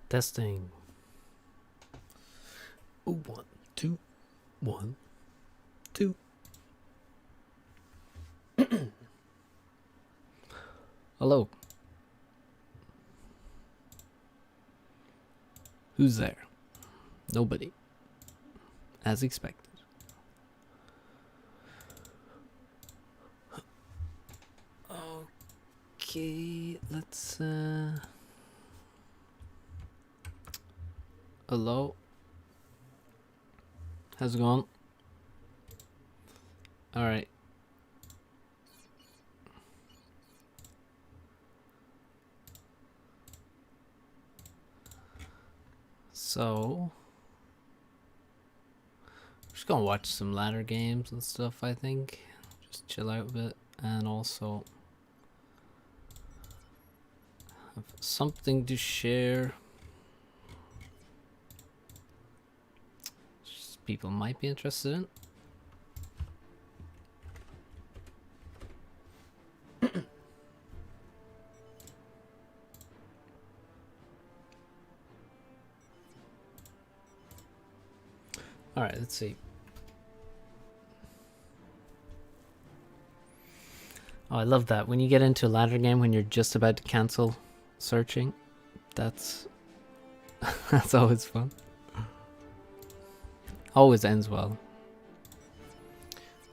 Testing. Ooh, 1, 2, 1, 2. Hello. Who's there? Nobody. As expected. Okay, let's hello. How's it going? Alright. So I'm just gonna watch some ladder games and stuff, I think. Just chill out a bit and also have something to share. Just people might be interested in. Alright, let's see. Oh, I love that. When you get into a ladder game when you're just about to cancel searching, that's that's always fun. Always ends well.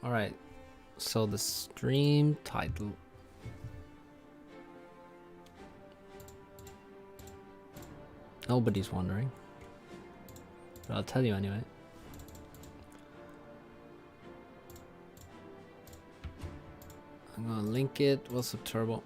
Alright, so the stream title. Nobody's wondering. But I'll tell you anyway. I'm gonna link it. What's up, Turbo?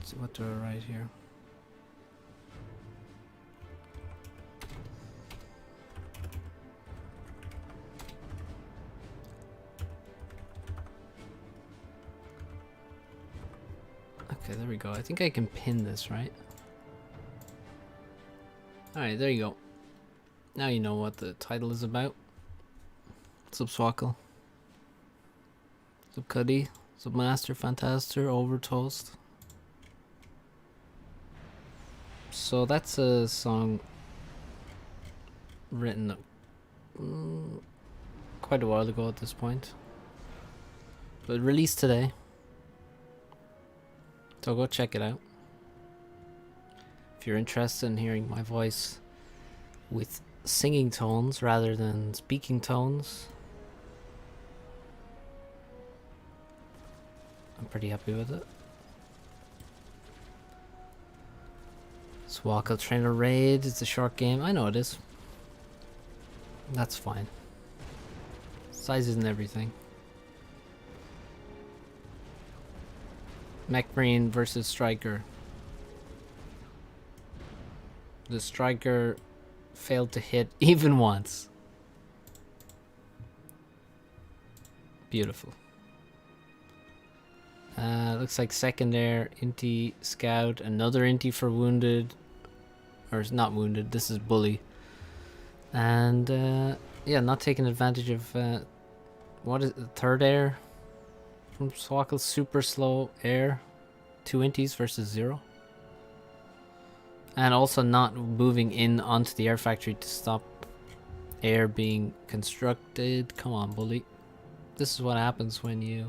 Let's see what do I write here. Okay, there we go. I think I can pin this, right? Alright, there you go. Now you know what the title is about. What's up, Swackle? What's up, Cuddy? What's up, Master, Fantaster, Overtoast? So that's a song written quite a while ago at this point. But released today. So go check it out. If you're interested in hearing my voice with singing tones rather than speaking tones, I'm pretty happy with it. Swaka Trainer Raid, it's a short game. I know it is. That's fine. Sizes and everything. MechMarine versus Striker. The Striker failed to hit even once. Beautiful. Looks like second air, Inti Scout, another Inti for wounded. Or not wounded, this is Bully. And yeah, not taking advantage of what is it, third air from Swackle's super slow air. 2 Intis versus 0. And also not moving in onto the air factory to stop air being constructed. Come on, Bully. This is what happens when you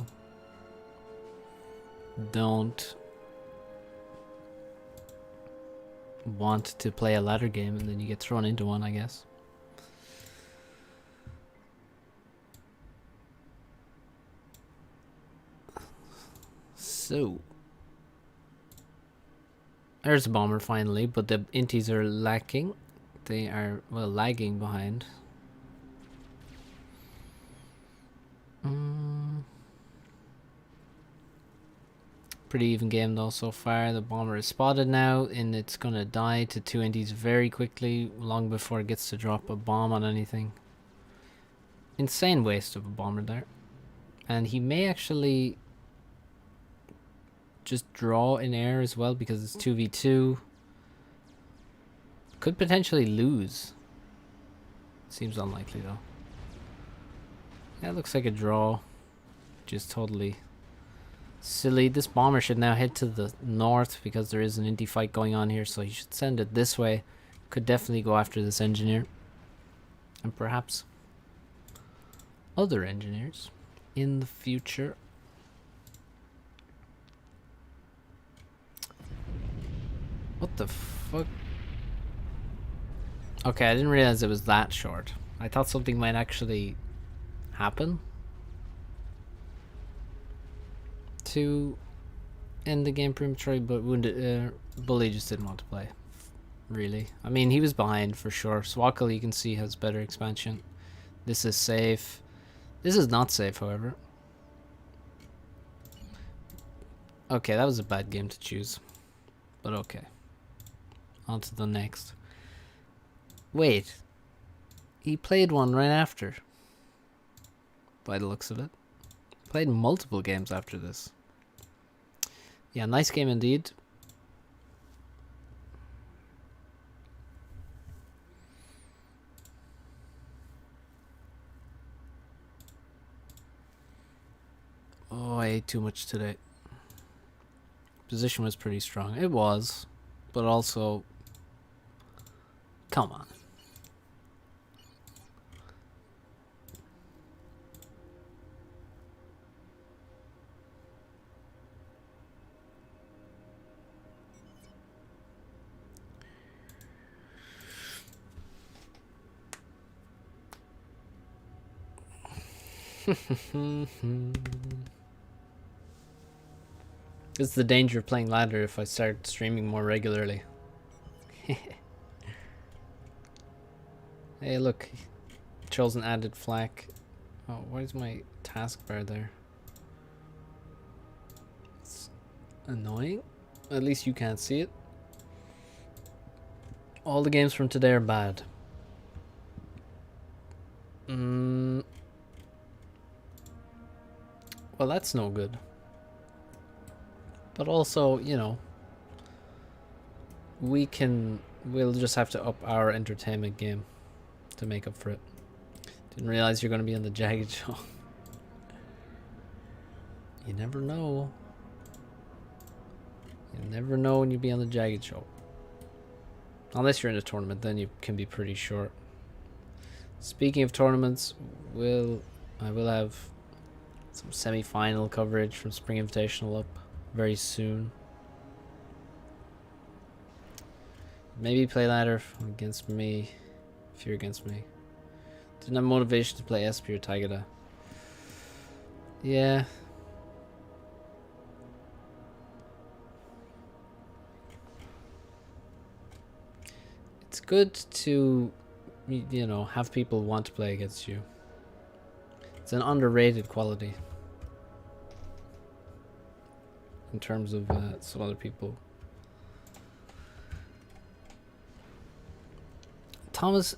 don't want to play a ladder game and then you get thrown into one, I guess. So there's a bomber finally, but the Intis are lacking. They are, well, lagging behind. Pretty even game though so far. The bomber is spotted now, and it's gonna die to 2 inties very quickly, long before it gets to drop a bomb on anything. Insane waste of a bomber there. And he may actually just draw in air as well, because it's 2v2. Could potentially lose. Seems unlikely though. Yeah, it looks like a draw. Which is totally silly. This bomber should now head to the north because there is an inti fight going on here, so he should send it this way. Could definitely go after this engineer. And perhaps other engineers in the future. What the fuck? Okay, I didn't realize it was that short. I thought something might actually happen to end the game prematurely, but Wounded Bully just didn't want to play. Really. I mean, he was behind for sure. Swackle, you can see, has better expansion. This is safe. This is not safe, however. Okay, that was a bad game to choose. But okay. On to the next. Wait. He played one right after. By the looks of it. Played multiple games after this. Yeah, nice game indeed. Oh, I ate too much today. Position was pretty strong. It was. But also... Come on. This is the danger of playing ladder if I start streaming more regularly. Hey, look. Chosen added flak. Oh, where's my taskbar there? It's annoying. At least you can't see it. All the games from today are bad. Well, that's no good. But also, you know, we'll just have to up our entertainment game to make up for it. Didn't realize you're going to be on the Jagged Show. You never know. You never know when you'll be on the Jagged Show. Unless you're in a tournament, then you can be pretty short. Speaking of tournaments, I will have some semi-final coverage from Spring Invitational up very soon. Maybe play ladder against me if you're against me. Didn't have motivation to play SP or Tagada. Yeah. It's good to, you know, have people want to play against you. It's an underrated quality in terms of some other people. Thomas,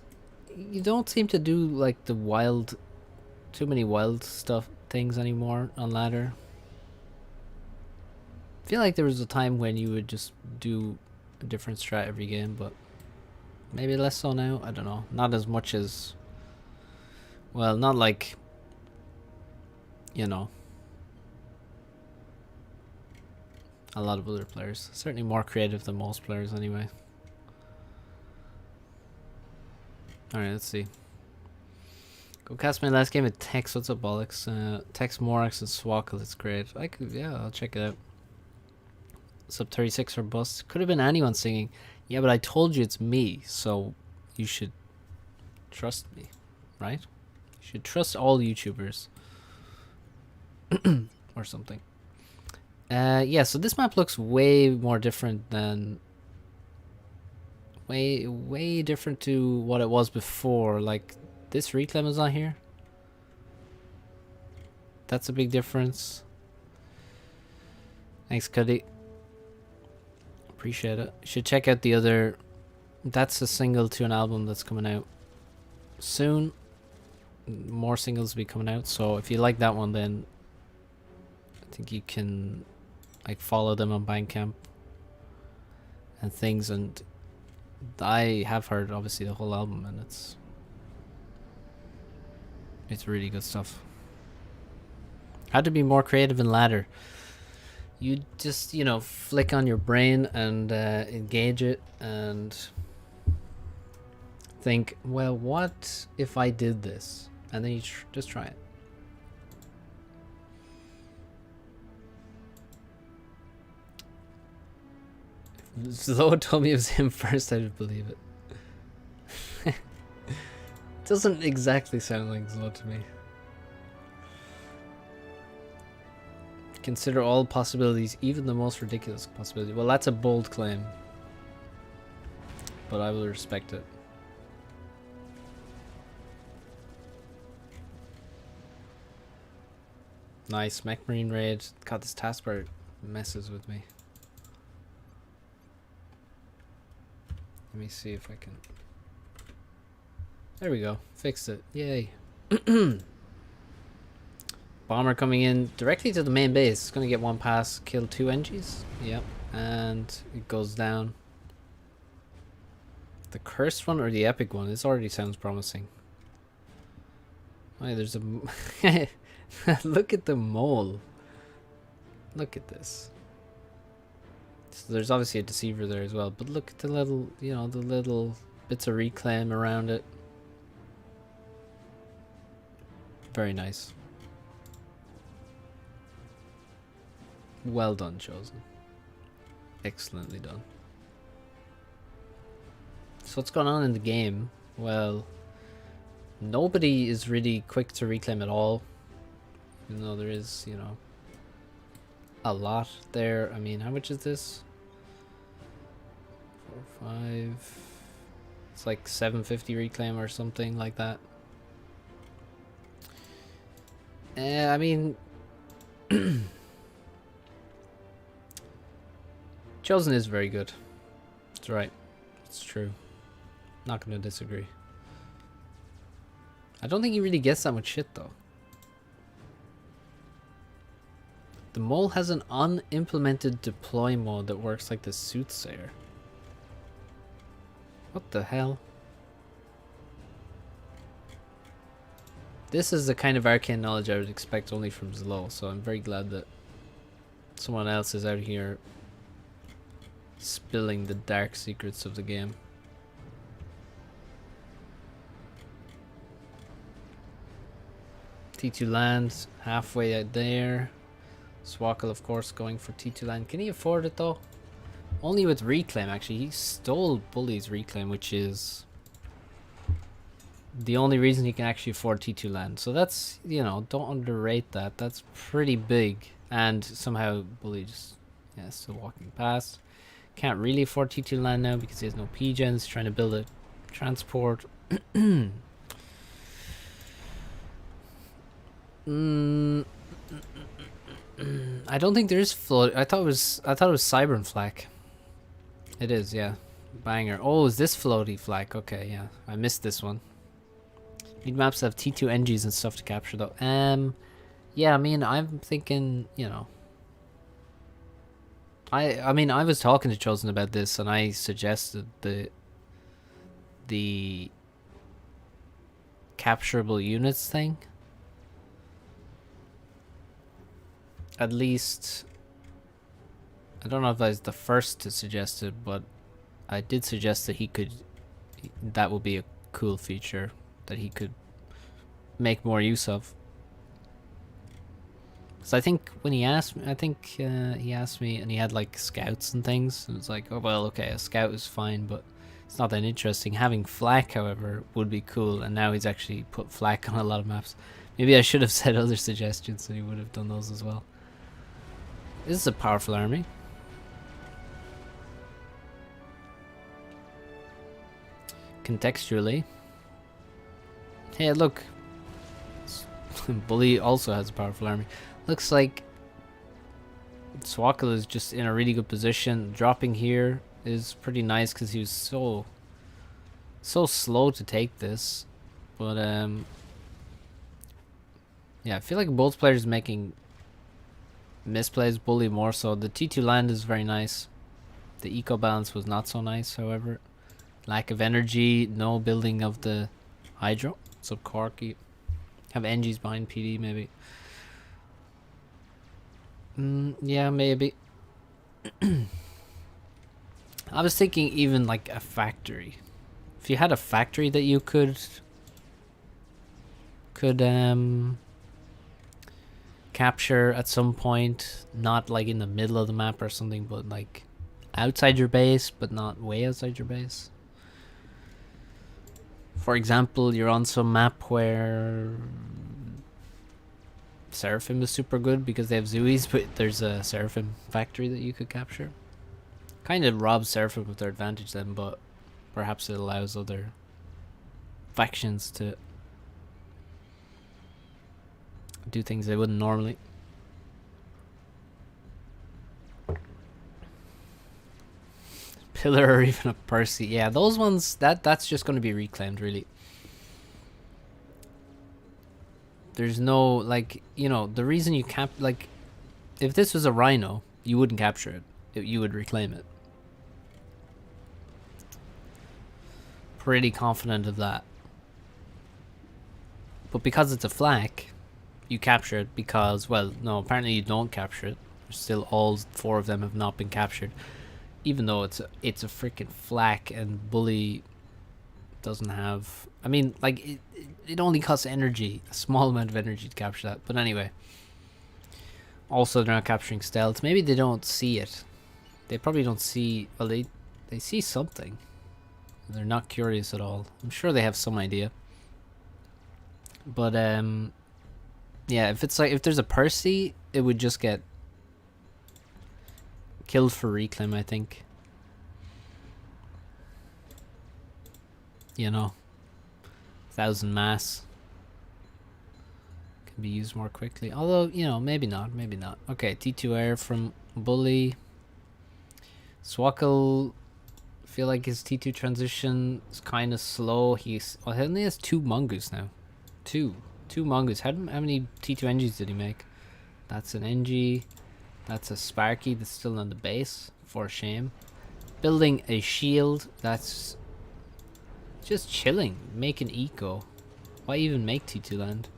you don't seem to do like the too many wild things anymore on ladder. I feel like there was a time when you would just do a different strat every game, but maybe less so now. I don't know. Not as much as, well, not like, you know, a lot of other players. Certainly more creative than most players anyway. Alright, let's see. Go cast my last game with Tex. What's up, Bollocks? Tex, Morax, and Swackle. That's great. Yeah, I'll check it out. Sub 36 or bust. Could have been anyone singing. Yeah, but I told you it's me, so you should trust me, right? You should trust all YouTubers. Or something. Yeah, so this map looks way more different than... Way different to what it was before. Like, this reclaim is not here. That's a big difference. Thanks, Cuddy. Appreciate it. You should check out the other. That's a single to an album that's coming out soon. More singles will be coming out. So if you like that one, then I think you can like follow them on Bandcamp and things. And I have heard obviously the whole album, and it's really good stuff. How to be more creative in ladder. You just, you know, flick on your brain and engage it and think, well, what if I did this? And then you just try it. If Zlo told me it was him first, I would believe it. Doesn't exactly sound like Zlo to me. Consider all possibilities, even the most ridiculous possibility. Well, that's a bold claim, but I will respect it. Nice, Mech Marine Raid. God, this taskbar messes with me. Let me see if I can... There we go. Fixed it. Yay. Bomber coming in directly to the main base. It's going to get one pass, kill 2 NGs. Yep. And it goes down. The cursed one or the epic one? This already sounds promising. Oh, there's a... Look at the mole. Look at this. So there's obviously a deceiver there as well. But look at the little, you know, the little bits of reclaim around it. Very nice. Well done, Chosen. Excellently done. So what's going on in the game? Well, nobody is really quick to reclaim at all. Even though there is, you know, a lot there. I mean, how much is this? 4, 5... It's like 750 reclaim or something like that. I mean... Chosen is very good. It's right. It's true. Not gonna disagree. I don't think he really gets that much shit though. The mole has an unimplemented deploy mode that works like the Soothsayer. What the hell? This is the kind of arcane knowledge I would expect only from Zlo, so I'm very glad that someone else is out here spilling the dark secrets of the game. T2 land halfway out there. Swackle, of course, going for T2 land. Can he afford it though? Only with reclaim, actually. He stole Bully's reclaim, which is the only reason he can actually afford T2 land. So that's, you know, don't underrate that. That's pretty big. And somehow Bully just, yeah, still walking past. Can't really afford T2 land now because he has no P-gens. Trying to build a transport. I don't think there is float. I thought it was Cybern Flak. It is, yeah. Banger. Oh, is this floaty flak? Okay, yeah. I missed this one. Need maps that have T2 NGs and stuff to capture though. Yeah, I mean, I'm thinking, you know. I mean, I was talking to Chosen about this, and I suggested the capturable units thing. At least, I don't know if I was the first to suggest it, but I did suggest that that would be a cool feature that he could make more use of. So I think when he asked me, he asked me, and he had like scouts and things, and it's like, oh well, okay, a scout is fine, but it's not that interesting. Having flak, however, would be cool, and now he's actually put flak on a lot of maps. Maybe I should have said other suggestions, and he would have done those as well. This is a powerful army. Contextually. Hey, look. Bully also has a powerful army. Looks like Swakal is just in a really good position. Dropping here is pretty nice because he was so slow to take this. But yeah, I feel like both players making misplays. Bully more so. The T2 land is very nice. The eco balance was not so nice, however. Lack of energy, no building of the hydro. So Corky have NGs behind PD maybe. Yeah, maybe. I was thinking even like a factory. If you had a factory that you could capture at some point, not like in the middle of the map or something, but like outside your base, but not way outside your base. For example, you're on some map where Seraphim is super good because they have Zooies, but there's a Seraphim factory that you could capture. Kind of robs Seraphim of their advantage then, but perhaps it allows other factions to do things they wouldn't normally. Pillar or even a Percy. Yeah, those ones, that's just going to be reclaimed, really. There's no, like, you know, the reason you can't, like, if this was a Rhino, you wouldn't capture it. You would reclaim it. Pretty confident of that. But because it's a flak, you capture it because, well, no, apparently you don't capture it. Still, all 4 of them have not been captured. Even though it's a freaking flak and Bully doesn't have... I mean, like, it only costs energy, a small amount of energy to capture that. But anyway. Also, they're not capturing stealth. Maybe they don't see it. They probably don't see... Well, they see something. They're not curious at all. I'm sure they have some idea. But, yeah, if it's like... If there's a Percy, it would just get killed for reclaim, I think. You know, 1,000 mass can be used more quickly. Although, you know, maybe not, maybe not. Okay, T2 air from Bully. Swakal, feel like his T2 transition is kind of slow. He's, well, he only has 2 Mongoose now. Two Mongoose. How many T2 NGs did he make? That's an NG. That's a Sparky that's still on the base, for shame. Building a shield, that's just chilling, making eco. Why even make T2 land?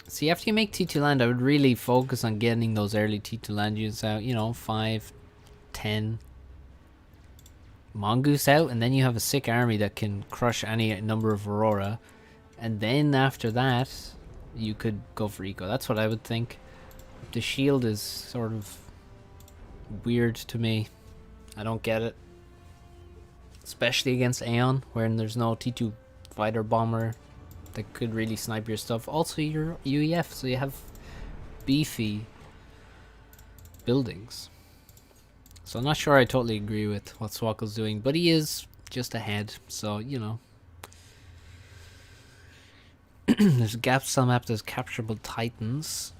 See, after you make T2 land, I would really focus on getting those early T2 land units out. You know, 5, 10 Mongoose out, and then you have a sick army that can crush any number of Aurora. And then after that, you could go for eco. That's what I would think. The shield is sort of weird to me. I don't get it. Especially against Aeon, when there's no T2 fighter bomber that could really snipe your stuff. Also, you're UEF, so you have beefy buildings. So I'm not sure I totally agree with what Swakal's doing, but he is just ahead, so, you know. There's a gap cell map, there's capturable Titans.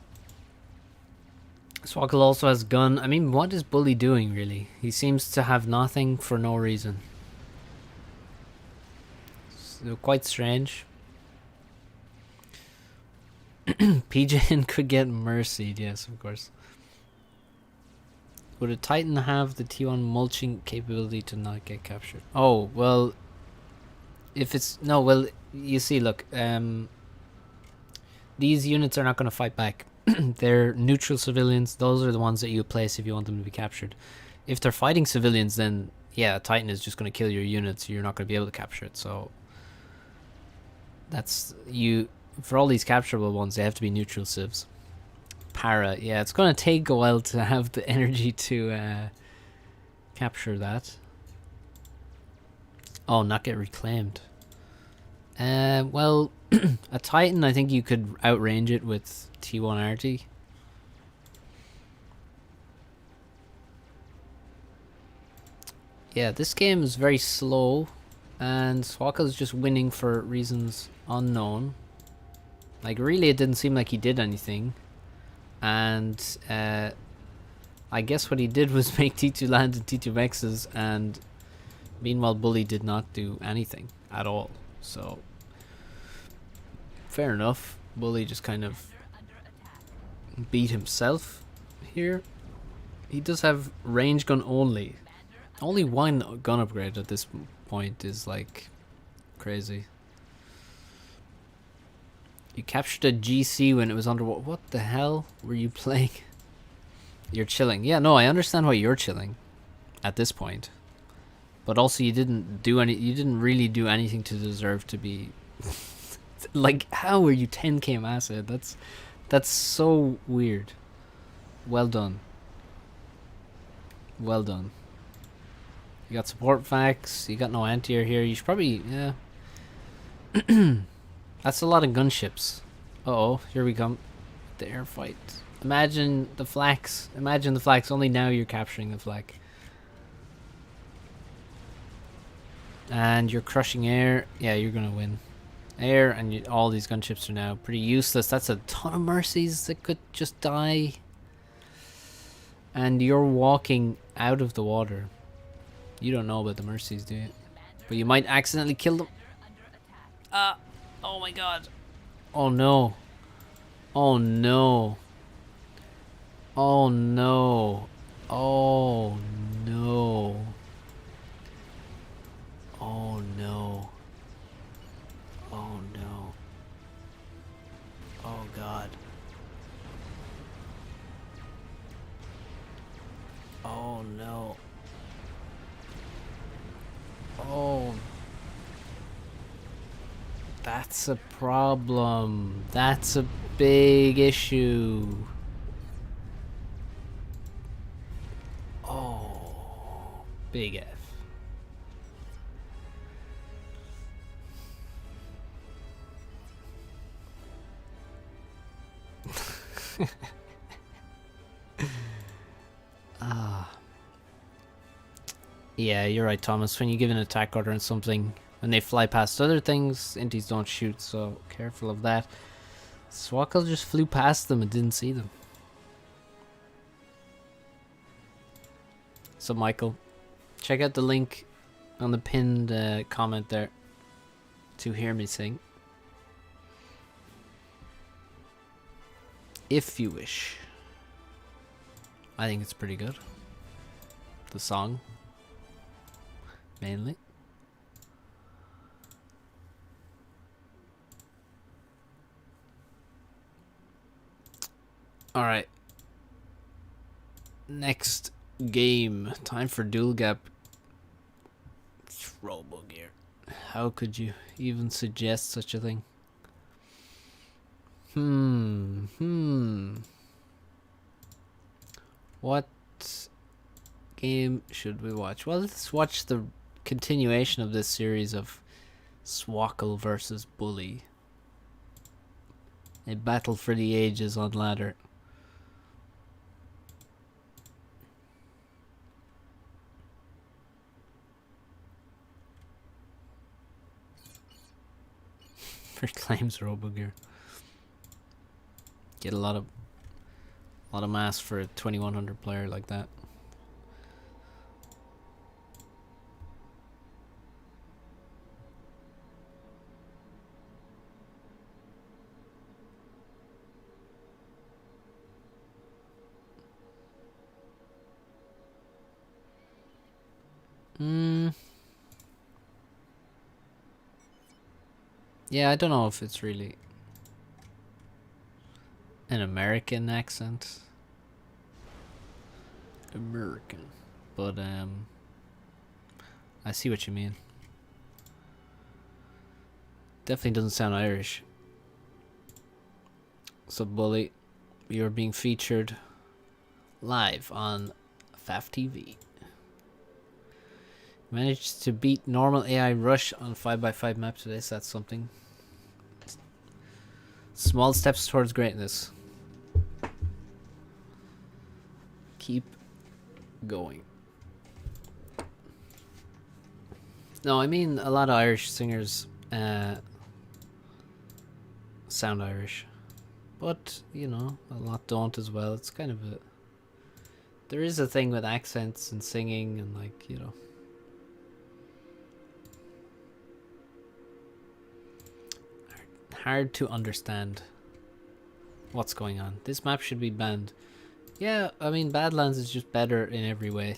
Swakal also has gun. I mean, what is Bully doing, really? He seems to have nothing for no reason. So, quite strange. PJN could get mercied, yes, of course. Would a Titan have the T1 mulching capability to not get captured? Oh, well, if it's... No, well, you see, look, these units are not going to fight back. They're neutral civilians. Those are the ones that you place if you want them to be captured. If they're fighting civilians, then yeah, a Titan is just going to kill your units. You're not going to be able to capture it. So that's you. For all these capturable ones, they have to be neutral civs. Para, yeah, it's going to take a while to have the energy to capture that. Oh, not get reclaimed. Well, a Titan, I think you could outrange it with T1 RT. Yeah, this game is very slow, and Swakal's just winning for reasons unknown. Like, really, it didn't seem like he did anything. And I guess what he did was make T2 land and T2 mexes, and meanwhile Bully did not do anything at all. So fair enough. Bully just kind of beat himself here. He does have range gun only. Only one gun upgrade at this point is like crazy. You captured a GC when it was underwater. What the hell were you playing? You're chilling. Yeah, no, I understand why you're chilling at this point. But also you didn't really do anything to deserve to be like, how were you 10k Massa? That's so weird. Well done. Well done. You got support facts, you got no anti-air here. You should probably, yeah. That's a lot of gunships. Uh-oh, here we come. The air fight. Imagine the flax. Imagine the flax. Only now you're capturing the flak. And you're crushing air. Yeah, you're gonna win. Air and all these gunships are now pretty useless. That's a ton of mercies that could just die. And you're walking out of the water. You don't know about the mercies, do you? But you might accidentally kill them. Oh my god. Oh no. Oh no. Oh no. Oh no. Oh no. Oh no. Oh god. Oh no. Oh. That's a problem. That's a big issue. Oh. Big F. Yeah, you're right, Thomas. When you give an attack order on something, when they fly past other things, inties don't shoot, so careful of that. Swackle just flew past them and didn't see them. So, Michael, check out the link on the pinned comment there to hear me sing. If you wish. I think it's pretty good. The song. Mainly. Alright. Next game. Time for dual gap. Robo gear. How could you even suggest such a thing? What game should we watch? Well, let's watch the continuation of this series of Swackle versus Bully. A battle for the ages on ladder. Reclaims Robogear. Get a lot of mass for a 2100 player like that. Yeah, I don't know if it's really an American accent. American. But I see what you mean. Definitely doesn't sound Irish. So Bully, you're being featured live on FAF TV. Managed to beat normal AI Rush on 5x5 map today, so that's something. Small steps towards greatness. Keep going. No, I mean a lot of Irish singers sound Irish, But, you know, a lot don't as well. It's kind of a... There is a thing with accents and singing and, like, you know... Hard to understand what's going on. This map should be banned. Yeah, I mean, Badlands is just better in every way.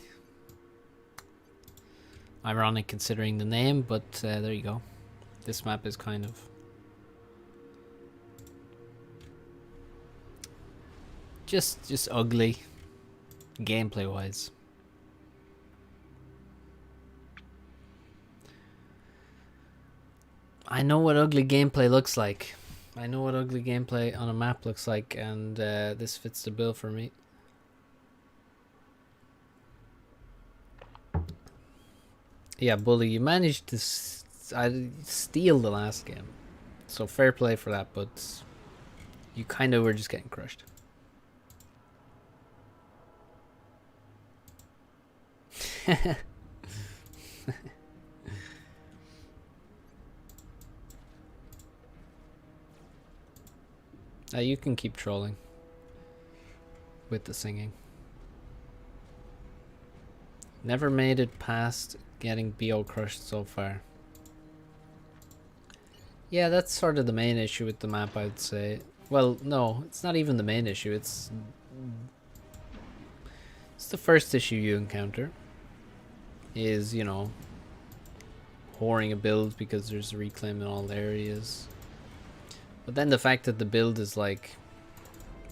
Ironic considering the name, but there you go. This map is kind of... Just ugly, gameplay-wise. I know what ugly gameplay looks like. I know what ugly gameplay on a map looks like, and this fits the bill for me. Yeah, Bully, you managed to steal the last game. So fair play for that, but you kind of were just getting crushed. You can keep trolling with the singing. Never made it past getting BO crushed so far. Yeah, that's sort of the main issue with the map, I'd say. Well, no, it's not even the main issue. It's the first issue you encounter. Is, you know, whoring a build because there's a reclaim in all areas. But then the fact that the build is like...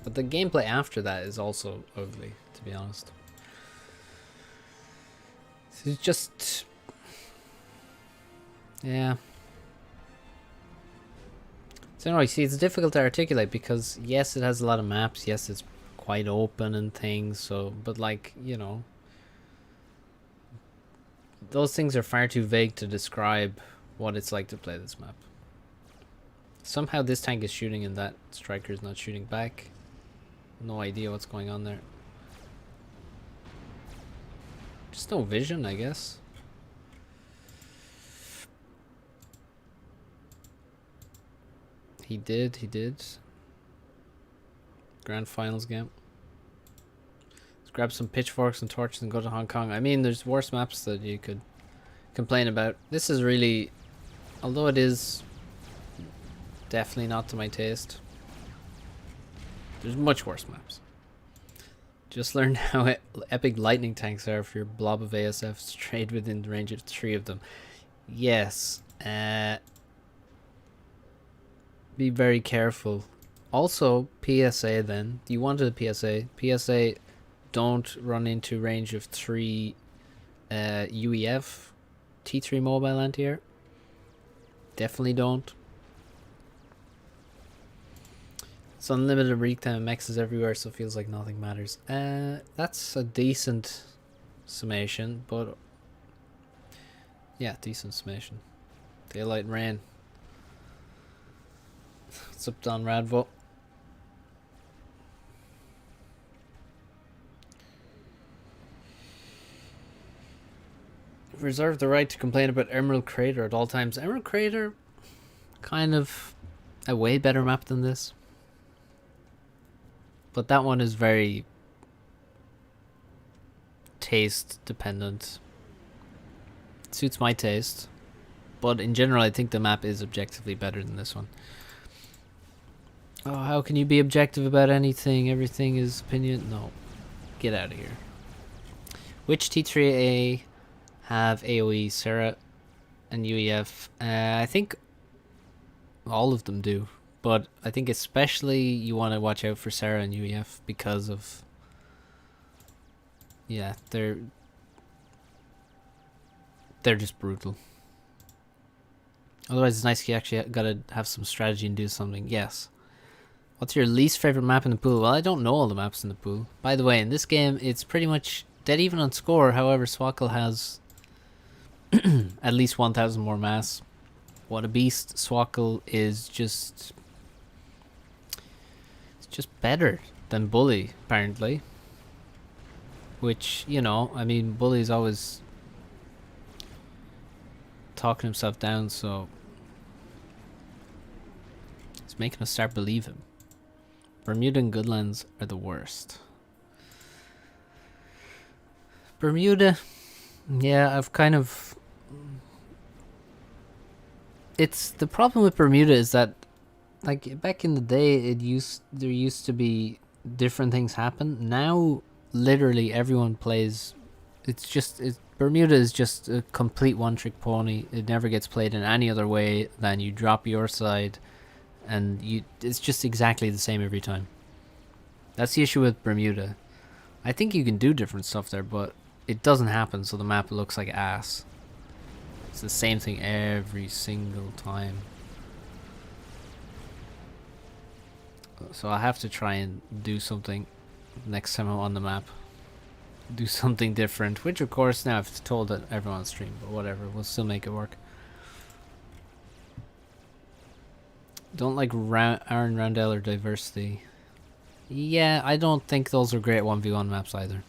But the gameplay after that is also ugly, to be honest. It's just... Yeah. So anyway, see, it's difficult to articulate because, yes, it has a lot of maps. Yes, it's quite open and things. So, but like, you know... Those things are far too vague to describe what it's like to play this map. Somehow this tank is shooting and that striker is not shooting back. No idea what's going on there. Just no vision, I guess. He did. Grand finals game. Let's grab some pitchforks and torches and go to Hong Kong. I mean, there's worse maps that you could complain about. This is really, although it is definitely not to my taste, there's much worse maps. Just learned how epic lightning tanks are if your blob of ASF strayed within the range of 3 of them. Yes. Be very careful. Also, PSA then. You wanted a PSA. PSA, don't run into range of 3 UEF T3 mobile anti-air. Definitely don't. It's unlimited reclaim, mexes everywhere, so it feels like nothing matters. That's a decent summation, but yeah, decent summation. Daylight rain. What's up, Don Radvo? Reserve the right to complain about Emerald Crater at all times. Emerald Crater, kind of a way better map than this. But that one is very taste dependent. It suits my taste. But in general, I think the map is objectively better than this one. Oh, how can you be objective about anything? Everything is opinion. No. Get out of here. Which T3A have AoE, Sarah and UEF? I think all of them do. But I think especially you want to watch out for Sarah and UEF because of... Yeah, they're just brutal. Otherwise, it's nice you actually gotta have some strategy and do something. Yes. What's your least favorite map in the pool? Well, I don't know all the maps in the pool. By the way, in this game, it's pretty much dead even on score. However, Swackle has at least 1,000 more mass. What a beast. Swackle is just... It's just better than Bully, apparently. Which, you know, I mean, Bully's always talking himself down, so... It's making us start believe him. Bermuda and Goodlands are the worst. Bermuda, yeah, I've kind of... It's the problem with Bermuda is that, like, back in the day, there used to be different things happen. Now, literally everyone plays. Bermuda is just a complete one-trick pony. It never gets played in any other way than you drop your side, and it's just exactly the same every time. That's the issue with Bermuda. I think you can do different stuff there, but it doesn't happen, so the map looks like ass. It's the same thing every single time. So I have to try and do something next time I'm on the map. Do something different, which of course now I've told that everyone on stream, but whatever, we'll still make it work. Don't like Aaron Roundel or Diversity. Yeah, I don't think those are great 1v1 maps either.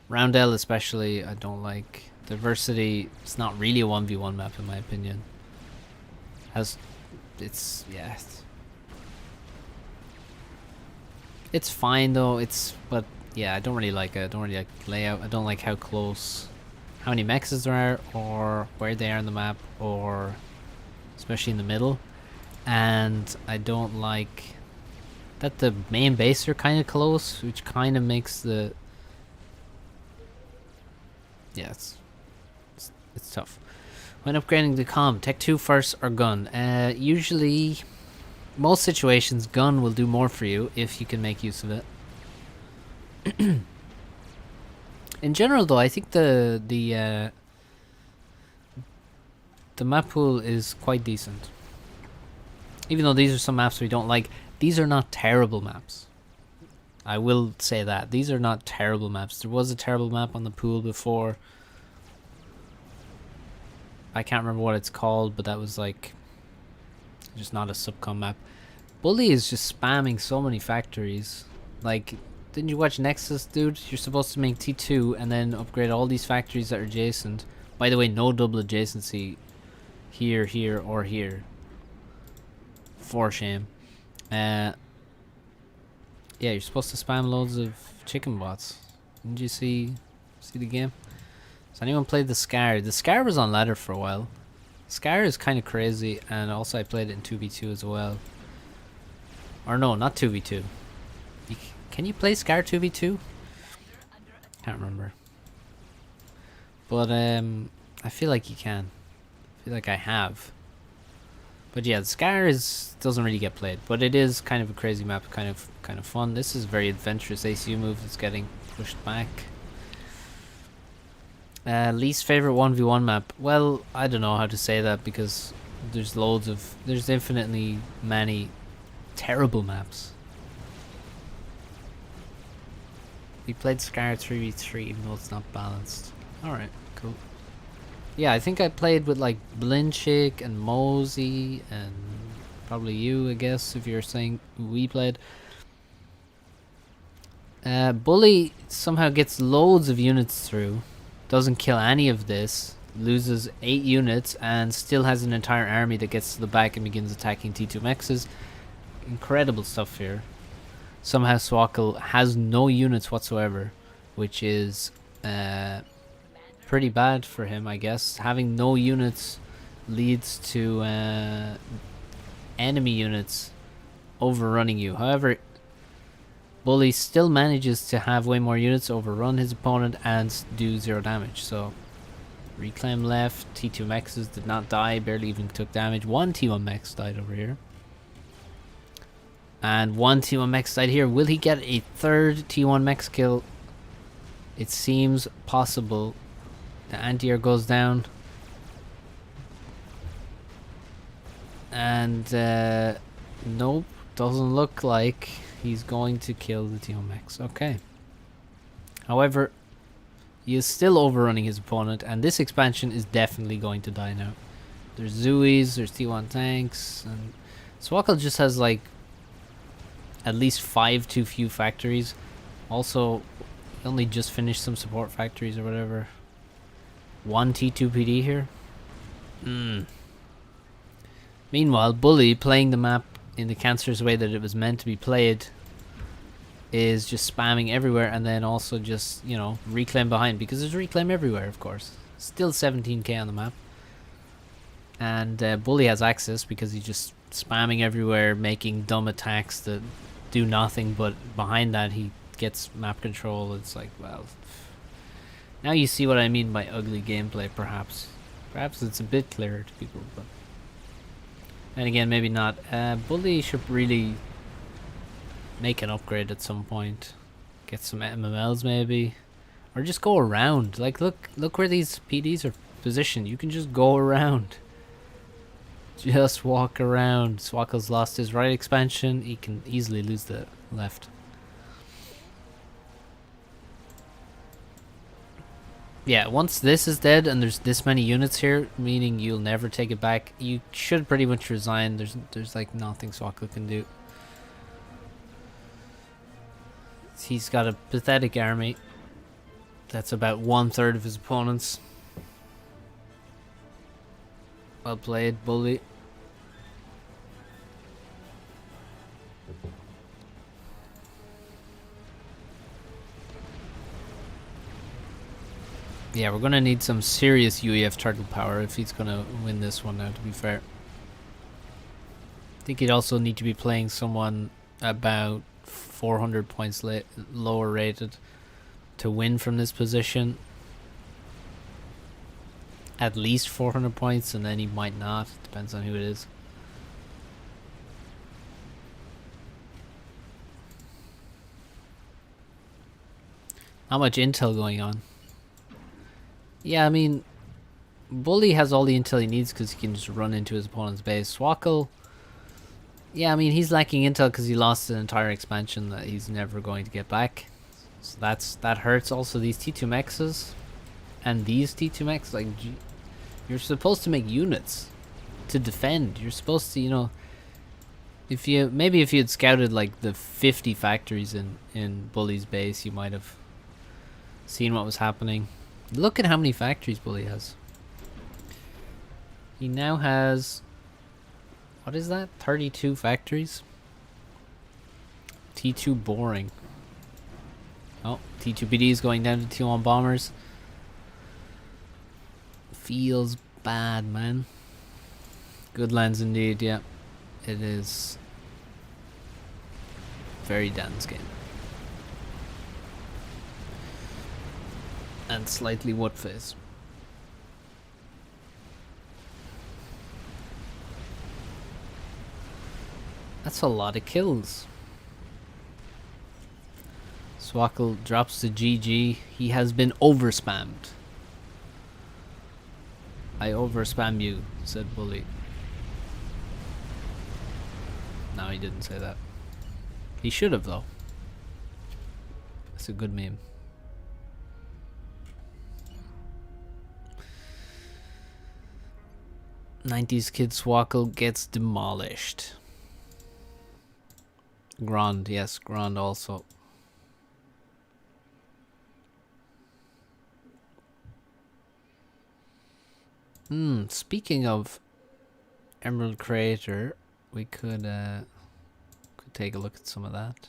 Roundel especially, I don't like. Diversity, it's not really a 1v1 map in my opinion. It's fine though, but yeah, I don't really like it. I don't really like layout. I don't like how many mexes there are, or where they are on the map, or especially in the middle. And I don't like that the main base are kind of close, which kind of makes the... Yeah, it's tough. When upgrading the comm, Tech 2 first or gun? Usually, most situations, gun will do more for you if you can make use of it. In general, though, I think the map pool is quite decent. Even though these are some maps we don't like, these are not terrible maps. I will say that. These are not terrible maps. There was a terrible map on the pool before. I can't remember what it's called, but that was like just not a subcom map. Bully is just spamming so many factories. Like, didn't you watch Nexus, dude? You're supposed to make T2 and then upgrade all these factories that are adjacent. By the way, no double adjacency here, here, or here. For shame. Yeah, you're supposed to spam loads of chicken bots. Didn't you see the game? Has anyone played the Scar? The Scar was on ladder for a while. Scar is kind of crazy, and also I played it in 2v2 as well. Or no, not 2v2. Can you play Scar 2v2? Can't remember. But I feel like you can. I feel like I have. But yeah, the Scar doesn't really get played, but it is kind of a crazy map, kind of fun. This is a very adventurous ACU move that's getting pushed back. Least favorite 1v1 map? Well, I don't know how to say that because there's infinitely many terrible maps. We played Scar 3v3 even though it's not balanced. Alright, cool. Yeah, I think I played with like Blinchick and Mosey and probably you, I guess, if you're saying we played. Bully somehow gets loads of units through, doesn't kill any of this, loses 8 units, and still has an entire army that gets to the back and begins attacking T2 mexes. Incredible stuff here. Somehow Swackle has no units whatsoever, which is pretty bad for him, I guess. Having no units leads to enemy units overrunning you. However, Bully still manages to have way more units, overrun his opponent, and do 0 damage. So, reclaim left, T2 mexes did not die, barely even took damage. 1 T1 mex died over here. And 1 T1 mex died here. Will he get a 3rd T1 mex kill? It seems possible. The anti-air goes down. And, nope, doesn't look like he's going to kill the T1 mex. Okay. However, he is still overrunning his opponent, and this expansion is definitely going to die now. There's Zooies, there's T1 tanks, and Swackle just has like at least 5 too few factories. Also, he only just finished some support factories or whatever. 1 T2 PD here. Meanwhile, Bully playing the map in the cancerous way that it was meant to be played, is just spamming everywhere, and then also just, you know, reclaim behind, because there's reclaim everywhere, of course. Still 17k on the map. And Bully has access because he's just spamming everywhere, making dumb attacks that do nothing, but behind that he gets map control. It's like, well, now you see what I mean by ugly gameplay, perhaps. Perhaps it's a bit clearer to people, but... And again, maybe not. Bully should really make an upgrade at some point. Get some MMLs maybe. Or just go around. Like, look where these PDs are positioned. You can just go around. Just walk around. Swackle's lost his right expansion. He can easily lose the left. Yeah, once this is dead and there's this many units here, meaning you'll never take it back, you should pretty much resign. There's like nothing Swackle can do. He's got a pathetic army. That's about 1/3 of his opponents. Well played, Bully. Yeah, we're gonna need some serious UEF turtle power if he's gonna win this one now, to be fair. I think he'd also need to be playing someone about 400 points lower rated to win from this position. At least 400 points, and then he might not. Depends on who it is. Not much intel going on. Yeah, I mean, Bully has all the intel he needs because he can just run into his opponent's base. Swackle, yeah, I mean, he's lacking intel because he lost an entire expansion that he's never going to get back. So that hurts. Also, these T2 mexes and these T2 mechs, like, you're supposed to make units to defend. You're supposed to, you know, if you had scouted like the 50 factories in Bully's base, you might have seen what was happening. Look at how many factories Bully has. He now has, what is that? 32 factories? T2 boring. Oh, T2PD is going down to T1 bombers. Feels bad, man. Good lands indeed, yeah. It is very dense game. And slightly wood face. That's a lot of kills. Swackle drops the GG. He has been overspammed. I overspam you, said Bully. No, he didn't say that. He should have, though. That's a good meme. '90s kid Swackle gets demolished. Grand, yes, Grand also. Speaking of Emerald Creator, we could take a look at some of that.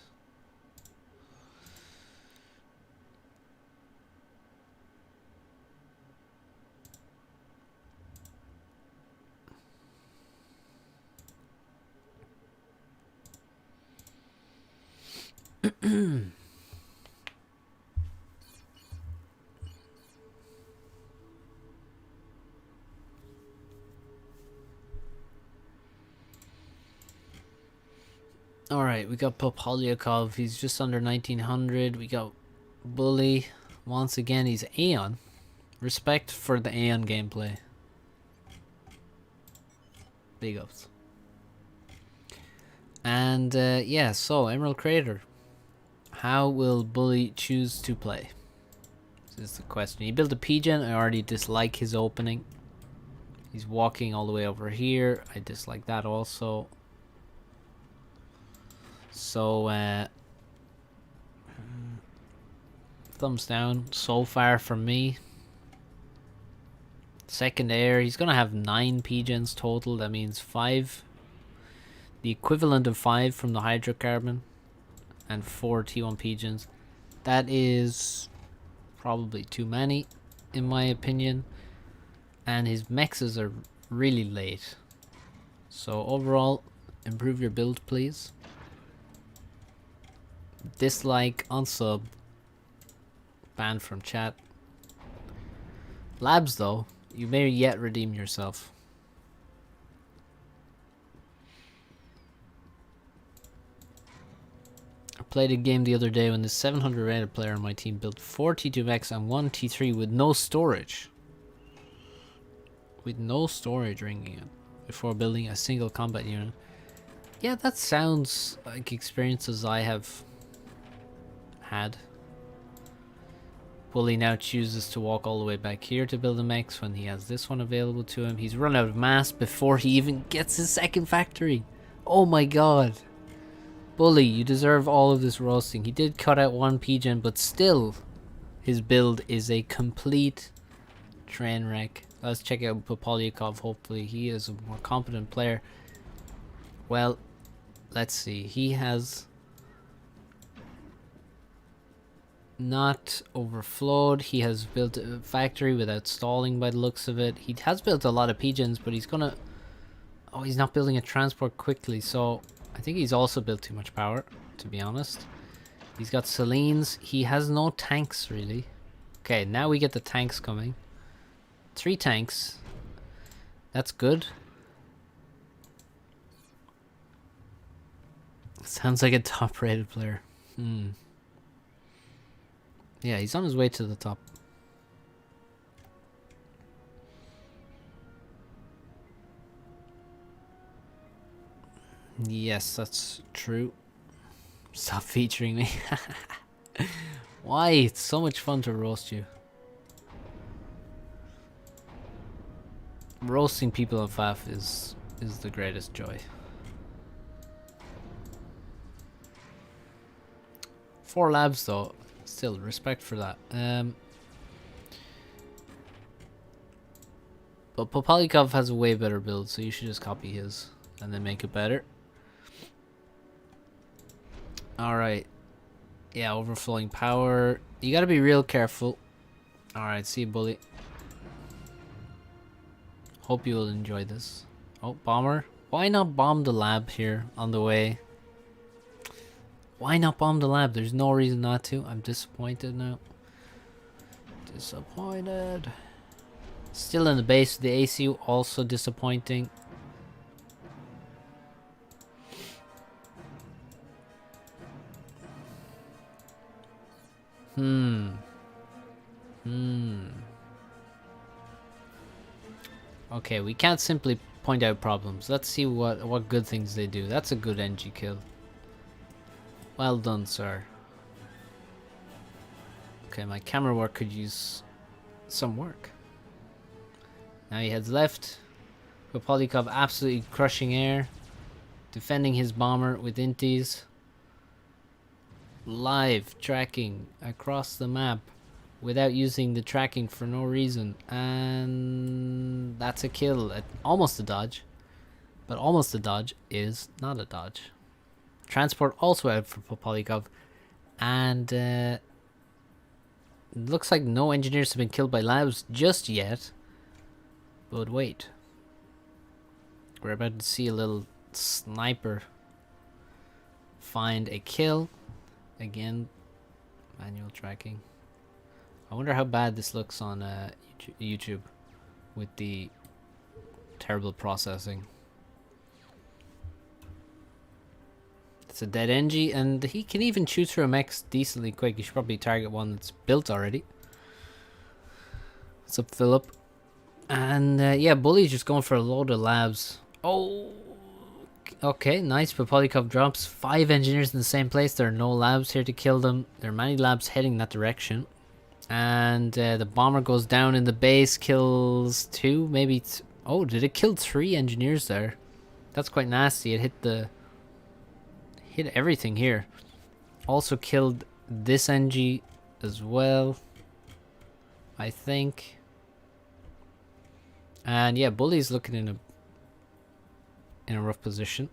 Alright, we got Popolyakov, he's just under 1900. We got Bully. Once again, he's Aeon. Respect for the Aeon gameplay. Big ups. And yeah, so Emerald Creator. How will Bully choose to play? This is the question. He built a P-Gen. I already dislike his opening. He's walking all the way over here. I dislike that also. So, thumbs down so far from me. Second air, he's gonna have 9 P-Gens total. That means 5 the equivalent of 5 from the hydrocarbon, and 4 T1 pigeons. That is probably too many, in my opinion. And his mexes are really late. So overall, improve your build, please. Dislike, unsub, ban from chat. Labs, though, you may yet redeem yourself. I played a game the other day when the 700 rated player on my team built 4 T2 mechs and 1 T3 with no storage. With no storage ringing it before building a single combat unit. Yeah, that sounds like experiences I have had. Bully now chooses to walk all the way back here to build a mechs when he has this one available to him. He's run out of mass before he even gets his second factory. Oh my god. Bully, you deserve all of this roasting. He did cut out 1 pigeon, but still, his build is a complete train wreck. Let's check out Popolyakov. Hopefully he is a more competent player. Well, let's see. He has not overflowed. He has built a factory without stalling by the looks of it. He has built a lot of pigeons, but he's gonna... Oh, he's not building a transport quickly, so I think he's also built too much power, to be honest. He's got Selines. He has no tanks, really. Okay, now we get the tanks coming. 3 tanks. That's good. Sounds like a top-rated player. Yeah, he's on his way to the top. Yes, that's true. Stop featuring me. Why? It's so much fun to roast you. Roasting people on FAF is the greatest joy. 4 labs though. Still, respect for that. But Popolyakov has a way better build, so you should just copy his and then make it better. Alright. Yeah, overflowing power. You gotta be real careful. Alright, see you, Bully. Hope you will enjoy this. Oh, bomber. Why not bomb the lab here on the way? Why not bomb the lab? There's no reason not to. I'm disappointed now. Disappointed. Still in the base of the ACU, also disappointing. Okay, we can't simply point out problems. Let's see what good things they do. That's a good NG kill. Well done, sir. Okay, my camera work could use some work. Now he heads left. Popolyakov absolutely crushing air. Defending his bomber with inties. Live tracking across the map without using the tracking for no reason. And that's a kill. Almost a dodge. But almost a dodge is not a dodge. Transport also out for Popolyakov. And it looks like no engineers have been killed by labs just yet. But wait. We're about to see a little sniper find a kill. Again, manual tracking. I wonder how bad this looks on YouTube with the terrible processing. It's a dead NG, and he can even shoot through a mech decently quick. You should probably target one that's built already. What's up, Philip? And yeah, Bully's just going for a load of labs. Oh, okay, nice. Popolyakov drops 5 engineers in the same place. There are no labs here to kill them. There are many labs heading that direction. And the bomber goes down in the base, kills 2, maybe. Oh, did it kill 3 engineers there? That's quite nasty. It hit everything here. Also killed this NG as well, I think. And yeah, Bully's looking in a rough position.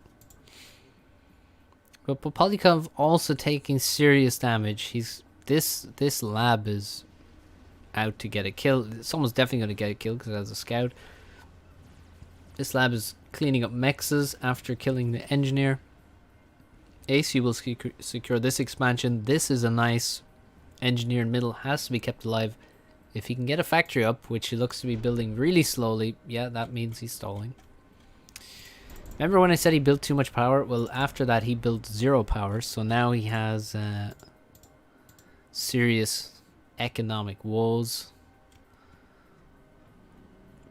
But Popolikov also taking serious damage. He's this lab is out to get a kill. Someone's definitely going to get a kill because it has a scout. This lab is cleaning up mexes after killing the engineer. AC will secure this expansion. This is a nice engineer in middle. Has to be kept alive. If he can get a factory up, which he looks to be building really slowly, yeah, that means he's stalling. Remember when I said he built too much power? Well, after that he built 0 power, so now he has serious economic woes.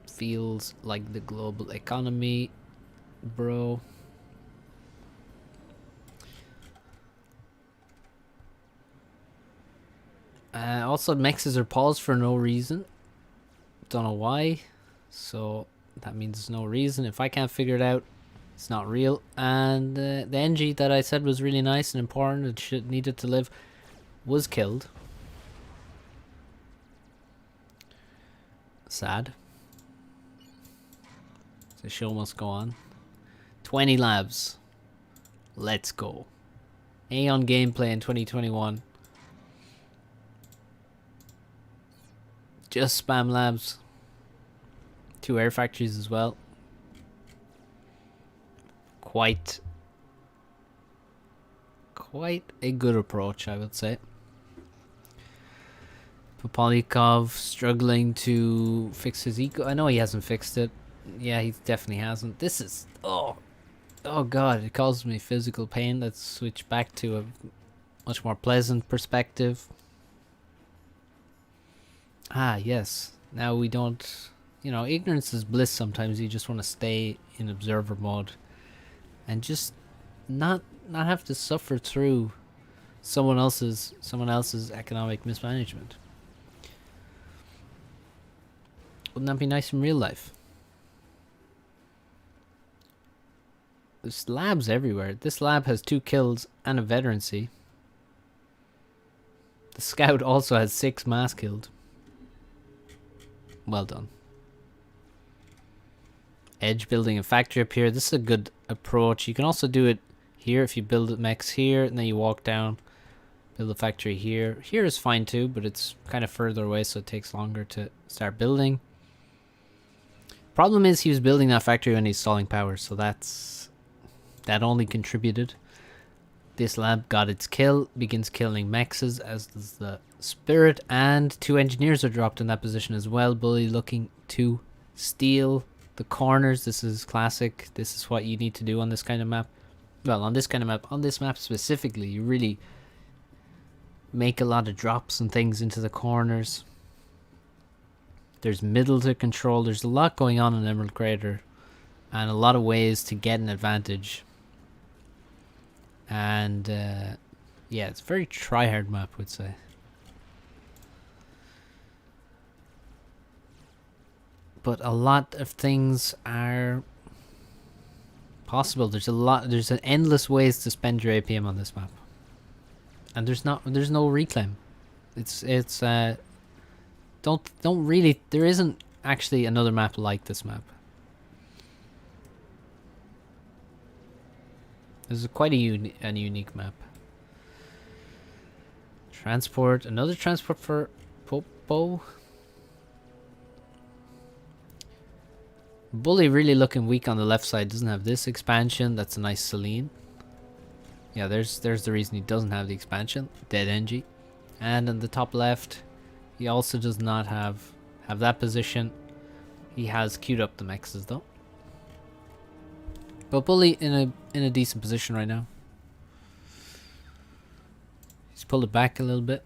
Feels like the global economy, bro. Also, mexes are paused for no reason. Don't know why. So that means there's no reason. If I can't figure it out, it's not real. And the NG that I said was really nice and important, it should needed to live, was killed. Sad. The show must go on. 20 labs. Let's go. Aeon gameplay in 2021. Just spam labs. 2 air factories as well. Quite a good approach, I would say. Popolikov struggling to fix his eco. I know he hasn't fixed it. Yeah, he definitely hasn't. This is... Oh god, it causes me physical pain. Let's switch back to a much more pleasant perspective. Ah, yes. Now we don't... You know, ignorance is bliss sometimes. You just want to stay in observer mode. And just not have to suffer through someone else's economic mismanagement. Wouldn't that be nice in real life? There's labs everywhere. This lab has 2 kills and a veterancy. The scout also has 6 mass killed. Well done. Edge building a factory up here. This is a good approach. You can also do it here if you build a mechs here and then you walk down, build a factory here. Here is fine too, but it's kind of further away, so it takes longer to start building. Problem is he was building that factory when he's stalling power, so that only contributed. This lab got its kill, begins killing mexes, as does the spirit, and 2 engineers are dropped in that position as well. Bully looking to steal the corners. This is classic. This is what you need to do on this kind of map. Well, on this kind of map, on this map specifically, you really make a lot of drops and things into the corners. There's middle to control. There's a lot going on in Emerald Crater, and a lot of ways to get an advantage. And yeah, it's a very try-hard map, I would say. But a lot of things are possible. There's an endless ways to spend your APM on this map, and there's no reclaim. Don't really. There isn't actually another map like this map. This is quite a unique map. Transport, another transport for Popo. Bully really looking weak on the left side. Doesn't have this expansion. That's a nice Celine. Yeah, there's the reason he doesn't have the expansion. Dead NG. And in the top left, he also does not have that position. He has queued up the mexes though. But Bully in a decent position right now. He's pulled it back a little bit.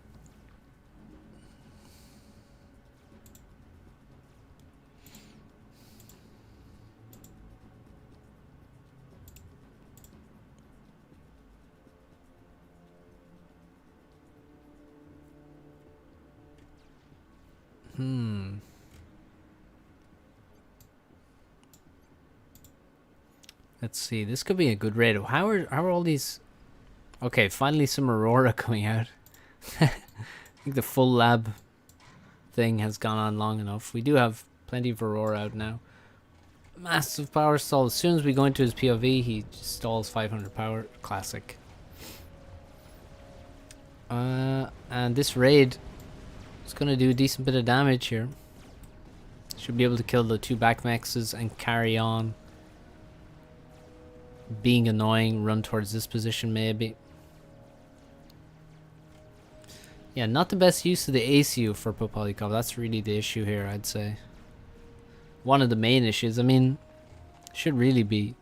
Let's see. This could be a good raid. How are all these? Okay, finally some Aurora coming out. I think the full lab thing has gone on long enough. We do have plenty of Aurora out now. Massive power stall. As soon as we go into his POV, he just stalls 500 power. Classic. And this raid is going to do a decent bit of damage here. Should be able to kill the 2 back mexes and carry on being annoying, run towards this position maybe. Yeah, not the best use of the ACU for Popolikov. That's really the issue here, I'd say. One of the main issues. I mean, should really be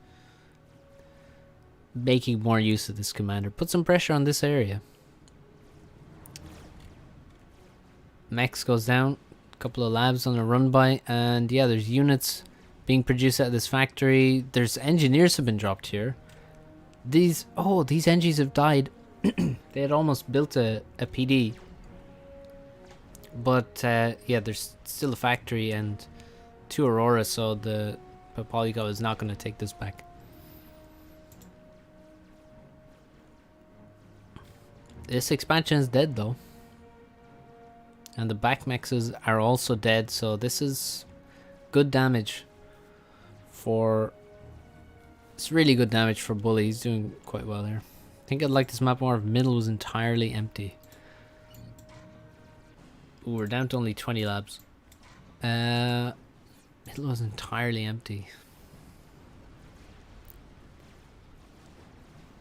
making more use of this commander. Put some pressure on this area. Mex goes down. A couple of labs on a run by. And yeah, there's units being produced out of this factory. There's engineers have been dropped here. These engies have died. They had almost built a PD. But yeah, there's still a factory and 2 Aurora, so the Popolikov is not going to take this back. This expansion is dead though. And the back mexes are also dead, so this is good damage for... It's really good damage for Bully. He's doing quite well there. I think I'd like this map more if middle was entirely empty. Ooh, we're down to only 20 labs. Middle was entirely empty.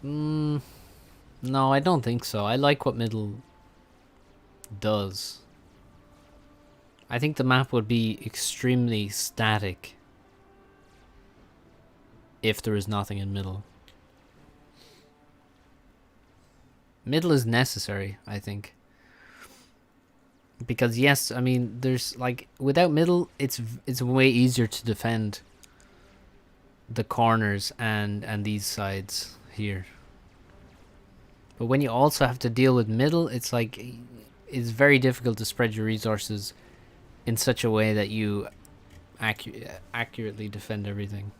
No, I don't think so. I like what middle does. I think the map would be extremely static if there is nothing in middle. Middle is necessary, I think. Because yes, I mean, there's like, without middle, it's way easier to defend the corners and these sides here. But when you also have to deal with middle, it's like, it's very difficult to spread your resources in such a way that you accurately defend everything.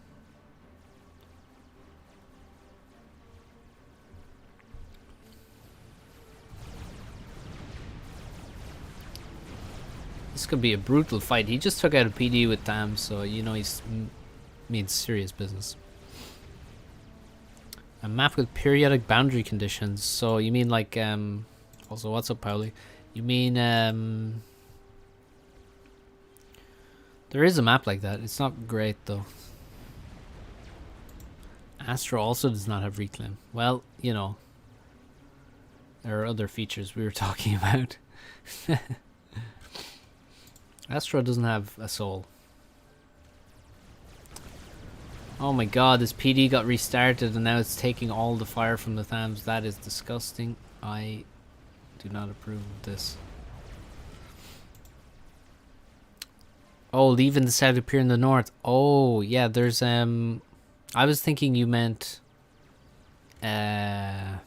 This could be a brutal fight. He just took out a PD with Tam, so you know he's means serious business. A map with periodic boundary conditions. So you mean like also, what's up, Pauli? You mean there is a map like that. It's not great though. Astro also does not have reclaim. Well, you know, there are other features we were talking about. Astro doesn't have a soul. Oh my god, this PD got restarted and now it's taking all the fire from the Thams. That is disgusting. I do not approve of this. Oh, leaving the south, appear in the north. Oh, yeah, there's I was thinking you meant I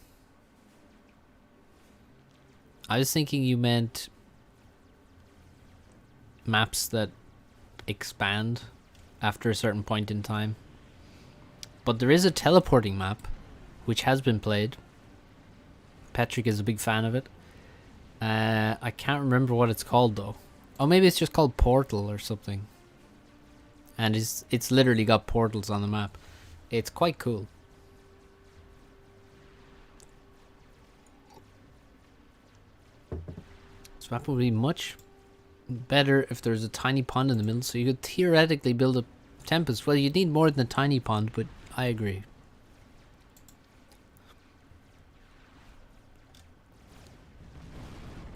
was thinking you meant maps that expand after a certain point in time. But there is a teleporting map which has been played. Patrick is a big fan of it. I can't remember what it's called though. Oh, maybe it's just called Portal or something. And it's literally got portals on the map. It's quite cool. This map would be much better if there's a tiny pond in the middle, so you could theoretically build a Tempest. Well, you need more than a tiny pond, but I agree.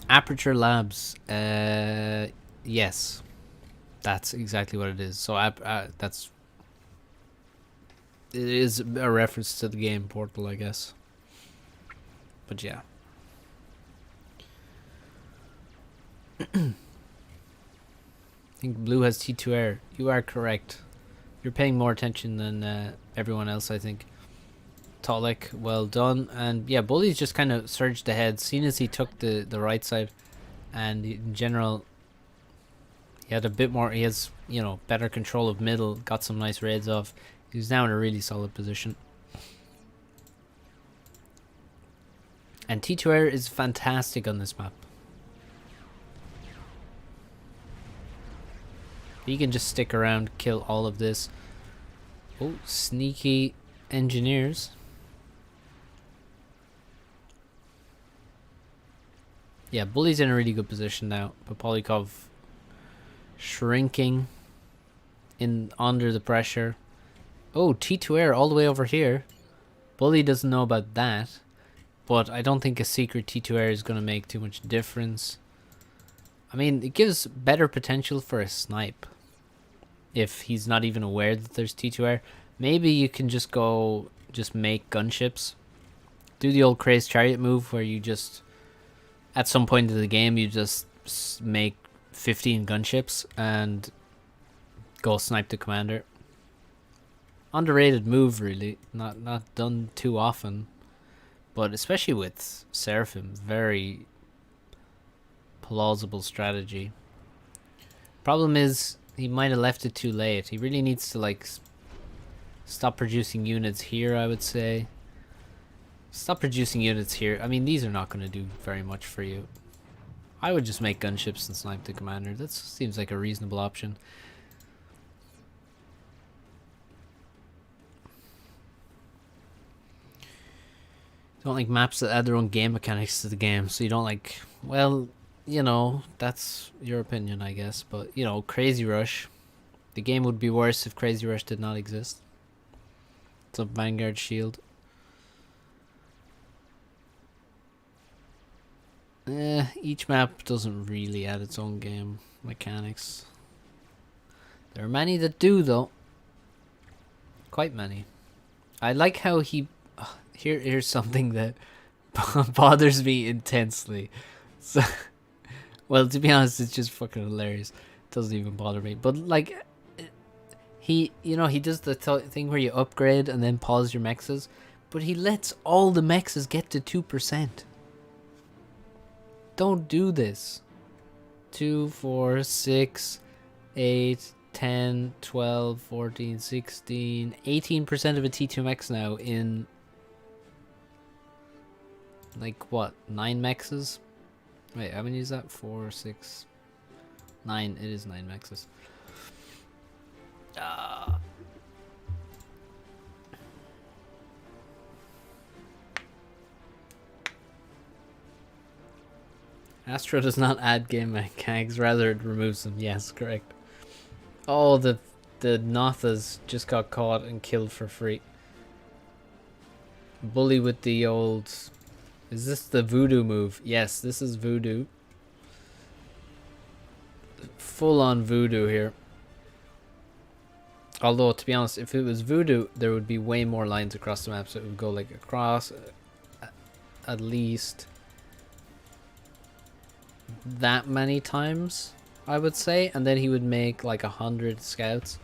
Aperture Labs. Yes, that's exactly what it is. So it is a reference to the game Portal, I guess. But yeah. I think blue has T2 air. You are correct. You're paying more attention than everyone else, I think. Tolek, well done. And yeah, Bully's just kind of surged ahead, seeing as he took the right side. And in general, he had a bit more, he has, you know, better control of middle, got some nice raids off. He's now in a really solid position. And T2 air is fantastic on this map. You can just stick around, kill all of this. Oh, sneaky engineers. Yeah, Bully's in a really good position now, but Polyakov shrinking in under the pressure. Oh, T2 air all the way over here. Bully doesn't know about that, but I don't think a secret T2 air is going to make too much difference. I mean, it gives better potential for a snipe if he's not even aware that there's T2 air. Maybe you can just go, just make gunships. Do the old Crazed Chariot move where you just, at some point in the game, you just make 15 gunships and go snipe the commander. Underrated move, really. Not done too often, but especially with Seraphim, very plausible strategy. Problem is, he might have left it too late. He really needs to like stop producing units here, I would say. Stop producing units here. I mean, these are not going to do very much for you. I would just make gunships and snipe the commander. That seems like a reasonable option. Don't like maps that add their own game mechanics to the game, so you don't like, well, you know, that's your opinion, I guess, but, you know, Crazy Rush. The game would be worse if Crazy Rush did not exist. It's a Vanguard Shield. Each map doesn't really add its own game mechanics. There are many that do, though. Quite many. I like how he... here's something that bothers me intensely. So, well, to be honest, it's just fucking hilarious. It doesn't even bother me. But, like, he does the thing where you upgrade and then pause your mexes. But he lets all the mexes get to 2%. Don't do this. 2, 4, 6, 8, 10, 12, 14, 16, 18% of a T2 mex now in, like, what, 9 mexes? Wait, how many is that? 4, 6, 9. It is 9 mexes. Astro does not add game mechanics, rather it removes them. Yes, correct. Oh, the Nothas just got caught and killed for free. Bully with the old... Is this the voodoo move? Yes, this is voodoo. Full on voodoo here. Although, to be honest, if it was voodoo, there would be way more lines across the map, so it would go like across at least that many times, I would say, and then he would make like 100 scouts.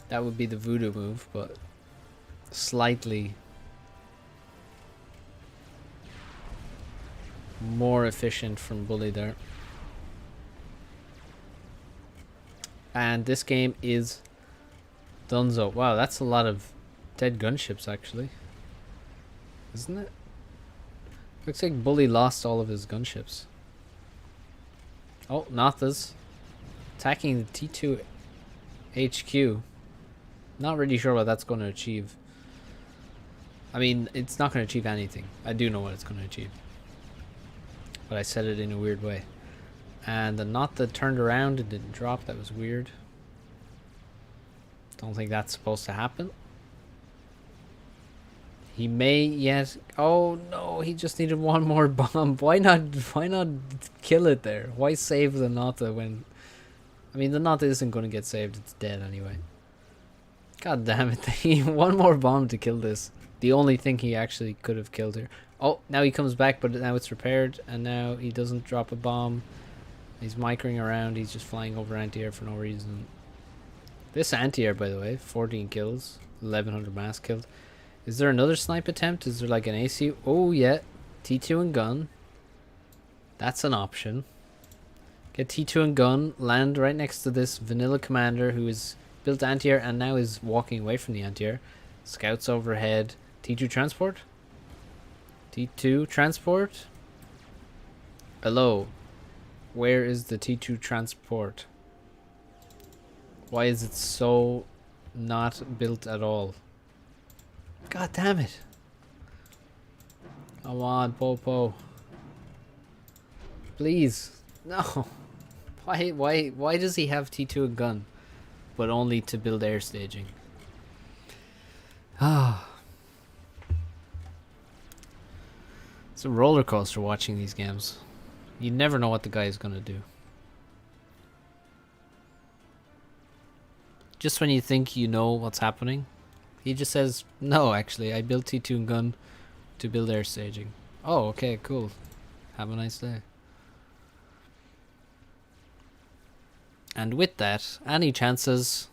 That would be the voodoo move, but slightly more efficient from Bully there. And this game is donezo. Wow, that's a lot of dead gunships, actually. Isn't it? Looks like Bully lost all of his gunships. Oh, Nothas attacking the T2 HQ. Not really sure what that's going to achieve. I mean, it's not going to achieve anything. I do know what it's going to achieve, but I said it in a weird way. And the Notha turned around and didn't drop. That was weird. Don't think that's supposed to happen. He may yet... Oh no, he just needed one more bomb. Why not kill it there? Why save the Notha when... I mean, the Notha isn't going to get saved. It's dead anyway. God damn it. He one more bomb to kill this. The only thing he actually could have killed here. Oh, now he comes back, but now it's repaired. And now he doesn't drop a bomb. He's micring around. He's just flying over anti-air for no reason. This anti-air, by the way, 14 kills. 1100 mass killed. Is there another snipe attempt? Is there like an AC? Oh, yeah. T2 and gun. That's an option. Get T2 and gun. Land right next to this vanilla commander who is built anti-air and now is walking away from the anti-air. Scouts overhead. T2 transport? T2 transport? Hello. Where is the T2 transport? Why is it so not built at all? God damn it. Come on, Popo. Please. No. Why does he have T2 and gun? But only to build air staging. Ah. It's a roller coaster watching these games. You never know what the guy is gonna do. Just when you think you know what's happening, he just says, no, actually, I built T2 and gun to build air staging. Oh, okay, cool. Have a nice day. And with that, any chances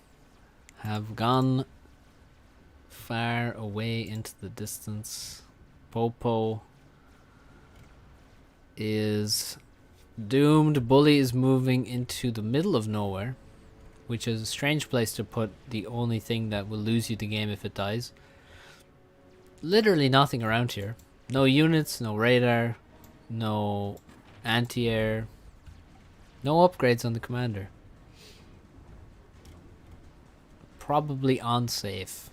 have gone far away into the distance. Popo is doomed. Bully is moving into the middle of nowhere, which is a strange place to put the only thing that will lose you the game if it dies. Literally nothing around here. No units, no radar, no anti-air, no upgrades on the commander. Probably unsafe,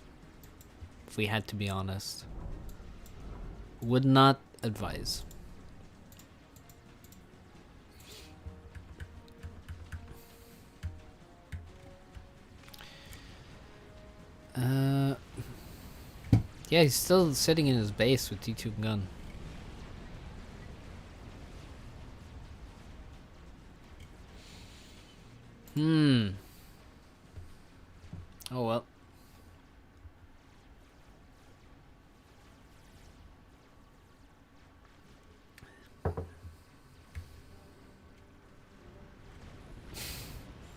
if we had to be honest. Would not advise. Yeah, he's still sitting in his base with T2 gun. Oh well.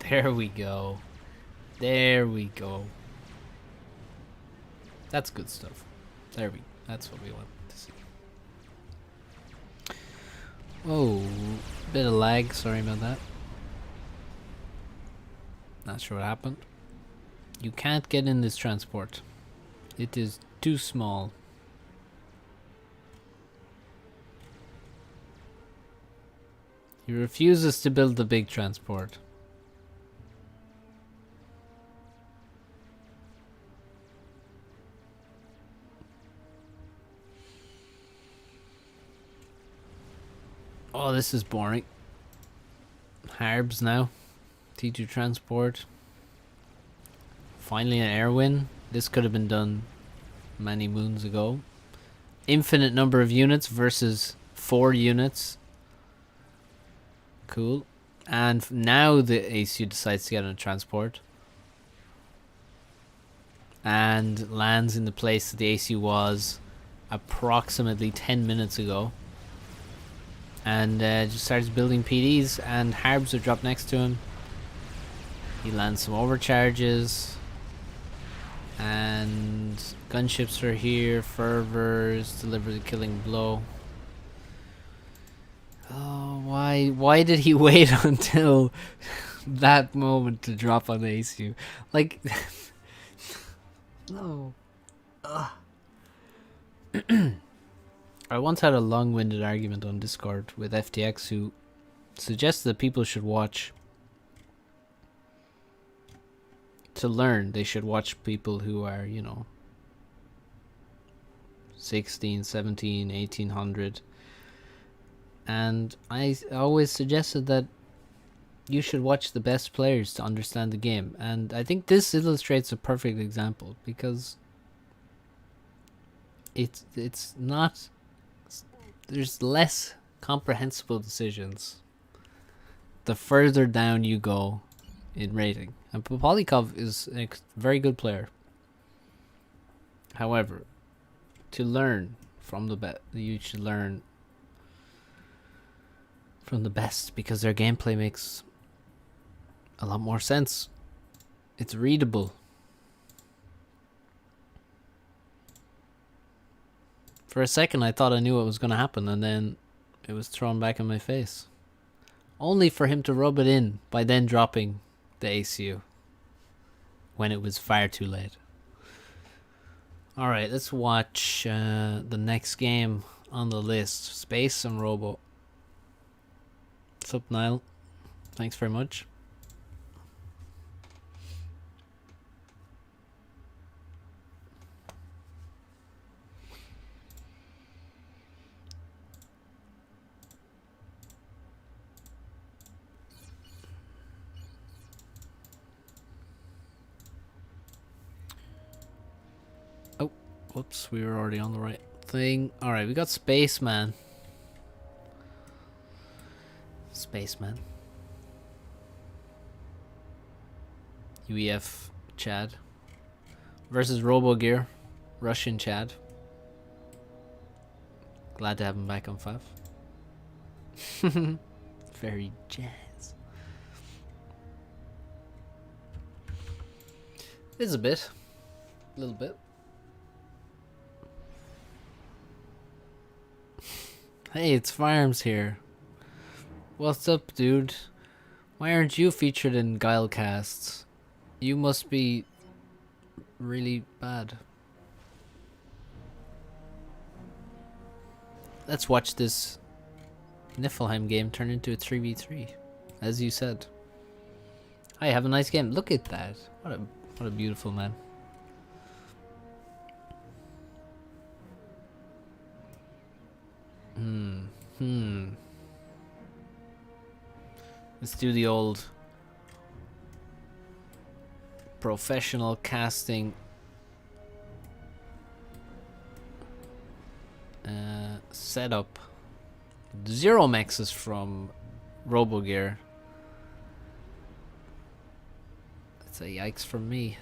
There we go. There we go. That's good stuff. That's what we want to see. Oh, bit of lag. Sorry about that. Not sure what happened. You can't get in this transport. It is too small. He refuses to build the big transport. Oh, this is boring. Harbs now. T2 transport. Finally an air win. This could have been done many moons ago. Infinite number of units versus 4 units. Cool. And now the ACU decides to get on a transport. And lands in the place that the ACU was approximately 10 minutes ago. And just starts building PDs, and Harbs are dropped next to him. He lands some overcharges. And gunships are here. Fervors deliver the killing blow. Oh, why did he wait until that moment to drop on the ACU? Like, no. I once had a long-winded argument on Discord with FTX, who suggested that people should watch, to learn, they should watch people who are, 16, 17, 1800. And I always suggested that you should watch the best players to understand the game. And I think this illustrates a perfect example, because it's not... There's less comprehensible decisions the further down you go in rating. And Popolikov is a very good player. However, to learn from the best, you should learn from the best, because their gameplay makes a lot more sense. It's readable. For a second, I thought I knew what was going to happen, and then it was thrown back in my face. Only for him to rub it in by then dropping the ACU when it was far too late. Alright, let's watch the next game on the list. Space and Robo. What's up, Niall? Thanks very much. Whoops, we were already on the right thing. Alright, we got Spaceman. Spaceman. UEF Chad. Versus RoboGear. Russian Chad. Glad to have him back on FAF. Very jazz. It's a bit. A little bit. Hey, it's Firearms here. What's up, dude? Why aren't you featured in Guilecasts? You must be really bad. Let's watch this Niflheim game turn into a 3v3, as you said. Hi, have a nice game. Look at that. What a beautiful man. Let's do the old professional casting setup. 0 mexes from RoboGear. That's a yikes from me.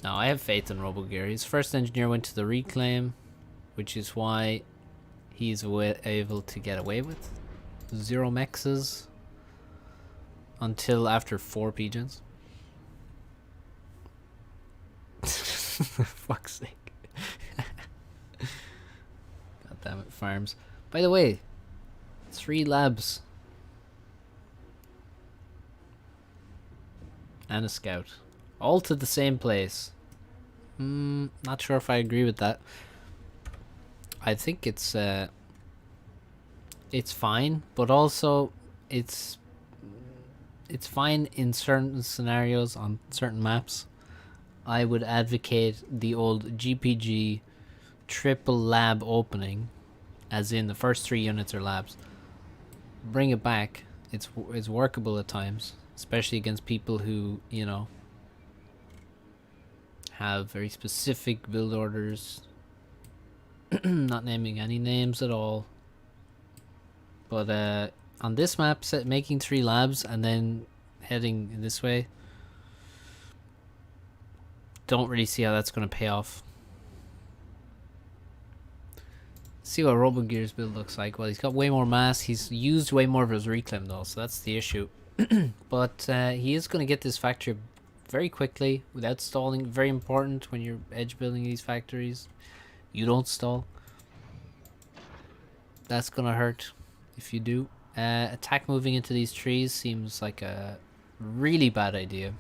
Now I have faith in RoboGear. His first engineer went to the Reclaim, which is why he's able to get away with 0 mexes until after 4 pigeons. Fuck's sake. God damn it, Farms. By the way, 3 labs and a scout, all to the same place. Not sure if I agree with that. I think it's fine, but also it's fine in certain scenarios on certain maps. I would advocate the old GPG triple lab opening, as in the first 3 units are labs. Bring it back. It's workable at times, especially against people who, you know, have very specific build orders. Not naming any names at all. But on this map, making 3 labs and then heading this way, don't really see how that's going to pay off. See what RoboGear's build looks like. Well, he's got way more mass. He's used way more of his Reclaim though, so that's the issue. But he is going to get this factory very quickly without stalling. Very important when you're edge building these factories. You don't stall. That's going to hurt if you do. Attack moving into these trees seems like a really bad idea.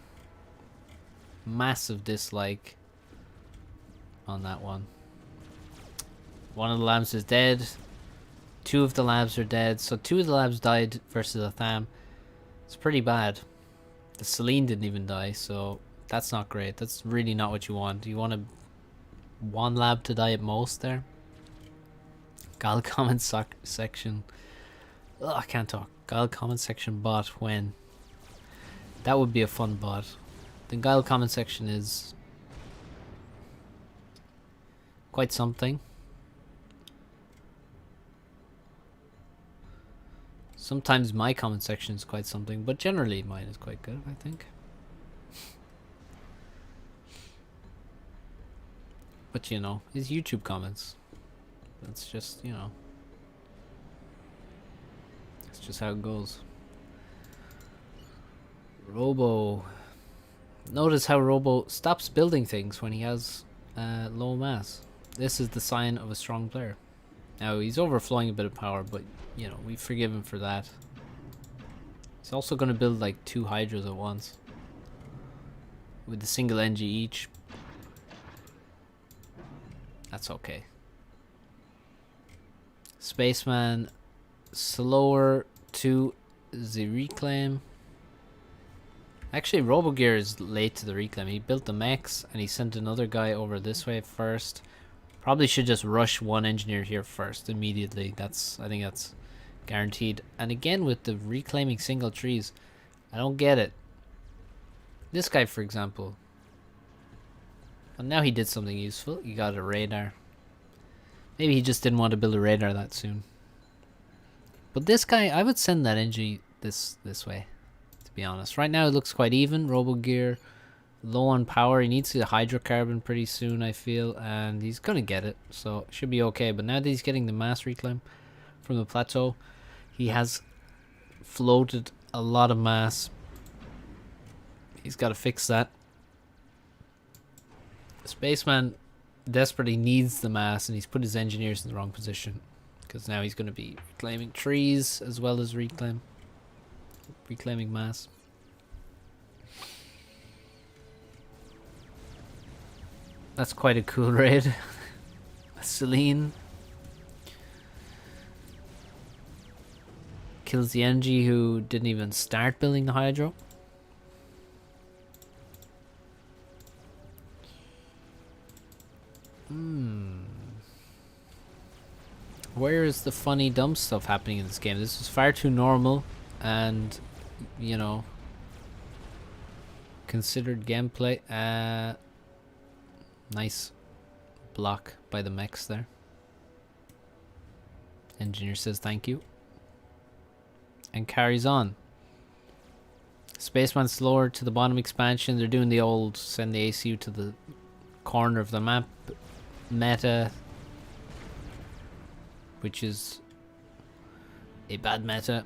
Massive dislike on that one. One of the labs is dead. 2 of the labs are dead. So 2 of the labs died versus a Tham. It's pretty bad. The Celine didn't even die, so that's not great. That's really not what you want. You want 1 lab to die at most there. Gal comment section. Ugh, I can't talk. Gal comment section bot when. That would be a fun bot. The Guile comment section is quite something. Sometimes my comment section is quite something, but generally mine is quite good, I think. But you know, it's YouTube comments. That's just, you know, that's just how it goes. Robo. Notice how Robo stops building things when he has low mass. This is the sign of a strong player. Now, he's overflowing a bit of power, but, you know, we forgive him for that. He's also going to build like 2 Hydras at once, with a single NG each. That's okay. Spaceman, slower to the Reclaim. Actually, RoboGear is late to the Reclaim. He built the mechs and he sent another guy over this way first. Probably should just rush 1 engineer here first immediately. I think that's guaranteed. And again with the reclaiming single trees, I don't get it. This guy, for example, But now he did something useful. He got a radar. Maybe he just didn't want to build a radar that soon. But this guy, I would send that NG this way, to be honest. Right now it looks quite even. RoboGear, low on power. He needs a hydrocarbon pretty soon, I feel. And he's going to get it, so it should be okay. But now that he's getting the mass reclaim from the plateau, he has floated a lot of mass. He's got to fix that. Spaceman desperately needs the mass, and he's put his engineers in the wrong position, because now he's going to be reclaiming trees as well as reclaiming mass. That's quite a cool raid. Celine kills the NG who didn't even start building the hydro. Where is the funny dumb stuff happening in this game? This is far too normal and, you know, considered gameplay. Nice block by the mechs there. Engineer says thank you and carries on. Spaceman slower to the bottom expansion. They're doing the old send the ACU to the corner of the map meta, which is a bad meta.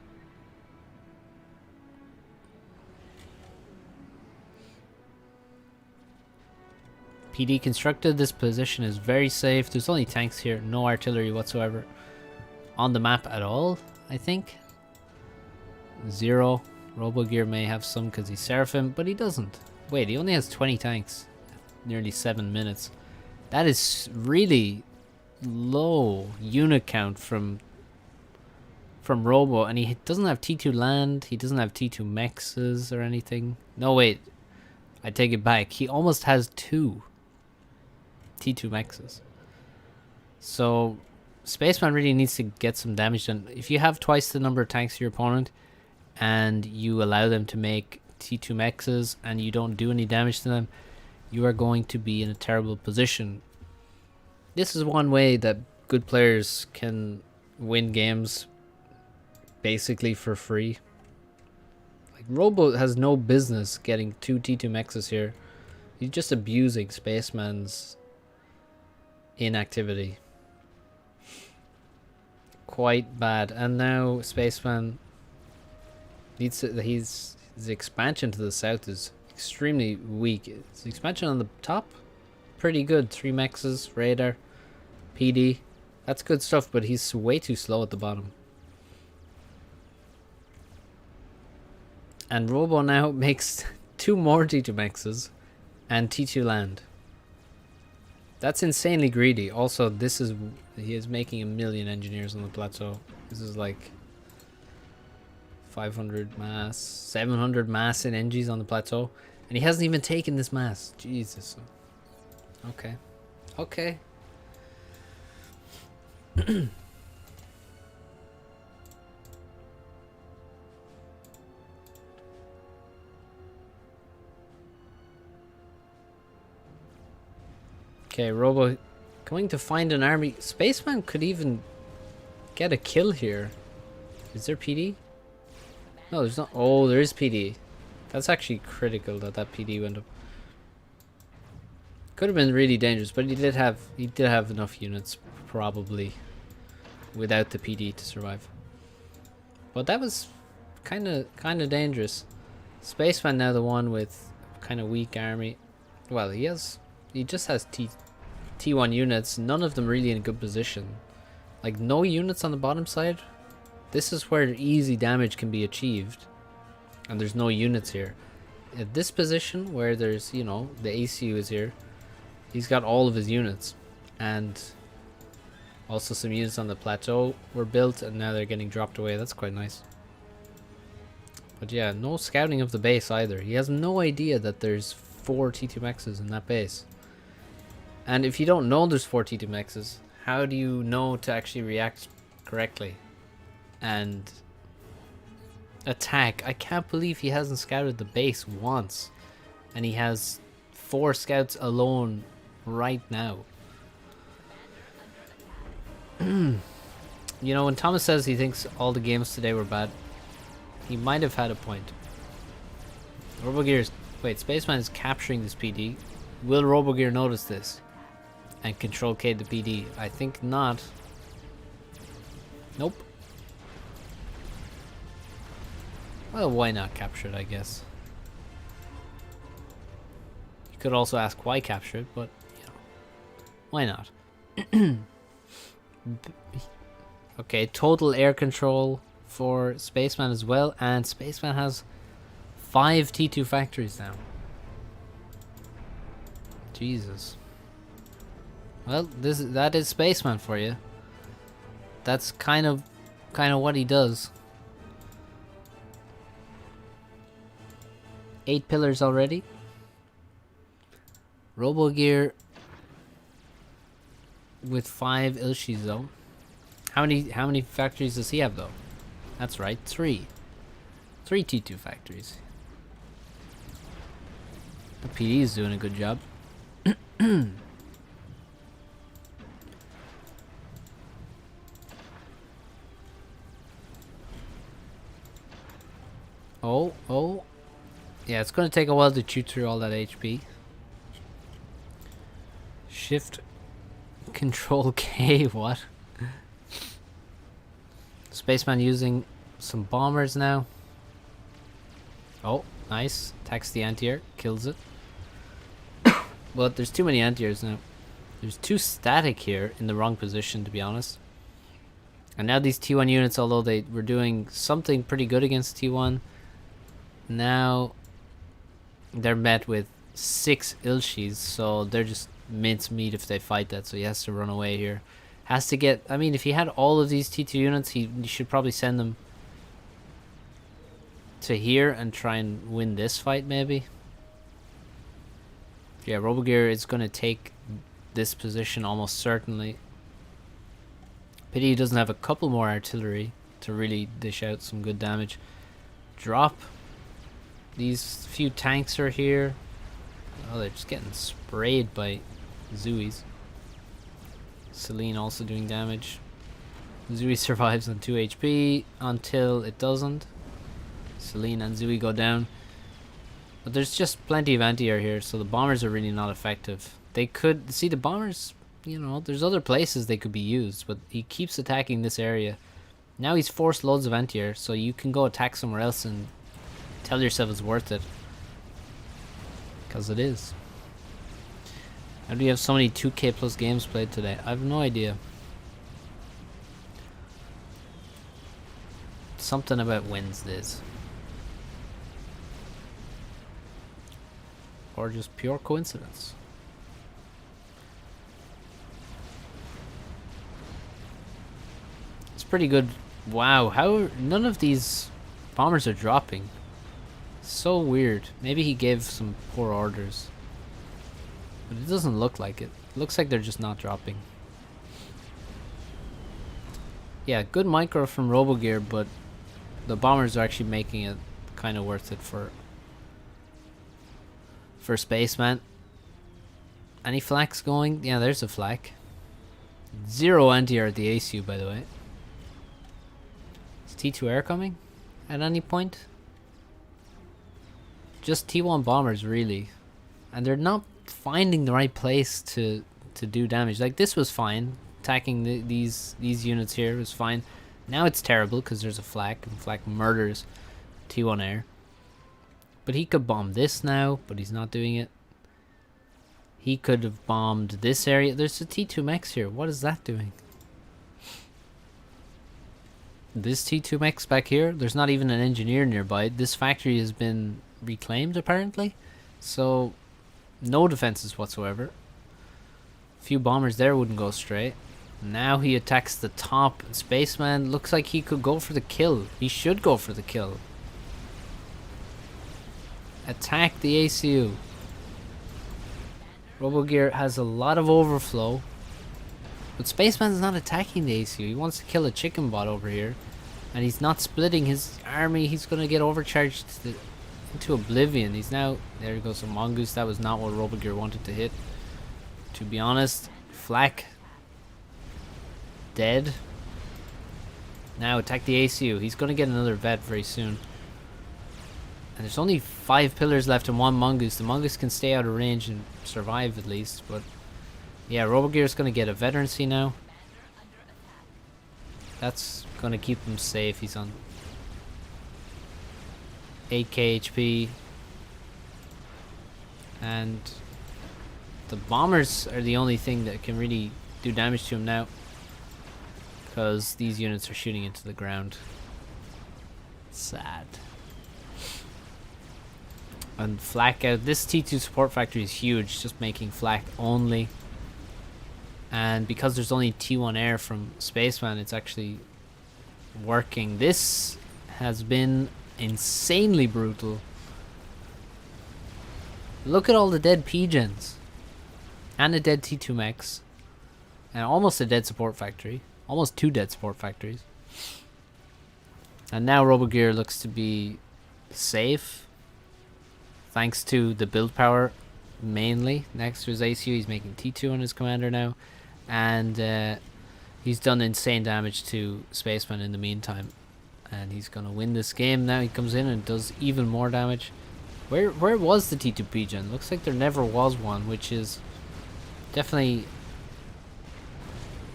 PD constructed. This position is very safe. There's only tanks here, no artillery whatsoever on the map at all, I think. Zero. RoboGear may have some because he's Seraphim, but he doesn't. Wait, he only has 20 tanks. Nearly 7 minutes. That is really low unit count from Robo, and he doesn't have T2 land, he doesn't have T2 mexes or anything. No, wait, I take it back. He almost has 2 T2 mexes. So Spaceman really needs to get some damage done. If you have twice the number of tanks of your opponent and you allow them to make T2 mexes and you don't do any damage to them, you are going to be in a terrible position. This is one way that good players can win games basically for free. Like Robo has no business getting 2 T2 mexes here. He's just abusing Spaceman's inactivity. Quite bad. And now Spaceman needs to, his expansion to the south is extremely weak. His expansion on the top, pretty good. 3 mexes, radar, PD. That's good stuff, but he's way too slow at the bottom. And Robo now makes 2 more T2 mexes and T2 land. That's insanely greedy. Also, this is, he is making 1 million engineers on the plateau. This is like 500 mass, 700 mass in NGs on the plateau, and he hasn't even taken this mass. Jesus. Okay. Okay. Okay, Robo going to find an army. Spaceman could even get a kill here. Is there PD? No, there's not. Oh, there is PD. That's actually critical that that PD went up. Could have been really dangerous, but he did have enough units probably without the PD to survive. But that was kind of dangerous. Spaceman now the one with kind of weak army. Well, he just has T1 units, none of them really in a good position. Like no units on the bottom side. This is where easy damage can be achieved. And there's no units here. At this position where there's, you know, the ACU is here, he's got all of his units. And also some units on the plateau were built and now they're getting dropped away. That's quite nice. But yeah, no scouting of the base either. He has no idea that there's 4 T2 mexes in that base. And if you don't know there's 4 T2 mexes, how do you know to actually react correctly and attack? I can't believe he hasn't scouted the base once, and he has 4 scouts alone right now. You know, when Thomas says he thinks all the games today were bad, he might have had a point. RoboGear's... Wait, Spaceman is capturing this PD. Will RoboGear notice this? And control K the PD? I think not. Nope. Well, why not capture it, I guess. You could also ask why capture it, but, you know, why not? Okay, total air control for Spaceman as well, and Spaceman has 5 T2 factories now. Jesus. Well, that is Spaceman for you. That's kind of what he does. 8 pillars already. RoboGear with 5 Ilshis though. How many factories does he have though? That's right, 3. 3 T2 factories. The PD is doing a good job. Oh. Yeah, it's going to take a while to chew through all that HP. Shift Control K, what? Spaceman using some bombers now. Oh, nice. Attacks the anti-air, kills it. But there's too many anti-airs now. There's 2 static here in the wrong position, to be honest. And now these T1 units, although they were doing something pretty good against T1, now they're met with 6 Ilshis, so they're just mincemeat if they fight that, so he has to run away here. Has to get... I mean, if he had all of these T2 units, he should probably send them to here and try and win this fight, maybe. Yeah, RoboGear is going to take this position almost certainly. Pity he doesn't have a couple more artillery to really dish out some good damage. Drop. These few tanks are here. Oh, they're just getting sprayed by Zooies. Celine also doing damage. Zooey survives on 2 HP until it doesn't. Celine and Zooey go down. But there's just plenty of anti-air here, so the bombers are really not effective. They could... See, the bombers, you know, there's other places they could be used, but he keeps attacking this area. Now he's forced loads of anti-air, so you can go attack somewhere else and tell yourself it's worth it. Because it is. How do you have so many 2K plus games played today? I have no idea. Something about Wednesdays. Or just pure coincidence. It's pretty good. Wow, how none of these bombers are dropping. So weird. Maybe he gave some poor orders. But it doesn't look like it. It looks like they're just not dropping. Yeah, good micro from RoboGear, but the bombers are actually making it kind of worth it for Spaceman. Any flaks going? Yeah, there's a flak. 0 anti-air at the ACU, by the way. Is T2 air coming at any point? Just T1 bombers, really. And they're not finding the right place to do damage. Like, this was fine. Attacking these units here was fine. Now it's terrible because there's a flak, and flak murders T1 air. But he could bomb this now, but he's not doing it. He could have bombed this area. There's a T2 mechs here. What is that doing? This T2 mechs back here, there's not even an engineer nearby. This factory has been reclaimed, apparently. So, no defenses whatsoever. A few bombers there wouldn't go straight. Now he attacks the top. Spaceman looks like he could go for the kill. He should go for the kill. Attack the ACU. RoboGear has a lot of overflow. But Spaceman's not attacking the ACU. He wants to kill a chicken bot over here. And he's not splitting his army. He's going to get overcharged into oblivion. He's now... There goes a mongoose. That was not what RoboGear wanted to hit. To be honest, Flak dead. Now attack the ACU. He's going to get another vet very soon. And there's only 5 pillars left and 1 mongoose. The mongoose can stay out of range and survive at least. But yeah, Robogear's going to get a veterancy now. That's going to keep him safe. He's on 8k HP. And the bombers are the only thing that can really do damage to him now. Because these units are shooting into the ground. Sad. And flak out. This T2 support factory is huge, just making flak only. And because there's only T1 air from Spaceman, it's actually working. This has been insanely brutal. Look at all the dead P-gens. And a dead T2 mechs. And almost a dead support factory. Almost 2 dead support factories. And now Robogear looks to be safe. Thanks to the build power, mainly. Next to his ACU, he's making T2 on his commander now. And he's done insane damage to Spaceman in the meantime. And he's going to win this game. Now he comes in and does even more damage. Where was the T2 P-Gen? Looks like there never was one, which is definitely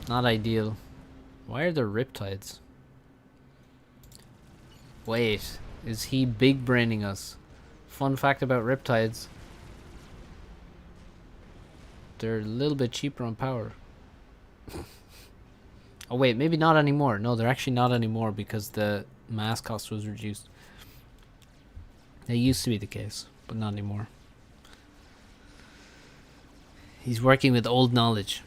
not ideal. Why are there Riptides? Wait, is he big braining us? Fun fact about Riptides. They're a little bit cheaper on power. Oh wait, maybe not anymore. No, they're actually not anymore because the mass cost was reduced. That used to be the case, but not anymore. He's working with old knowledge.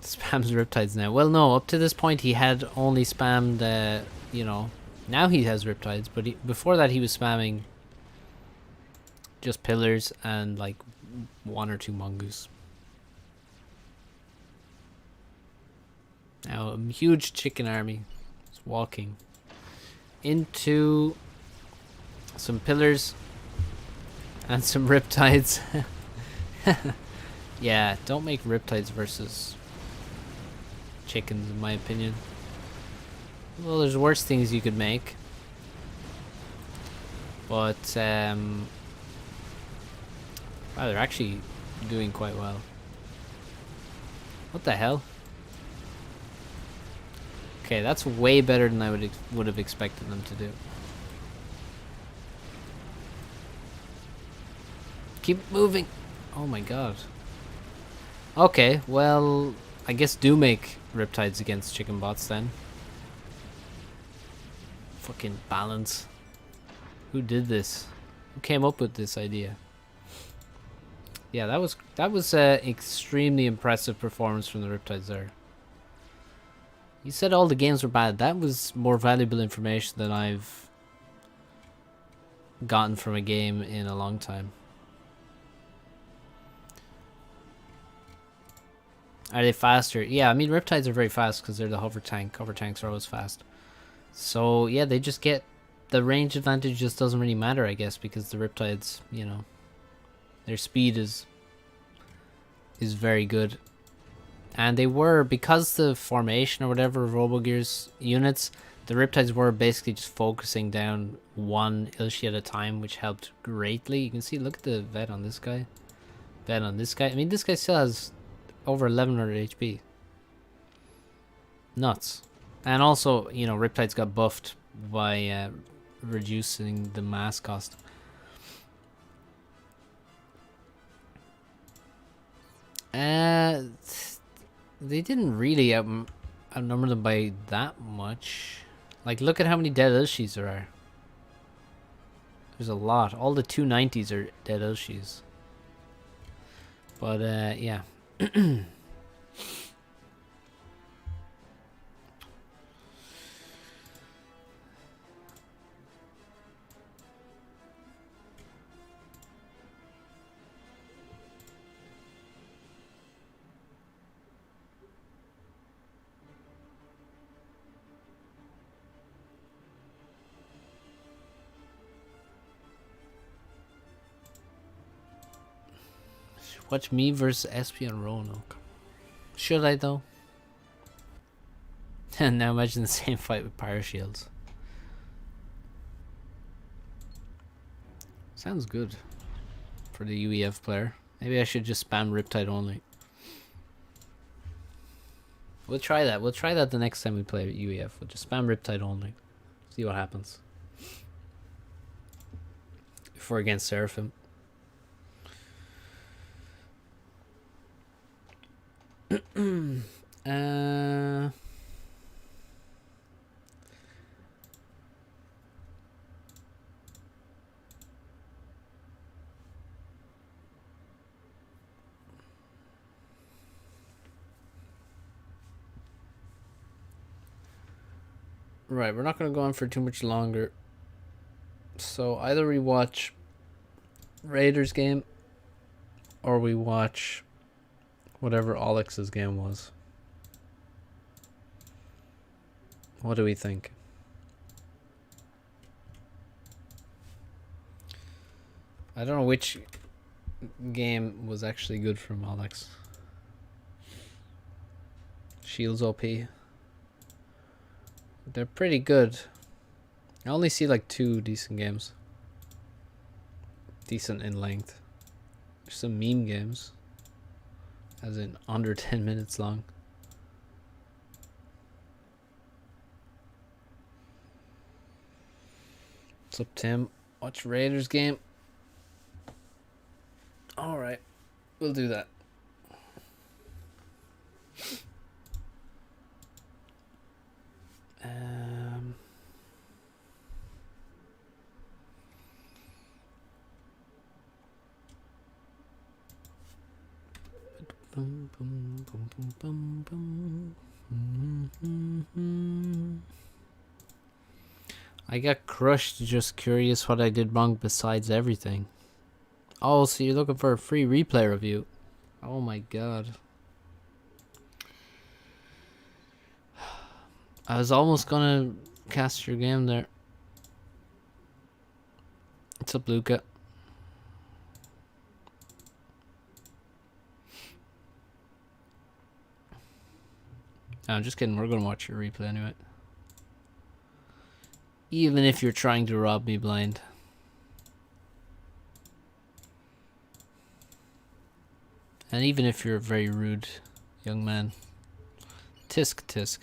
Spams Riptides now. Well, no, up to this point he had only spammed, you know, now he has Riptides, but before that he was spamming just pillars and like 1 or 2 mongoose. Now a huge chicken army is walking into some pillars and some Riptides. Yeah, don't make Riptides versus chickens in my opinion. Well, there's worse things you could make. But wow, they're actually doing quite well. What the hell? Okay, that's way better than I would have expected them to do. Keep moving. Oh my god. Okay, well, I guess do make Riptides against chicken bots then. Fucking balance. Who did this? Who came up with this idea? Yeah, that was extremely impressive performance from the Riptides there. You said all the games were bad. That was more valuable information than I've gotten from a game in a long time. Are they faster? Yeah, I mean Riptides are very fast because they're the hover tank. Hover tanks are always fast. So yeah, they just get the range advantage. Just doesn't really matter, I guess, because the Riptides, you know, their speed is very good. And they were, because the formation or whatever of Robogear's units, the Riptides were basically just focusing down one Ilshi at a time, which helped greatly. You can see, look at the vet on this guy. Vet on this guy. I mean, this guy still has over 1100 HP. Nuts. And also, you know, Riptides got buffed by reducing the mass cost. They didn't really outnumber them by that much. Like, look at how many dead Ilshis there are. There's a lot. All the 290s are dead Ilshis. But, yeah. Watch me versus SP and Roanoke. Should I though? And now imagine the same fight with Parashields. Sounds good for the UEF player. Maybe I should just spam Riptide only. We'll try that. We'll try that the next time we play UEF. We'll just spam Riptide only. See what happens. If we're against Seraphim. Right, we're not going to go on for too much longer. So either we watch Raiders game or we watch whatever Olex's game was. What do we think? I don't know which game was actually good from Alex. Shields OP. They're pretty good. I only see like 2 decent games. Decent in length. There's some meme games. As in under 10 minutes long. What's up, Tim? Watch Raiders game. Alright. We'll do that. Bum, bum, bum, bum, bum, bum. I got crushed. Just curious what I did wrong besides everything. Oh, so you're looking for a free replay review? Oh my god. I was almost gonna cast your game there. What's up, Luca? No, I'm just kidding. We're gonna watch your replay anyway. Even if you're trying to rob me blind. And even if you're a very rude young man. Tisk tisk.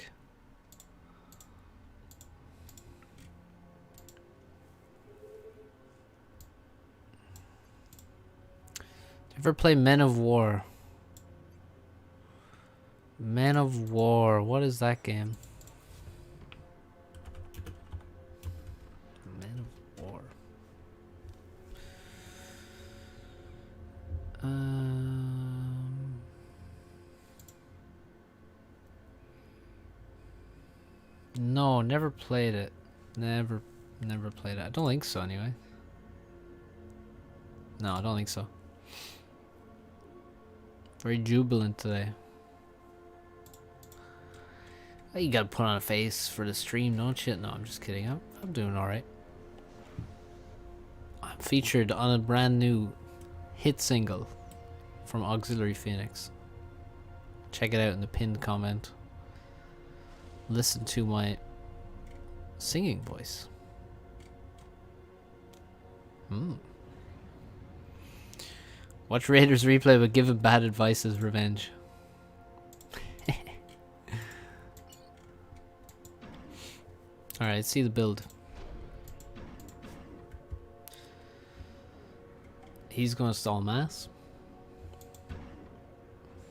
Ever play Men of War? Men of War. What is that game? Men of War. No, never played it. Never played it. I don't think so anyway. No, I don't think so. Very jubilant today. Oh, you gotta put on a face for the stream, don't you? No, I'm just kidding. I'm doing alright. I'm featured on a brand new hit single from Auxiliary Phoenix. Check it out in the pinned comment. Listen to my singing voice. Watch Raiders replay, but give him bad advice as revenge. Alright, let's see the build. He's gonna stall mass.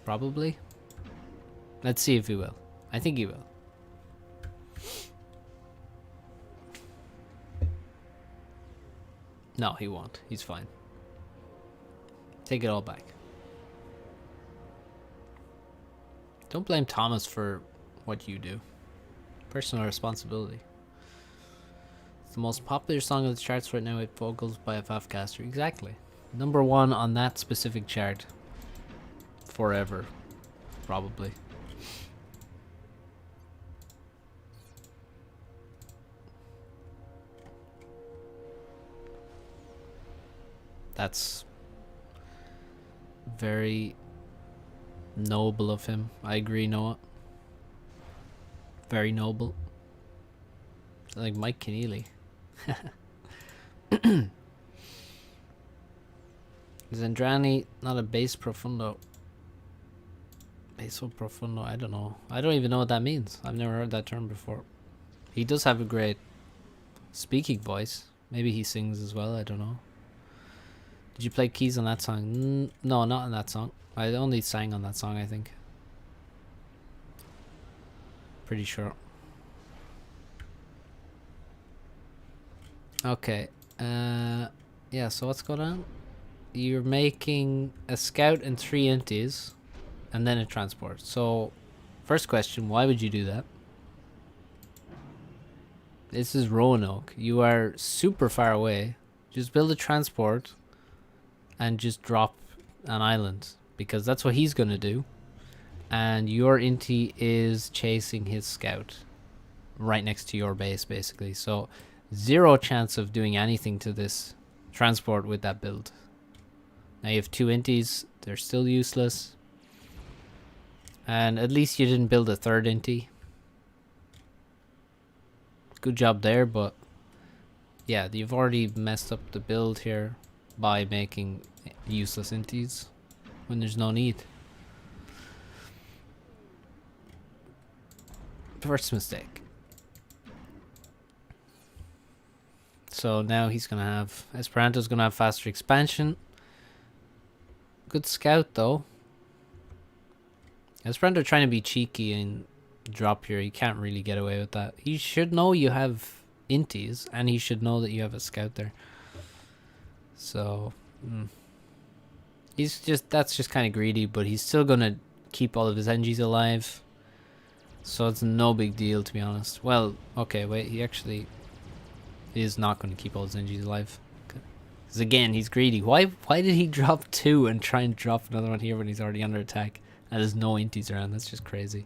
Probably. Let's see if he will. I think he will. No, he won't. He's fine. Take it all back. Don't blame Thomas for what you do. Personal responsibility. It's the most popular song of the charts right now with vocals by a Fafcaster. Exactly. #1 on that specific chart. Forever. Probably. That's Very noble of him. I agree, Noah. Very noble. Like Mike Keneally. Zendrani, not a base profundo. Baso profundo, I don't know. I don't even know what that means. I've never heard that term before. He does have a great speaking voice. Maybe he sings as well, I don't know. Did you play keys on that song? No, not on that song. I only sang on that song, I think. Pretty sure. Okay. Yeah, so what's going on? You're making a scout and 3 inties, and then a transport. So, first question, why would you do that? This is Roanoke. You are super far away. Just build a transport and just drop an island, because that's what he's going to do. And your inti is chasing his scout right next to your base, basically. So, 0 chance of doing anything to this transport with that build. Now you have 2 inties. They're still useless. And at least you didn't build a 3rd inti. Good job there, but yeah, you've already messed up the build here by making useless inties when there's no need. First mistake. So now he's gonna have Esperanto's gonna have faster expansion. Good scout though. Esperanto trying to be cheeky and drop here. He can't really get away with that. He should know you have inties, and he should know that you have a scout there. So that's just kind of greedy, but he's still gonna keep all of his NGs alive. So it's no big deal, to be honest. Well, okay, wait, he actually is not going to keep all his NGs alive. Because again, he's greedy. Why did he drop 2 and try and drop another one here when he's already under attack? And there's no inties around. That's just crazy.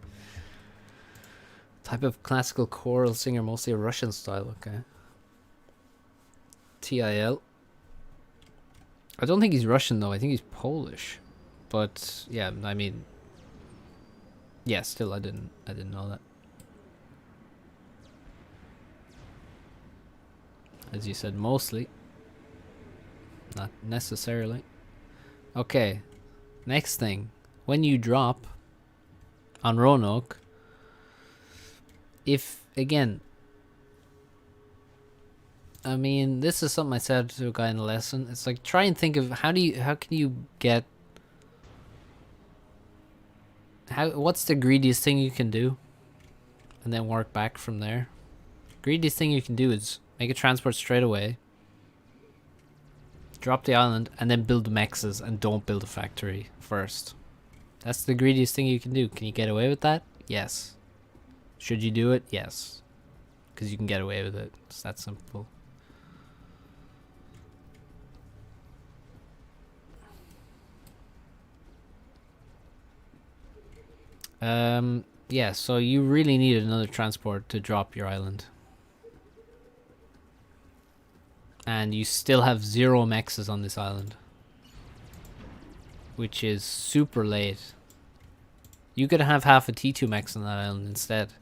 Type of classical choral singer, mostly a Russian style. Okay. TIL. I don't think he's Russian though. I think he's Polish. But yeah, I mean, yeah. Still, I didn't know that. As you said, mostly. Not necessarily. Okay. Next thing. When you drop on Roanoke, if, again, I mean, this is something I said to a guy in a lesson. It's like, try and think of how can you get, what's the greediest thing you can do? And then work back from there. Greediest thing you can do is make a transport straight away, drop the island, and then build mexes, and don't build a factory first. That's the greediest thing you can do. Can you get away with that? Yes. Should you do it? Yes. Because you can get away with it. It's that simple. Yeah, so you really need another transport to drop your island. And you still have 0 mexes on this island, which is super late. You could have half a T2 mex on that island instead.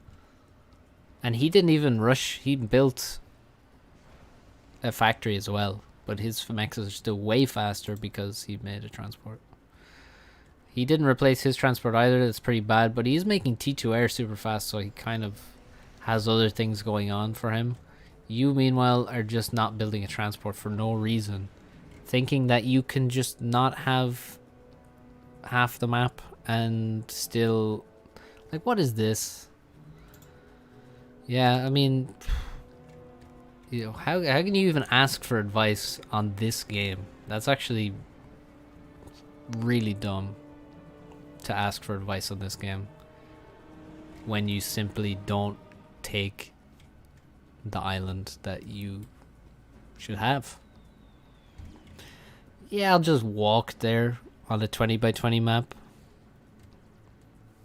And he didn't even rush. He built a factory as well, but his mexes are still way faster because he made a transport. He didn't replace his transport either. That's pretty bad, but he's making T2 air super fast, so he kind of has other things going on for him. You, meanwhile, are just not building a transport for no reason, thinking that you can just not have half the map and still, like, what is this? Yeah, I mean, you know, how can you even ask for advice on this game? That's actually really dumb to ask for advice on this game when you simply don't take the island that you should have. Yeah, I'll just walk there on a 20 by 20 map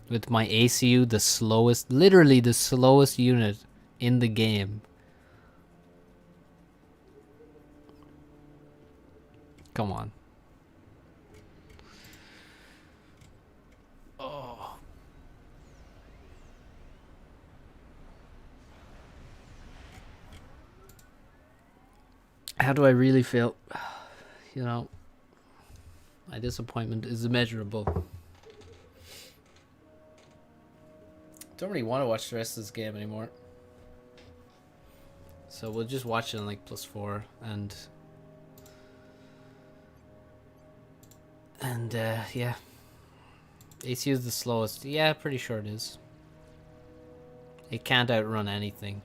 with my ACU, the slowest, literally the slowest unit in the game. Come on. How do I really feel? You know, my disappointment is immeasurable. Don't really want to watch the rest of this game anymore. So we'll just watch it on like +4 and yeah. ACU is the slowest. Yeah, pretty sure it is. It can't outrun anything.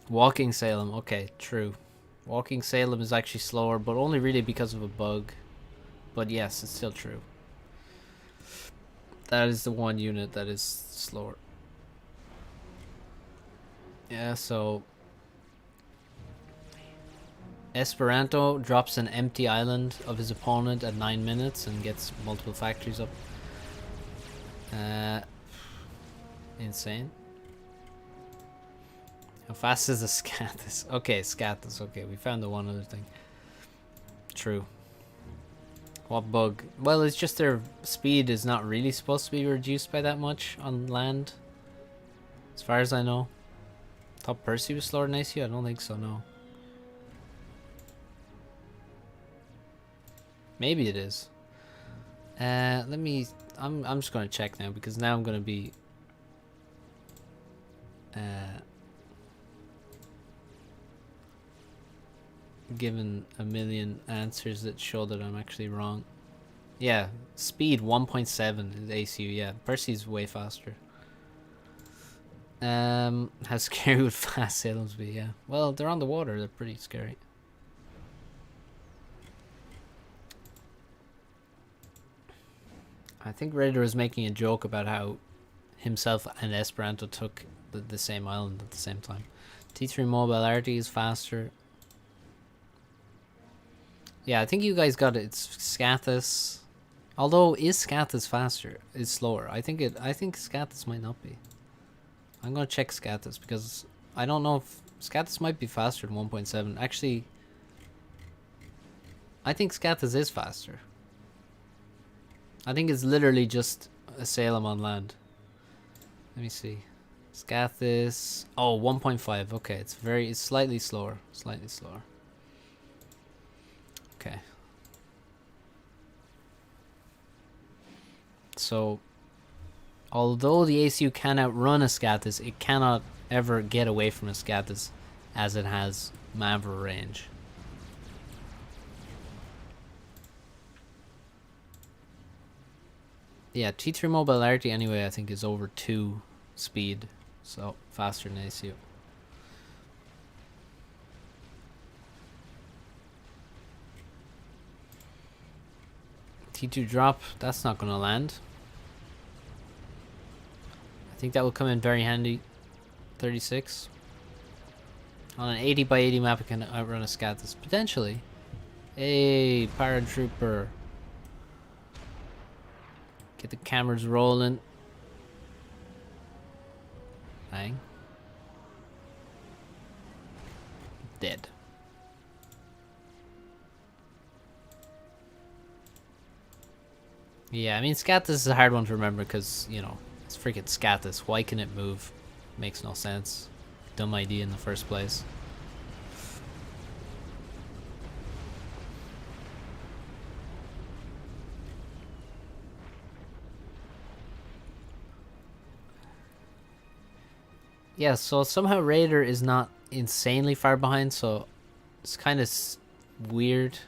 Walking Salem, okay, true. Walking Salem is actually slower, but only really because of a bug. But yes, it's still true. That is the one unit that is slower. Yeah, so Esperanto drops an empty island of his opponent at 9 minutes and gets multiple factories up. Insane. How fast is a Scathis? Okay, Scathis. Okay, we found the one other thing. True. What bug? Well, it's just their speed is not really supposed to be reduced by that much on land. As far as I know. Thought Percy was slower than ACU? I don't think so, no. Maybe it is. Let me... I'm just gonna check now, because now I'm gonna be... given a million answers that show that I'm actually wrong. Yeah, speed 1.7 is ACU, yeah. Percy's way faster. How scary would fast Salems be? Yeah. Well, they're on the water, they're pretty scary. I think Raider was making a joke about how himself and Esperanto took the same island at the same time. T3 mobility is faster. Yeah, I think you guys got it. It's Scathis. Although, is Scathis faster? It's slower. I think Scathis might not be. I'm gonna check Scathis because I don't know if Scathis might be faster than 1.7. Actually, I think Scathis is faster. I think it's literally just a Salem on land. Let me see. Scathis. Oh, 1.5. Okay, it's slightly slower. Slightly slower. Okay. So, although the ACU can outrun a Scathis, it cannot ever get away from a Scathis as it has Mavra range. Yeah, T3 mobility anyway I think is over 2 speed, so faster than ACU. T2 drop, that's not going to land. I think that will come in very handy. 36. On an 80 by 80 map, it can outrun a Scathis. Potentially. Hey, paratrooper. Get the cameras rolling. Bang. Dead. Yeah, I mean, Scathis is a hard one to remember because, you know, it's freaking Scathis. Why can it move? Makes no sense. Dumb idea in the first place. Yeah, so somehow Raider is not insanely far behind, so it's kind of weird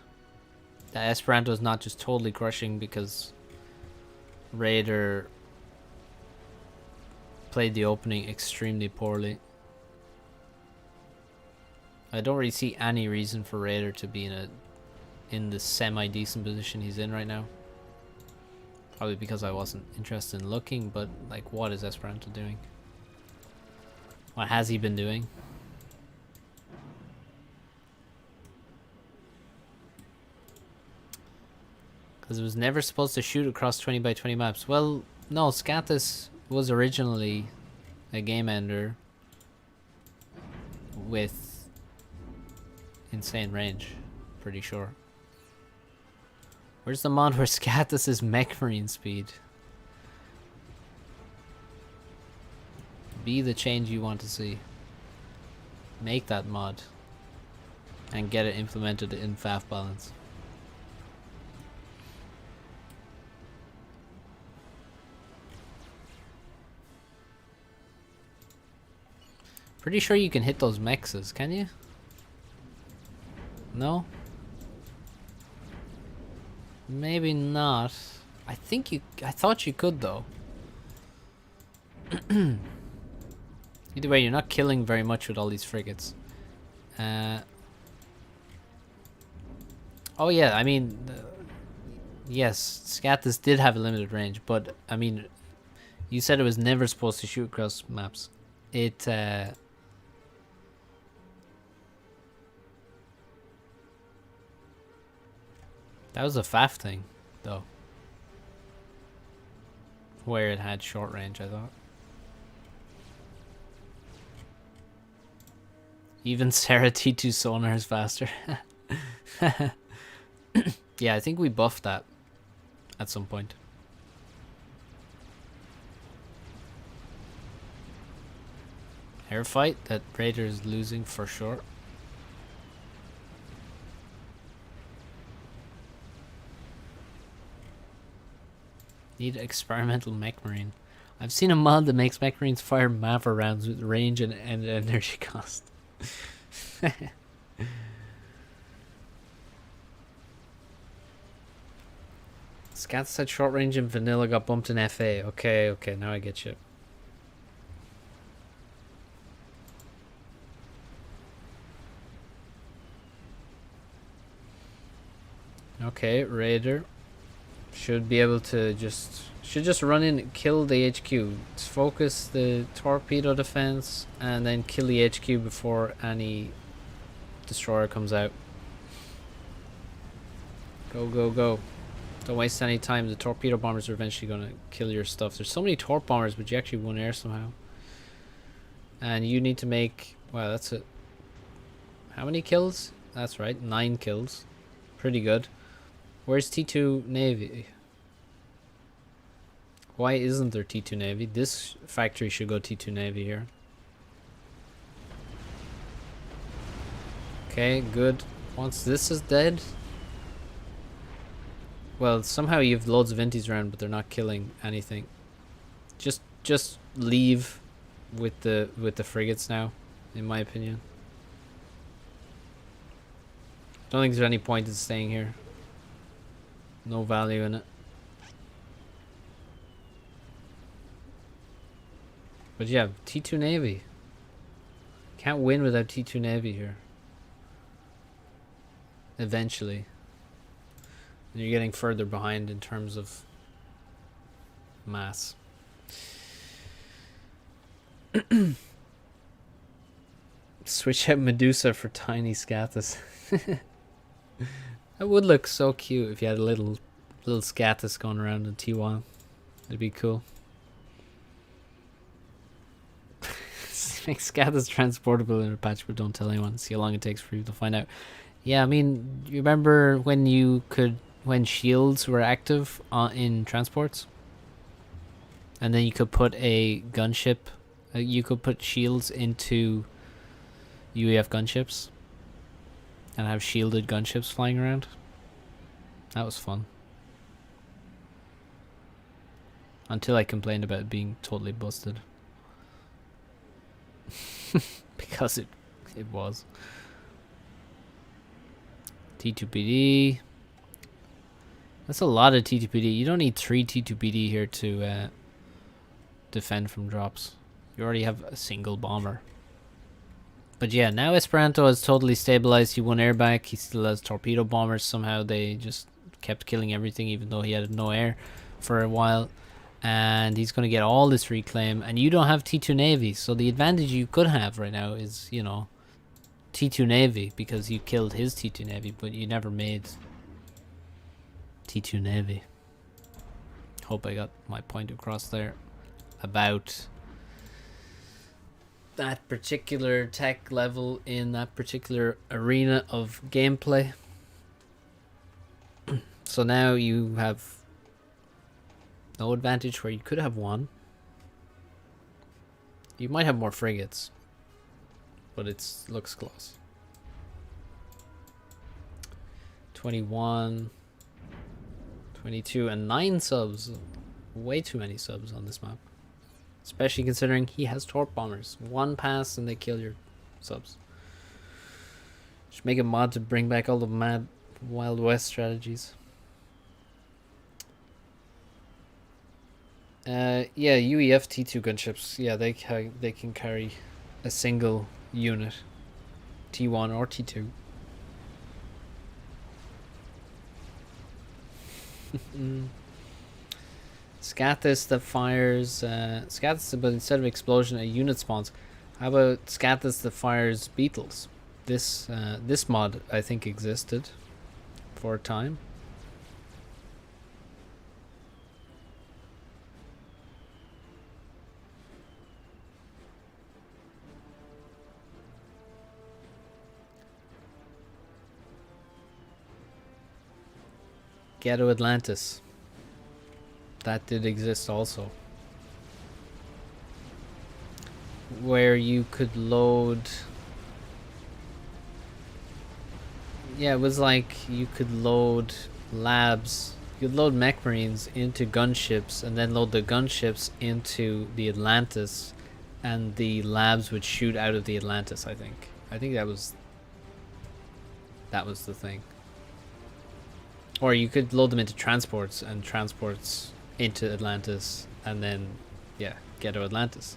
that Esperanto is not just totally crushing because Raider played the opening extremely poorly. I don't really see any reason for Raider to be in the semi-decent position he's in right now. Probably because I wasn't interested in looking, but like, what is Esperanto doing? What has he been doing? Because it was never supposed to shoot across 20 by 20 maps. Well, no, Scathis was originally a game ender with insane range, pretty sure. Where's the mod where Scatus is mech marine speed? Be the change you want to see. Make that mod. And get it implemented in FAF balance. Pretty sure you can hit those mexes, can you? No? Maybe not. I thought you could though. Either way, you're not killing very much with all these frigates. Oh yeah, I mean, yes, Scatus did have a limited range, but I mean, you said it was never supposed to shoot across maps. That was a FAF thing, though. Where it had short range, I thought. Even Sarah T2 sonar is faster. Yeah, I think we buffed that at some point. Air fight that Raider is losing for sure. Need experimental mech marine. I've seen a mod that makes mech marines fire Mavra rounds with range and energy cost. Scat said short range in vanilla got bumped in FA. Okay, now I get you. Okay, Raider should be able to just run in and kill the HQ. Focus the torpedo defense and then kill the HQ before any destroyer comes out. Go. Don't waste any time. The torpedo bombers are eventually going to kill your stuff. There's so many torp bombers, but you actually won air somehow. And you need to make... Wow, that's it. How many kills? That's right, 9 kills. Pretty good. Where's T2 Navy? Why isn't there T2 Navy? This factory should go T2 Navy here. Okay, good. Once this is dead... Well, somehow you have loads of inties around, but they're not killing anything. Just leave with the frigates now, in my opinion. Don't think there's any point in staying here. No value in it. But yeah, T2 Navy. Can't win without T2 Navy here. Eventually. And you're getting further behind in terms of mass. Switch out Medusa for tiny Scatus. That would look so cute if you had a little Scatus going around in T1. It'd be cool. Make Scatus transportable in a patch, but don't tell anyone. See how long it takes for you to find out. Yeah, I mean, you remember when shields were active in transports? And then you could put a gunship, you could put shields into UEF gunships and have shielded gunships flying around. That was fun. Until I complained about it being totally busted. Because it was. T2PD. That's a lot of T2PD. You don't need 3 T2PD here to defend from drops. You already have a single bomber. But yeah, now Esperanto is totally stabilized. He won air back. He still has torpedo bombers. Somehow they just kept killing everything even though he had no air for a while. And he's going to get all this reclaim. And you don't have T2 Navy. So the advantage you could have right now is, you know, T2 Navy. Because you killed his T2 Navy. But you never made T2 Navy. Hope I got my point across there. About that particular tech level in that particular arena of gameplay. So So now you have no advantage where you could have one. You might have more frigates, but it looks close. 21, 22, and 9 subs. Way too many subs on this map. Especially considering he has torp bombers. One pass and they kill your subs. Should make a mod to bring back all the mad Wild West strategies. Yeah, UEF T2 gunships. Yeah, they can carry a single unit, T1 or T2. Scathis that fires Scathis, but instead of explosion, a unit spawns. How about Scathis that fires beetles? This mod I think existed for a time. Ghetto Atlantis. That did exist also. Where you could load... Yeah, it was like you could load labs. You could load mech marines into gunships and then load the gunships into the Atlantis, and the labs would shoot out of the Atlantis, I think. I think that was the thing. Or you could load them into transports and transports into Atlantis, and then, yeah, Ghetto Atlantis.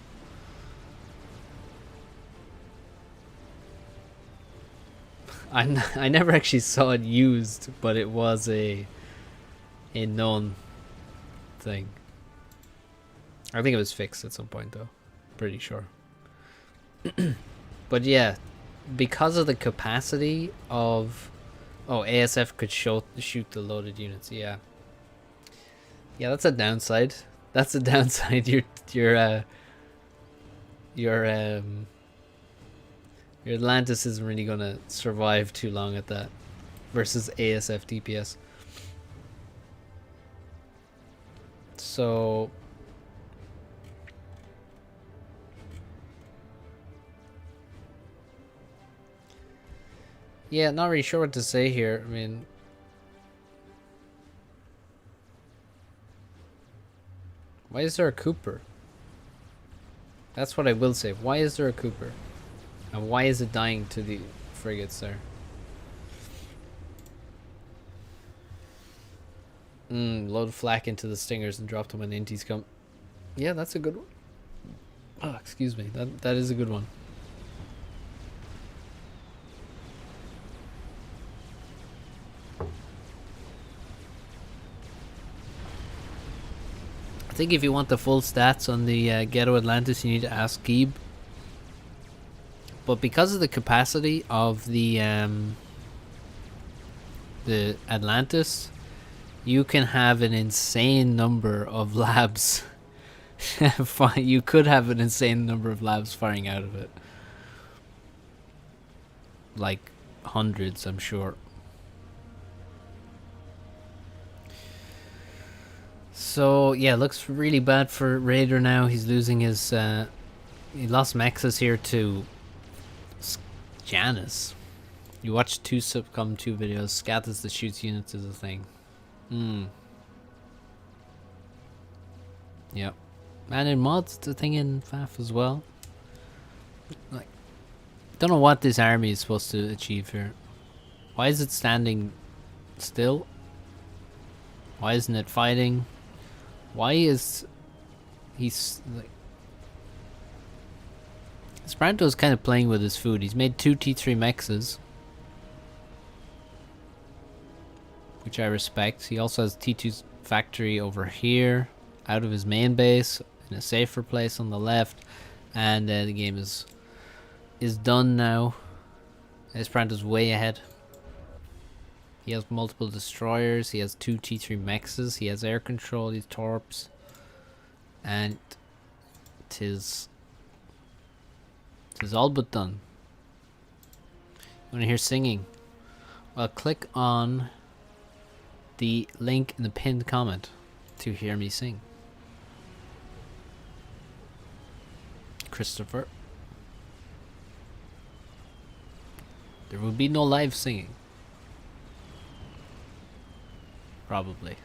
I never actually saw it used, but it was a known thing. I think it was fixed at some point, though. Pretty sure. But yeah, because of the capacity of... Oh, ASF could shoot the loaded units. Yeah. Yeah, that's a downside. That's a downside. Your Atlantis isn't really gonna survive too long at that versus ASF DPS. So yeah, not really sure what to say here. I mean, why is there a Cooper? That's what I will say. Why is there a Cooper? And why is it dying to the frigates there? Load flak into the stingers and drop them when the inties come. Yeah, that's a good one. Oh, excuse me. That is a good one. I think if you want the full stats on the Ghetto Atlantis, you need to ask Geeb. But because of the capacity of the Atlantis, you can have an insane number of labs. You could have an insane number of labs firing out of it. Like hundreds, I'm sure. So yeah, looks really bad for Raider now. He's losing his he lost Mexus here to Janus. You watch 2 Subcom 2 videos. Scathis that shoots units is a thing. Yep. And in mods, it's a thing in FAF as well. Like, don't know what this army is supposed to achieve here. Why is it standing still? Why isn't it fighting? Why is he's like... Esperanto's kind of playing with his food. He's made 2 T3 Mexes, which I respect. He also has T2's factory over here, out of his main base, in a safer place on the left, and the game is done now. Esperanto's way ahead. He has multiple destroyers. He has 2 T3 Mexes. He has air control. These torps, and tis all but done. You want to hear singing? Well, click on the link in the pinned comment to hear me sing. Christopher. There will be no live singing. Probably.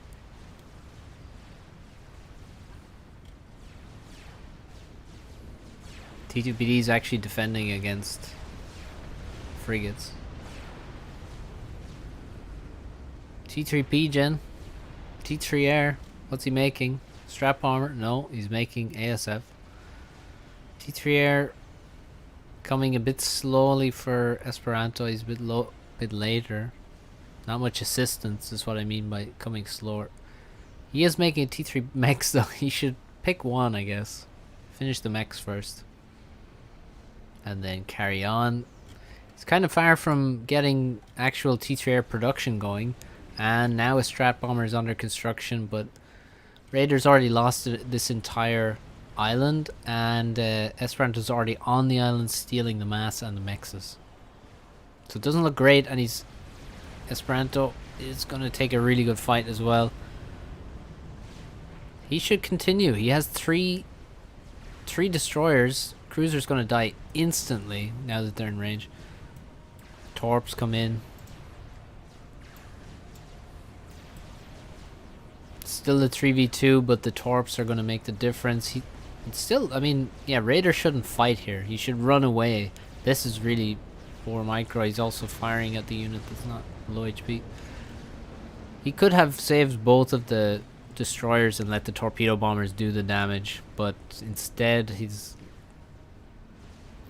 T2PD is actually defending against frigates. T3P gen. T3 air. What's he making? Strap armor? No, he's making ASF. T3 air coming a bit slowly for Esperanto. He's a bit later. Not much assistance is what I mean by coming slower. He is making a T3 mechs though. He should pick one, I guess. Finish the mechs first. And then carry on. It's kind of far from getting actual T3 air production going. And now a strat bomber is under construction, but Raiders already lost this entire island, and Esperanto's already on the island stealing the mass and the mexes. So it doesn't look great, and Esperanto is going to take a really good fight as well. He should continue. He has three destroyers. Cruiser's going to die instantly now that they're in range. Torps come in. Still a 3v2, but the Torps are going to make the difference. I mean, yeah, Raider shouldn't fight here. He should run away. This is really poor micro. He's also firing at the unit that's not low HP. He could have saved both of the destroyers and let the torpedo bombers do the damage, but instead he's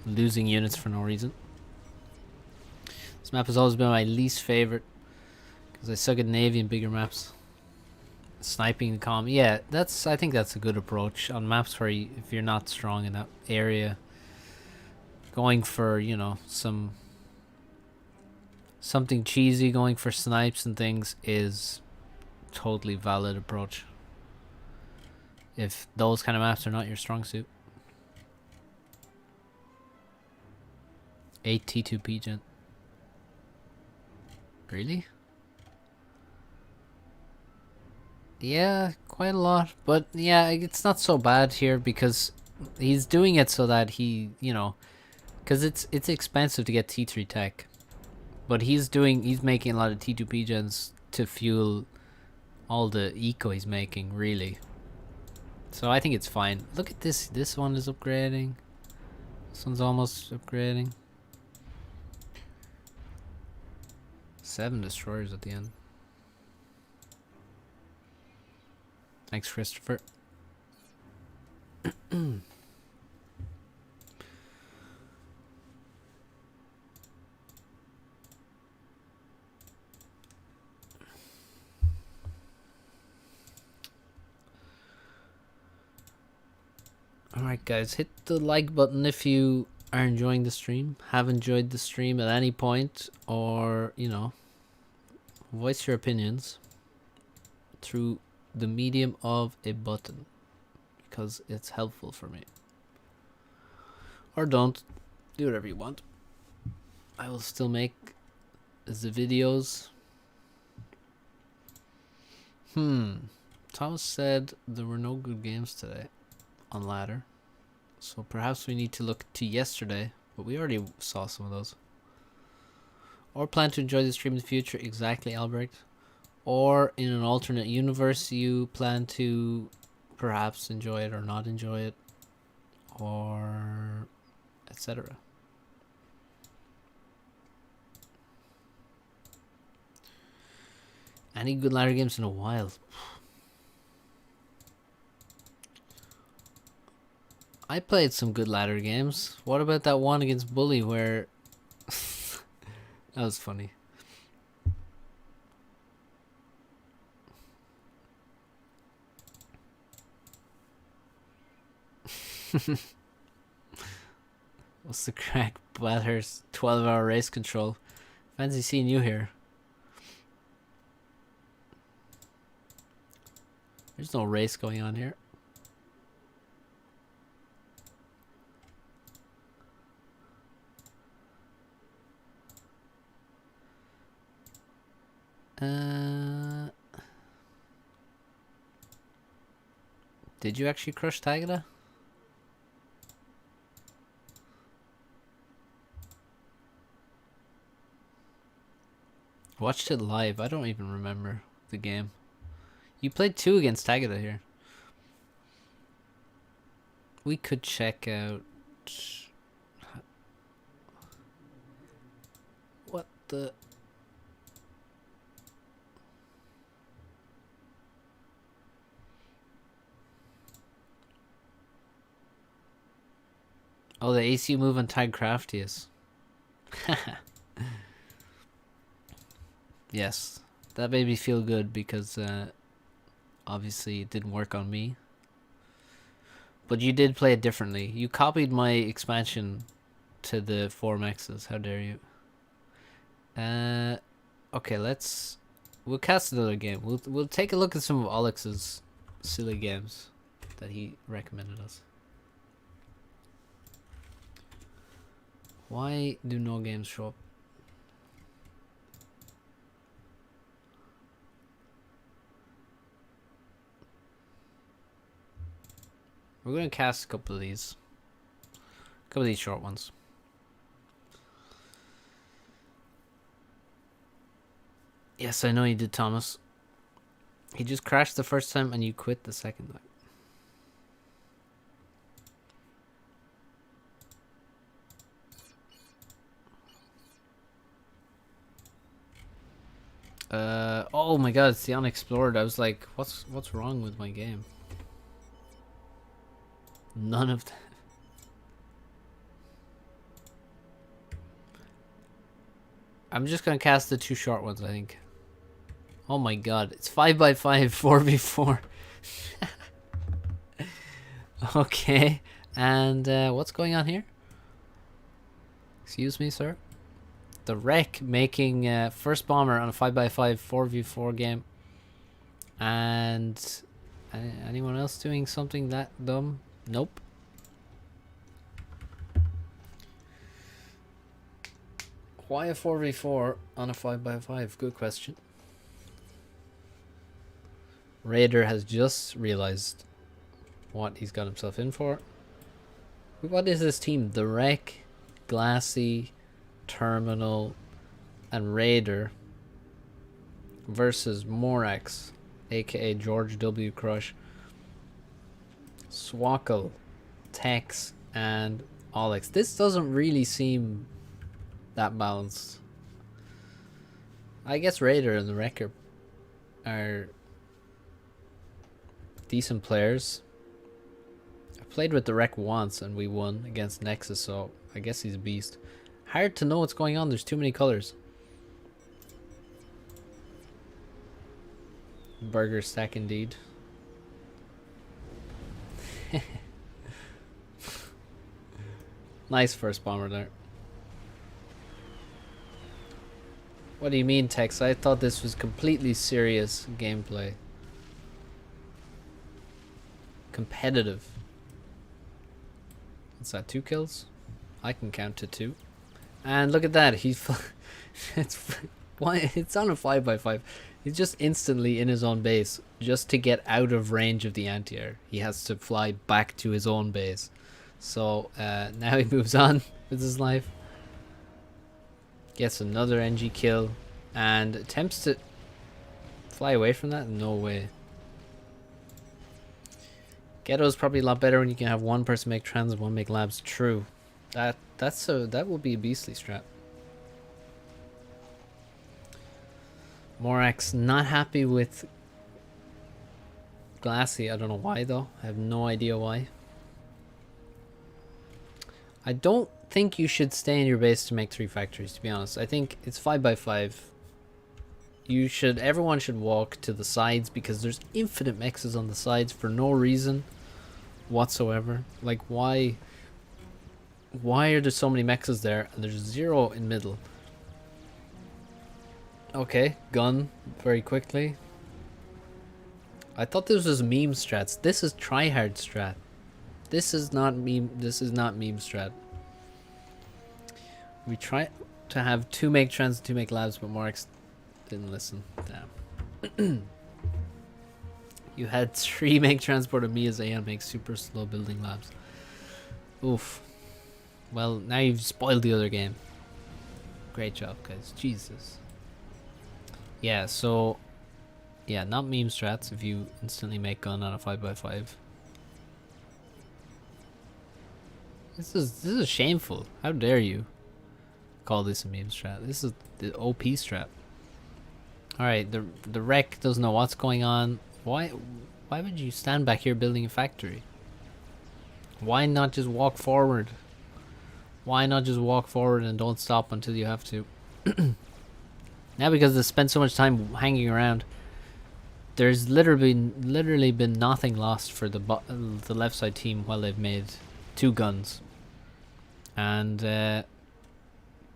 losing units for no reason. This map has always been my least favorite because I suck at Navy and bigger maps. Sniping the comm, yeah, I think that's a good approach on maps where if you're not strong in that area, going for, you know, something cheesy, going for snipes and things is totally valid approach if those kind of maps are not your strong suit. 8 T2P gen. Really? Yeah, quite a lot. But yeah, it's not so bad here because he's doing it so that he, you know, because it's expensive to get T3 tech. But he's making a lot of T2P gens to fuel all the eco he's making, really. So I think it's fine. Look at this. This one is upgrading. This one's almost upgrading. 7 destroyers at the end. Thanks, Christopher. Alright guys, hit the like button if you are enjoying the stream, have enjoyed the stream at any point, or, you know, voice your opinions through the medium of a button, because it's helpful for me. Or don't, do whatever you want. I will still make the videos. Thomas said there were no good games today on ladder, so perhaps we need to look to yesterday, but we already saw some of those. Or plan to enjoy the stream in the future. Exactly, Albrecht. Or in an alternate universe you plan to perhaps enjoy it or not enjoy it, or etc. Any good ladder games in a while? I played some good ladder games. What about that one against Bully where that was funny. What's the crack? Bathurst 12-hour race control. Fancy seeing you here. There's no race going on here. Did you actually crush Tagada? Watched it live. I don't even remember the game. You played 2 against Tagada here. We could check out... What the... Oh, the AC move on Tag Craftius. Yes. That made me feel good because obviously it didn't work on me. But you did play it differently. You copied my expansion to the 4 mexes. How dare you? Okay, we'll cast another game. We'll take a look at some of Alex's silly games that he recommended us. Why do no games show up? We're gonna cast a couple of these. A couple of these short ones. Yes, I know you did, Thomas. He just crashed the first time and you quit the second time. Oh my god, it's the Unexplored. I was like, what's wrong with my game? None of that. I'm just gonna cast the 2 short ones, I think. Oh my god, it's 5x5, 4v4. Okay, and what's going on here? Excuse me, sir. The Wreck making first bomber on a 5x5 4v4 game. And anyone else doing something that dumb? Nope. Why a 4v4 on a 5x5? Good question. Raider has just realized what he's got himself in for. What is this team? The Wreck, Glassy, Terminal, and Raider versus Morax, aka George W. Crush, Swackle, Tex, and Alex. This doesn't really seem that balanced. I guess Raider and the Wreck are decent players. I played with the Wreck once and we won against Nexus, so I guess he's a beast. Hard to know what's going on. There's too many colors. Burger stack indeed. Nice first bomber there. What do you mean, Tex? I thought this was completely serious gameplay. Competitive. What's that, 2 kills? I can count to 2. And look at that, it's on a 5x5. He's just instantly in his own base. Just to get out of range of the anti-air, he has to fly back to his own base. So now he moves on with his life. Gets another NG kill. And attempts to fly away from that? No way. Ghetto's probably a lot better when you can have one person make trans and one make labs. True. That will be a beastly strat. Morax not happy with Glassy. I don't know why though. I have no idea why. I don't think you should stay in your base to make 3 factories, to be honest. I think it's 5x5. Everyone should walk to the sides because there's infinite mexes on the sides for no reason whatsoever. Like why are there so many mexes there and there's 0 in middle? Okay, gun very quickly. I thought this was meme strats. This is tryhard strat. This is not meme strat. We try to have 2 make trans and 2 make labs, but Morax didn't listen. Damn. You had 3 make transport of me as Aeon make super slow building labs. Oof. Well, now you've spoiled the other game. Great job, guys. Jesus. Yeah, so... Yeah, not meme strats if you instantly make gun on a 5x5. This is shameful. How dare you call this a meme strat? This is the OP strat. Alright, the wreck doesn't know what's going on. Why would you stand back here building a factory? Why not just walk forward? Why not just walk forward and don't stop until you have to? Now because they spent so much time hanging around, there's literally been nothing lost for the left side team while they've made 2 guns. And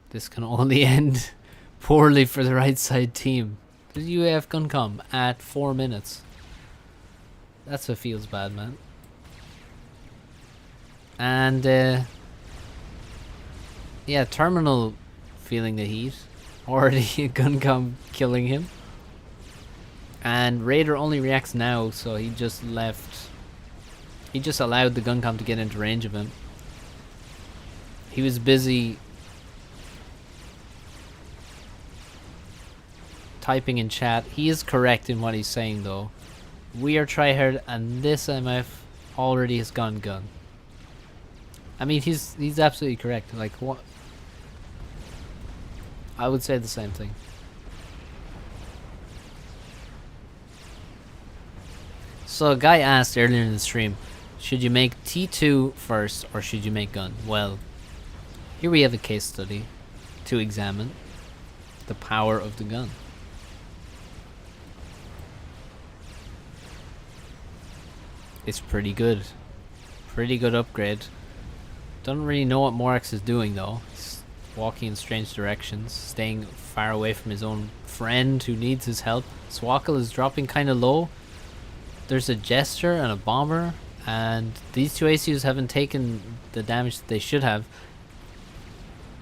this can only end poorly for the right side team. The UAF gun come at 4 minutes. That's what feels bad, man. And yeah, Terminal feeling the heat. Already a gun come killing him. And Raider only reacts now, so he just left. He just allowed the Guncom to get into range of him. He was busy typing in chat. He is correct in what he's saying though. We are tryhard and this MF already has gone gun. I mean he's absolutely correct. Like what? I would say the same thing. So a guy asked earlier in the stream, should you make T2 first or should you make gun? Well, here we have a case study to examine the power of the gun. It's pretty good. Pretty good upgrade. Don't really know what Morax is doing though. He's walking in strange directions, staying far away from his own friend who needs his help. Swakkel is dropping kind of low. There's a Jester and a Bomber, and these 2 ACUs haven't taken the damage that they should have.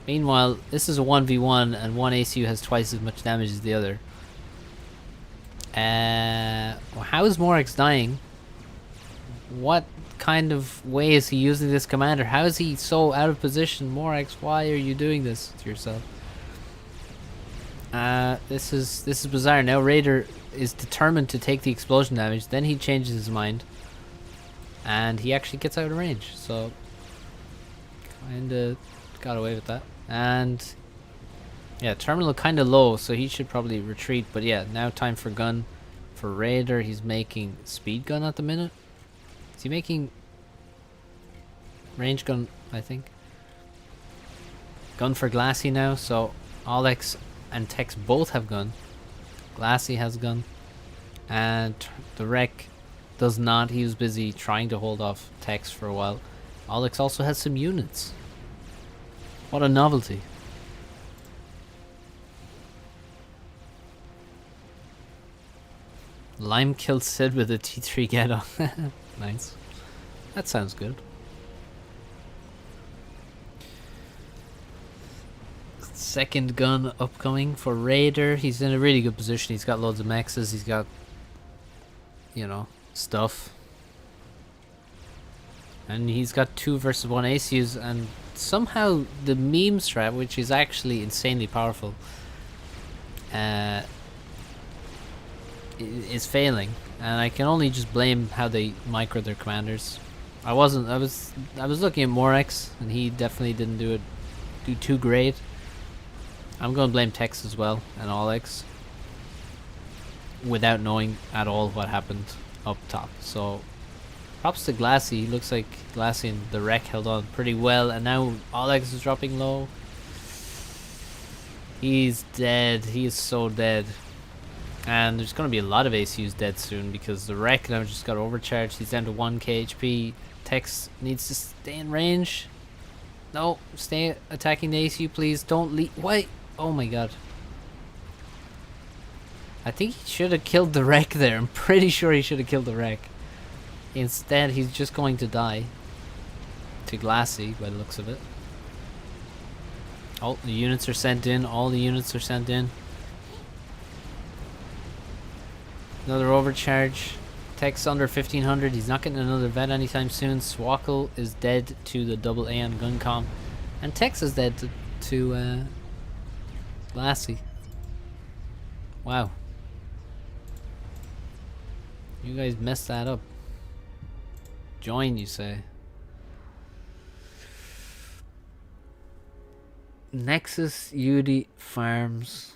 Meanwhile, this is a 1v1 and one ACU has twice as much damage as the other. How is Morax dying? What kind of way is he using this commander? How is he so out of position? Morax, why are you doing this to yourself? This is bizarre. Now Raider is determined to take the explosion damage, then he changes his mind and he actually gets out of range, so kinda got away with that. And yeah, Terminal kinda low, so he should probably retreat, but yeah, now time for gun for Raider. He's making speed gun at the minute. Is he making range gun? I think gun for Glassy now, so Alex and Tex both have gun. Glassy has gun, and the wreck does not. He was busy trying to hold off Tex for a while. Alex also has some units. What a novelty. Lime killed Sid with a T3 ghetto. Nice. That sounds good. Second gun upcoming for Raider. He's in a really good position. He's got loads of maxes. He's got, you know, stuff. And he's got 2 versus 1 ACUs, and somehow the meme strat, which is actually insanely powerful, is failing. And I can only just blame how they micro their commanders. I was looking at Morax, and he definitely didn't do too great. I'm going to blame Tex as well, and Alex, without knowing at all what happened up top. So, props to Glassy. Looks like Glassy and the wreck held on pretty well, and now Alex is dropping low. He's dead. He is so dead. And there's going to be a lot of ACUs dead soon, because the wreck now just got overcharged. He's down to 1k HP. Tex needs to stay in range. No, stay attacking the ACU, please. Don't leave. Wait. Oh my god. I think he should have killed the wreck there. I'm pretty sure he should have killed the wreck. Instead, he's just going to die to Glassy by the looks of it. Oh, the units are sent in. All the units are sent in. Another overcharge. Tech's under 1500. He's not getting another vet anytime soon. Swackle is dead to the double AM Guncom. And Tex is dead to Lassie. Wow. You guys messed that up. Join, you say. Nexus Udi Farms.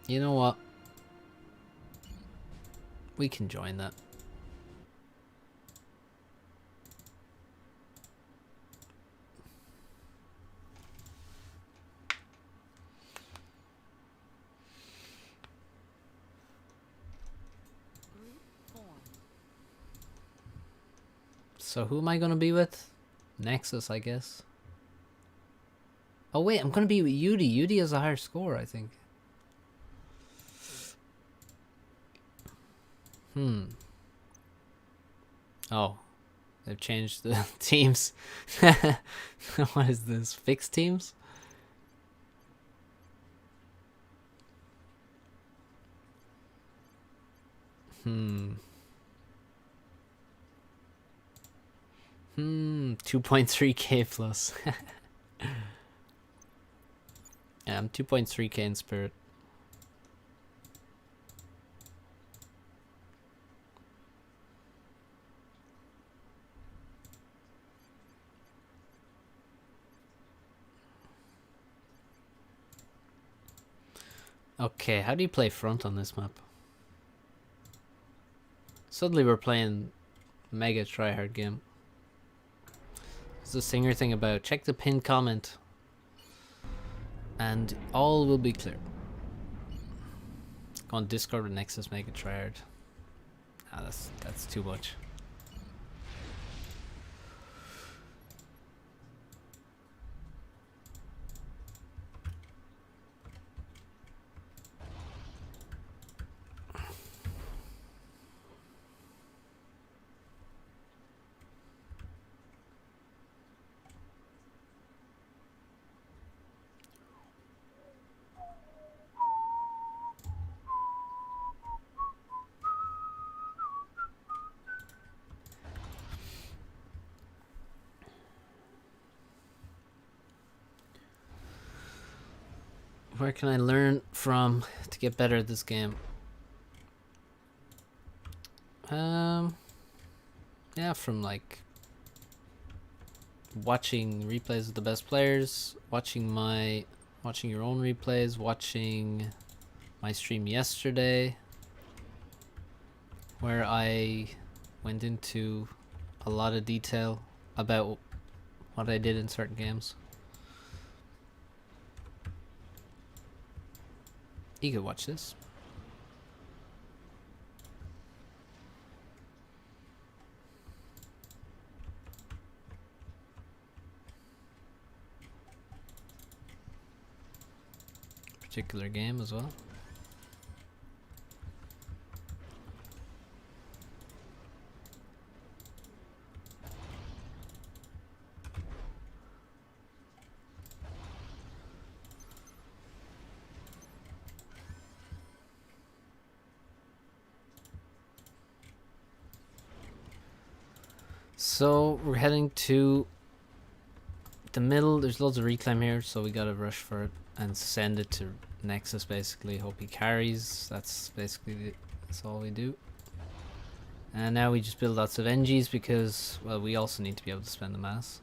You know what? We can join that. So who am I gonna be with? Nexus, I guess. Oh wait, I'm gonna be with Udi. Udi has a higher score, I think. Oh, they've changed the teams. What is this? Fixed teams? Hmm. 2.3k plus. Yeah, I'm 2.3k in spirit. Okay, how do you play front on this map? Suddenly we're playing mega tryhard game. There's a singer thing about check the pinned comment and all will be clear. Go on Discord with Nexus mega tryhard. Ah, that's too much. Where can I learn from to get better at this game? Yeah, from like watching replays of the best players, watching your own replays, watching my stream yesterday where I went into a lot of detail about what I did in certain games. You could watch this. Particular game as well. So we're heading to the middle. There's loads of reclaim here, so we gotta rush for it and send it to Nexus. Basically, hope he carries. That's all we do. And now we just build lots of NGs because, well, we also need to be able to spend the mass.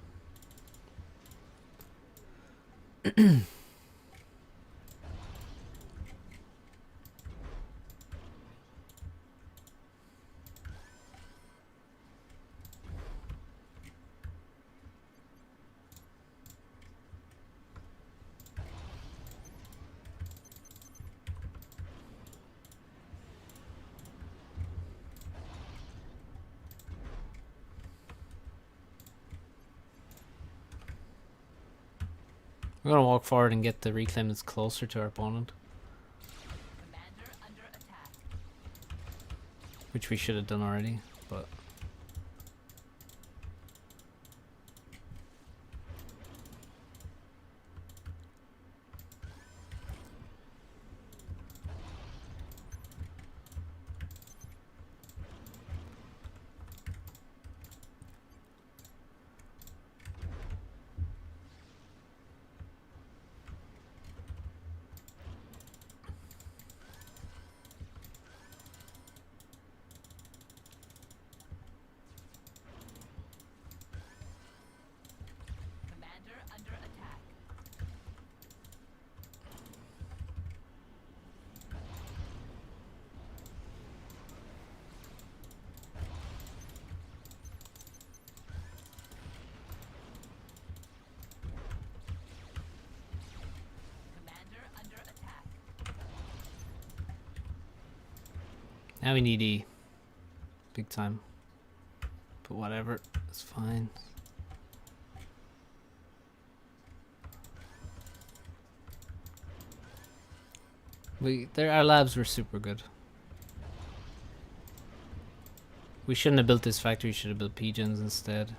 We're gonna walk forward and get the reclaim that's closer to our opponent. Which we should have done already, but... Now we need E. Big time. But whatever, it's fine. Our labs were super good. We shouldn't have built this factory, we should have built pigeons instead.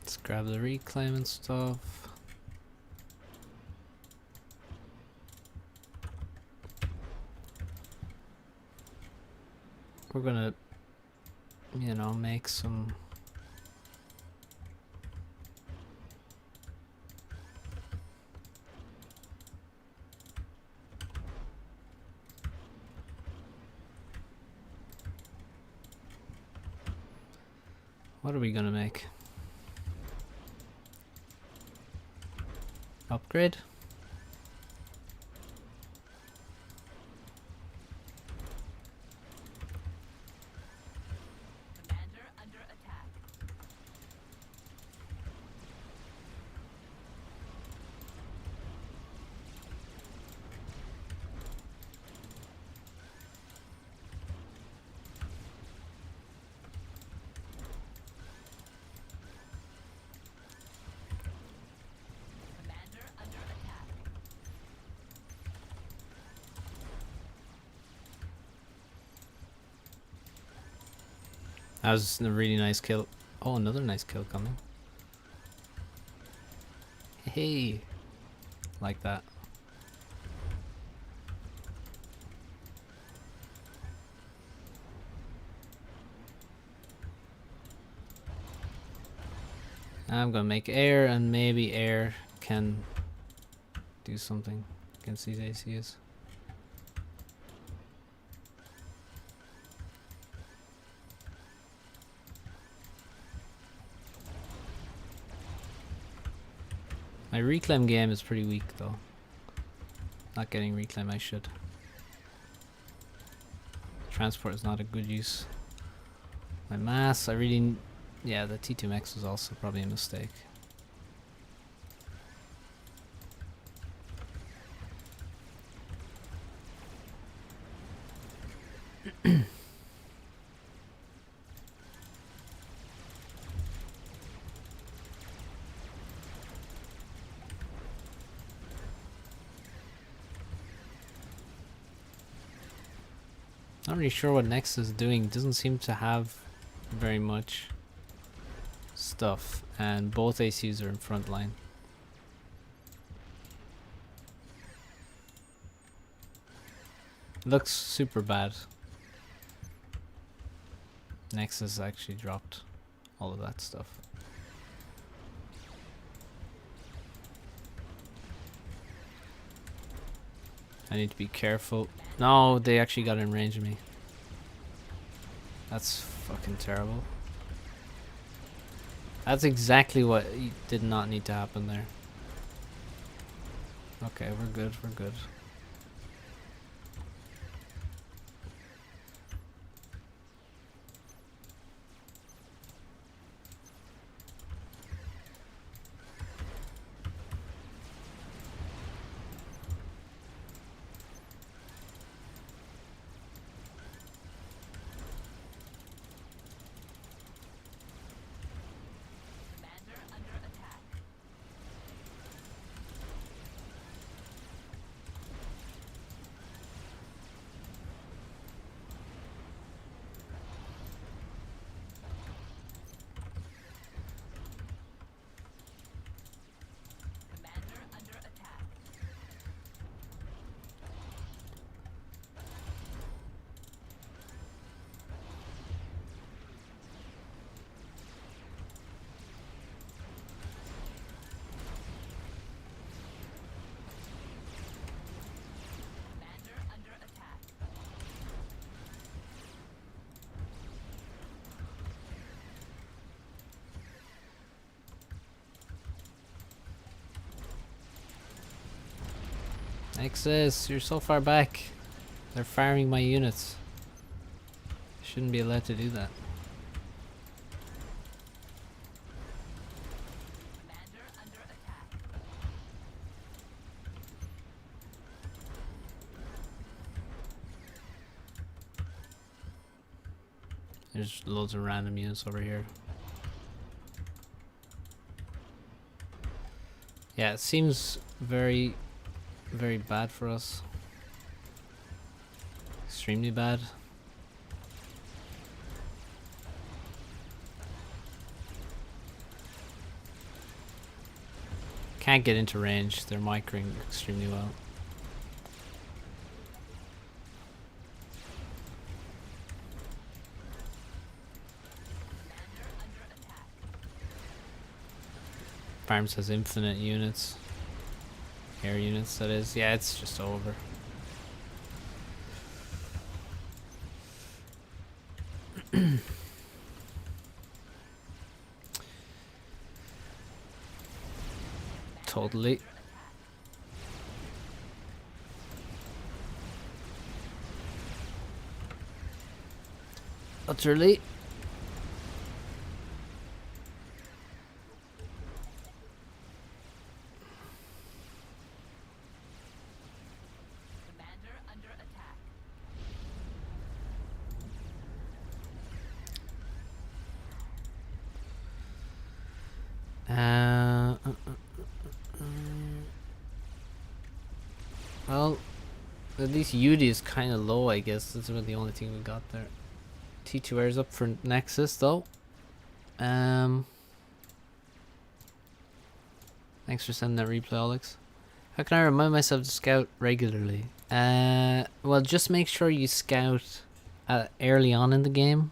Let's grab the reclaim and stuff. We're gonna, you know, make some. What are we gonna make? Upgrade? Commander under attack. Commander under attack. That was a really nice kill. Oh, another nice kill coming. Hey, like that. I'm gonna make air, and maybe air can do something against these ACs. My reclaim game is pretty weak though. Not getting reclaim, I should. Transport is not a good use. My mass, I really... Yeah, the T2 Max was also probably a mistake. Not really sure what Nex is doing. Doesn't seem to have very much stuff, and both ACs are in front line. Looks super bad. Nexus actually dropped all of that stuff. I need to be careful. No, they actually got in range of me. That's fucking terrible. That's exactly what did not need to happen there. Okay, we're good, we're good. Commander under attack. Nexus, you're so far back. They're firing my units. Shouldn't be allowed to do that. Commander under attack. There's loads of random units over here. Yeah, it seems very, very bad for us. Extremely bad. Can't get into range. They're microing extremely well. Commander under attack. Farms has infinite units. Air units, that is. Yeah, it's just over. Totally. Utterly. Commander under attack. Well, at least UD is kind of low, I guess. That's about the only thing we got there. T2 airs up for Nexus, though. Thanks for sending that replay, Alex. How can I remind myself to scout regularly? Well, just make sure you scout early on in the game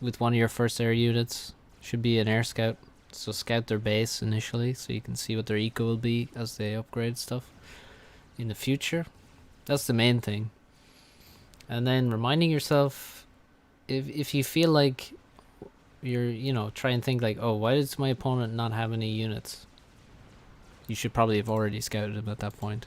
with one of your first air units. Should be an air scout. So scout their base initially so you can see what their eco will be as they upgrade stuff in the future. That's the main thing. And then reminding yourself, if you feel like you're, you know, try and think like, oh, why does my opponent not have any units? You should probably have already scouted him at that point.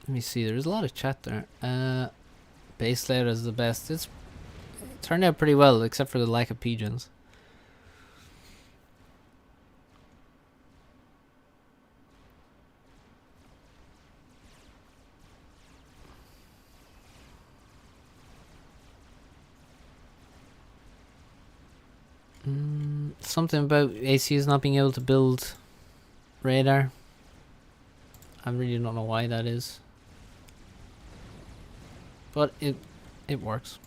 Let me see, there's a lot of chat there. Base layout is the best. It turned out pretty well, except for the lack of pigeons. Something about ACUs not being able to build radar. I really don't know why that is. But it works.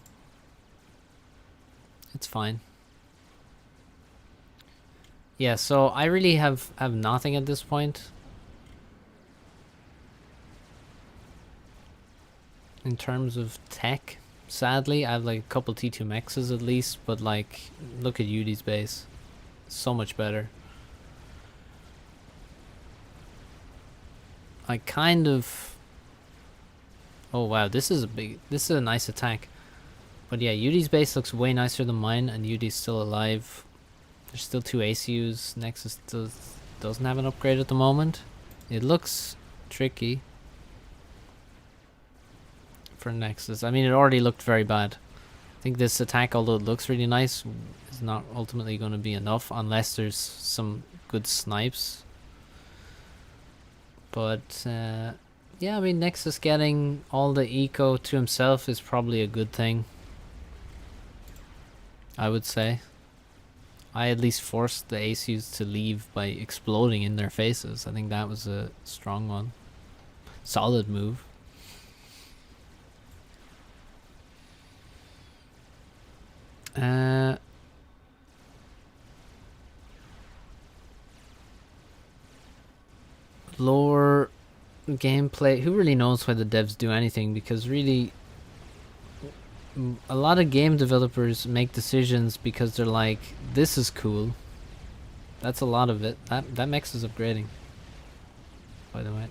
It's fine. Yeah, so I really have nothing at this point. In terms of tech, sadly, I have like a couple T2 mexes at least, but like, look at UD's base. So much better. I kind of... Oh wow, this is a nice attack. But yeah, UD's base looks way nicer than mine, and UD's still alive. There's still 2 ACUs. Nexus doesn't have an upgrade at the moment. It looks tricky for Nexus. I mean, it already looked very bad. I think this attack, although it looks really nice, is not ultimately going to be enough unless there's some good snipes. But yeah, I mean, Nexus getting all the eco to himself is probably a good thing, I would say. I at least forced the ACUs to leave by exploding in their faces. I think that was a strong one. Solid move. Lore gameplay. Who really knows why the devs do anything? Because really, a lot of game developers make decisions because they're like, this is cool. That's a lot of it. That mix is upgrading. by the way.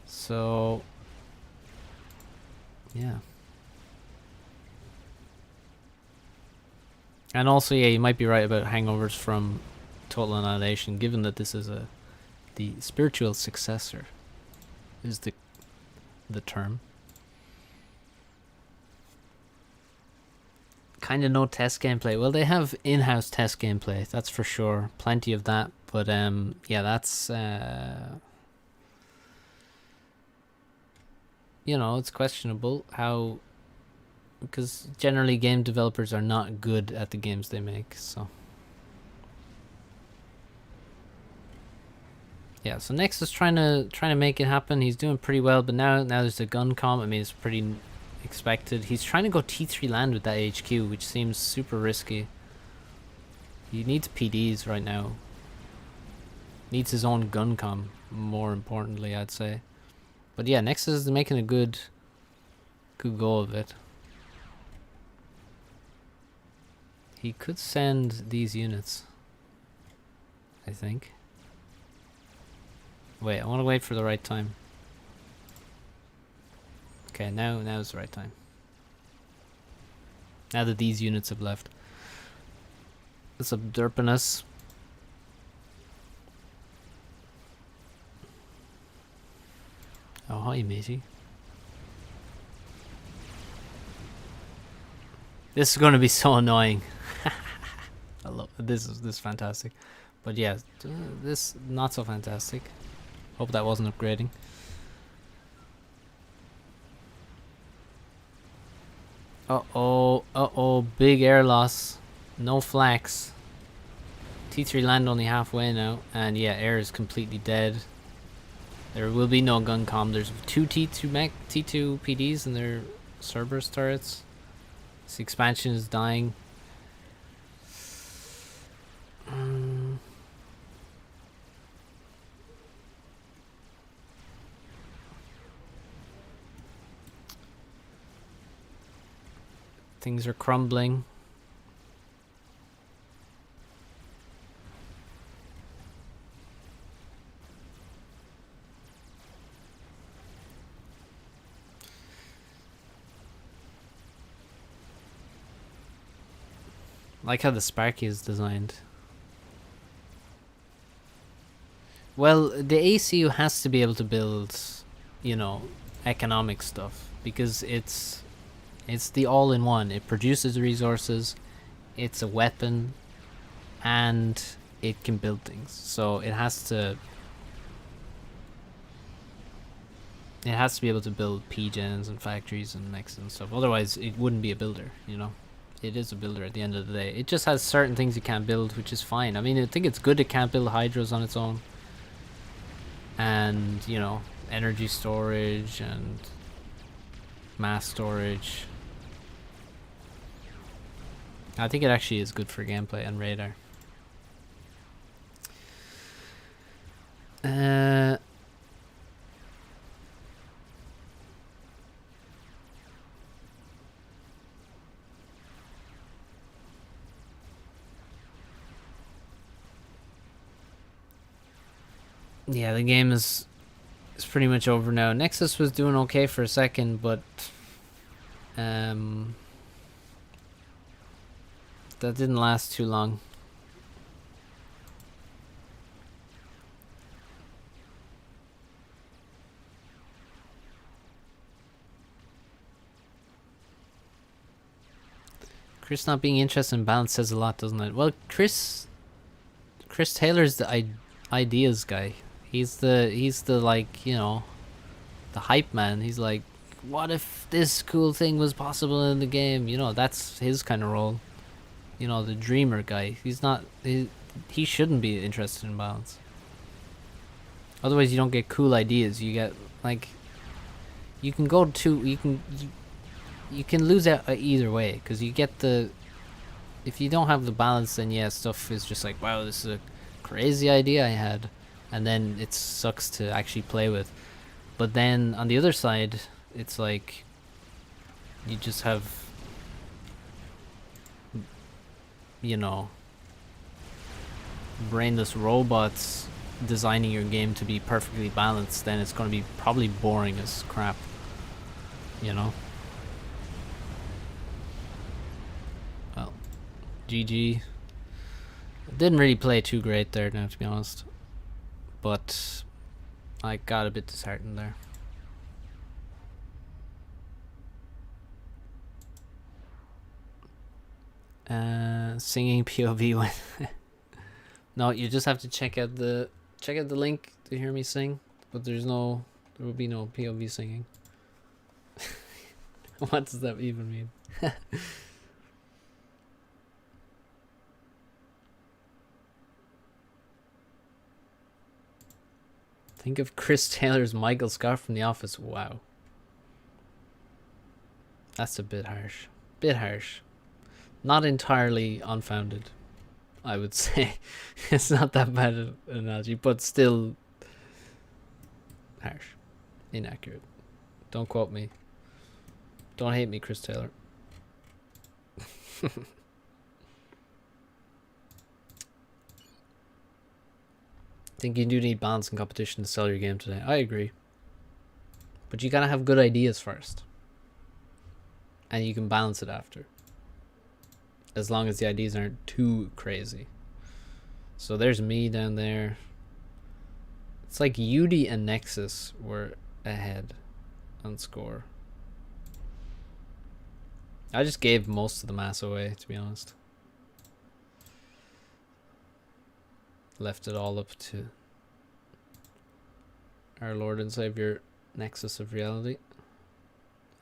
So, yeah. And also, yeah, you might be right about hangovers from Total Annihilation, given that this is the spiritual successor, is the term. Kind of no test gameplay. Well, they have in-house test gameplay, that's for sure. Plenty of that, but yeah, that's you know, it's questionable how, because generally game developers are not good at the games they make. So yeah, so Nexus trying to make it happen. He's doing pretty well, but now there's a gun comp. I mean, it's pretty expected. He's trying to go T3 land with that HQ, which seems super risky. He needs PDs right now. Needs his own gun com, more importantly, I'd say. But yeah, Nexus is making a good go of it. He could send these units, I think. Wait, I want to wait for the right time. Okay, now's the right time. Now that these units have left. It's up derping us. Oh, hi, matey. This is going to be so annoying. I love this. Is fantastic, but yeah, this not so fantastic. Hope that wasn't upgrading. Uh-oh, big air loss. No flax. T3 land only halfway now, and yeah, air is completely dead. There will be no gun comm. There's two T2 PDs and their Cerberus turrets. This expansion is dying. Things are crumbling. Like how the Sparky is designed. Well, the ACU has to be able to build, you know, economic stuff, because it's the all-in-one. It produces resources, it's a weapon, and it can build things. So it has to be able to build PGens and factories and mechs and stuff. Otherwise, it wouldn't be a builder, you know. It is a builder at the end of the day. It just has certain things it can't build, which is fine. I mean, I think it's good it can't build hydros on its own. And, you know, energy storage and mass storage. I think it actually is good for gameplay and radar. Yeah, the game is pretty much over now. Nexus was doing okay for a second, but that didn't last too long. Chris not being interested in balance says a lot, doesn't it? Well, Chris Taylor's the ideas guy. He's the like, you know, the hype man. He's like, what if this cool thing was possible in the game? You know, that's his kind of role. You know, the dreamer guy. He's not. He shouldn't be interested in balance. Otherwise, you don't get cool ideas. You get like, you can go to you can lose out either way, because you get the. If you don't have the balance, then yeah, stuff is just like, wow, this is a crazy idea I had. And then it sucks to actually play with. But then on the other side, it's like you just have, you know, brainless robots designing your game to be perfectly balanced, then it's going to be probably boring as crap, you know. Well, GG. Didn't really play too great there now, to be honest, but I got a bit disheartened there. Singing POV one. No, you just have to check out the link to hear me sing, but there will be no POV singing. What does that even mean? Think of Chris Taylor's Michael Scott from The Office. Wow. That's a bit harsh. Bit harsh. Not entirely unfounded, I would say. It's not that bad an analogy, but still harsh. Inaccurate. Don't quote me. Don't hate me, Chris Taylor. Think you do need balance and competition to sell your game today. I agree. But you gotta have good ideas first. And you can balance it after. As long as the ideas aren't too crazy. So there's me down there. It's like Yudi and Nexus were ahead on score. I just gave most of the mass away, to be honest. Left it all up to our Lord and Savior, Nexus of Reality.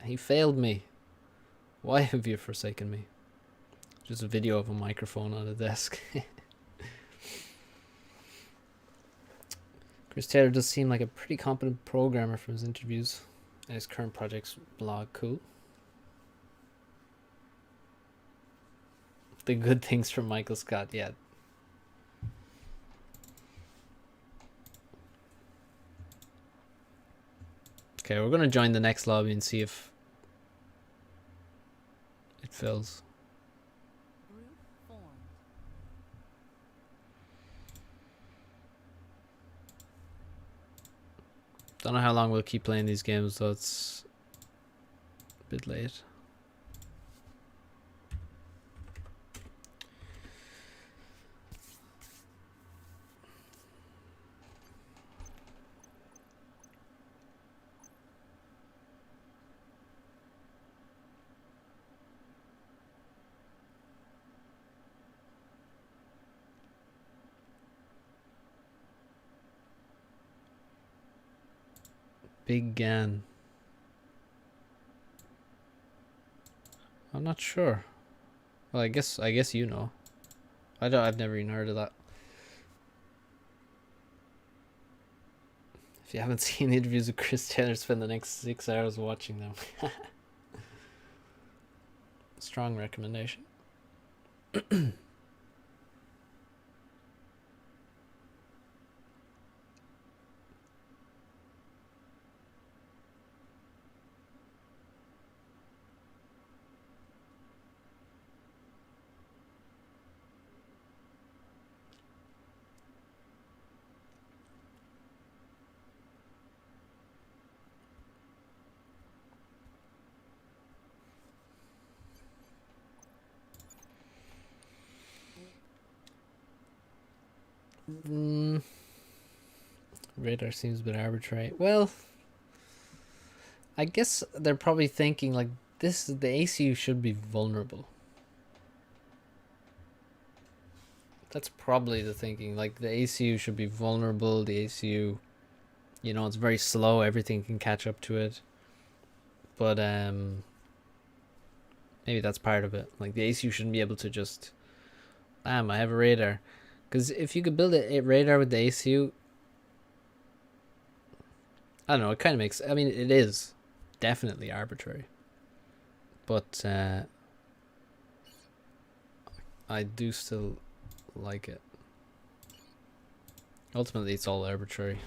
He failed me. Why have you forsaken me? Just a video of a microphone on a desk. Chris Taylor does seem like a pretty competent programmer from his interviews and his current project's blog. Cool. The good things from Michael Scott, yeah. Okay, we're gonna join the next lobby and see if it fills. Don't know how long we'll keep playing these games, though. It's a bit late. Big Gan. I'm not sure. Well, I guess you know. I've never even heard of that. If you haven't seen the interviews with Chris Taylor, spend the next 6 hours watching them. Strong recommendation. Radar seems a bit arbitrary. Well, I guess they're probably thinking like the ACU should be vulnerable. That's probably the thinking. Like the ACU should be vulnerable. The ACU, you know, it's very slow. Everything can catch up to it. But maybe that's part of it. Like the ACU shouldn't be able to just, bam, I have a radar. Because if you could build a radar with the ACU, I don't know, it kind of makes, I mean, it is definitely arbitrary. But I do still like it. Ultimately, it's all arbitrary.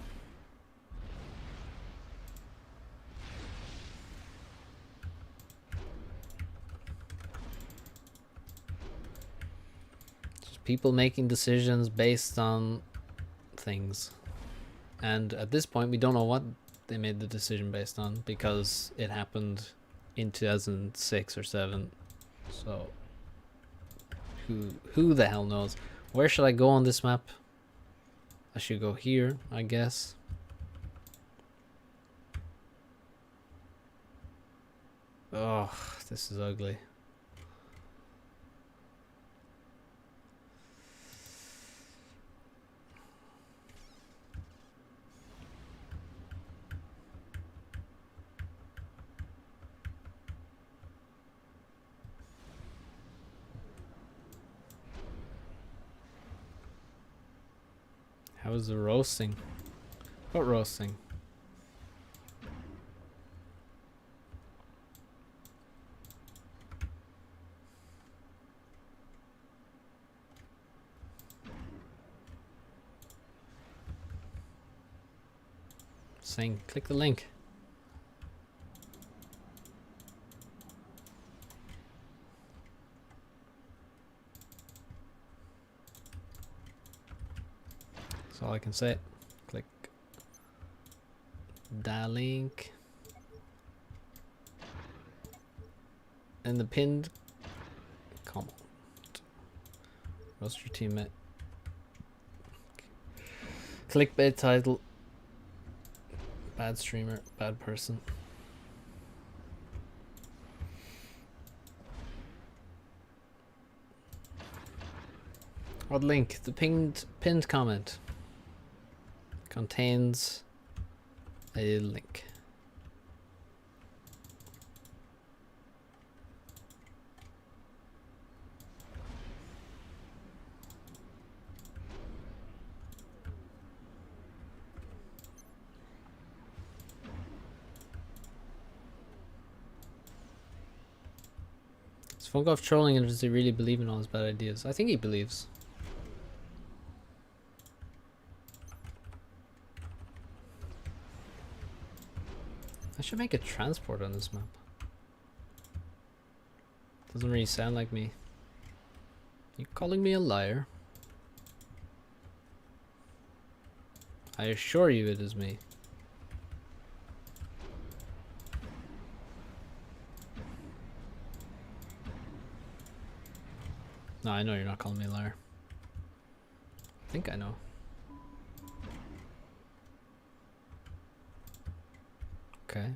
Just people making decisions based on things. And at this point, we don't know what they made the decision based on because it happened in 2006 or 7. So who the hell knows? Where should I go on this map? I should go here, I guess. Oh, this is ugly. How is the roasting? What roasting? Saying click the link. That's all I can say. Click the link. And the pinned comment. Roast your teammate. Clickbait title. Bad streamer, bad person. What link? The pinned comment contains a link. Is Funkov trolling, and does he really believe in all his bad ideas? I think he believes. I should make a transport on this map. Doesn't really sound like me. You calling me a liar? I assure you it is me. No, I know you're not calling me a liar. I think I know. Okay.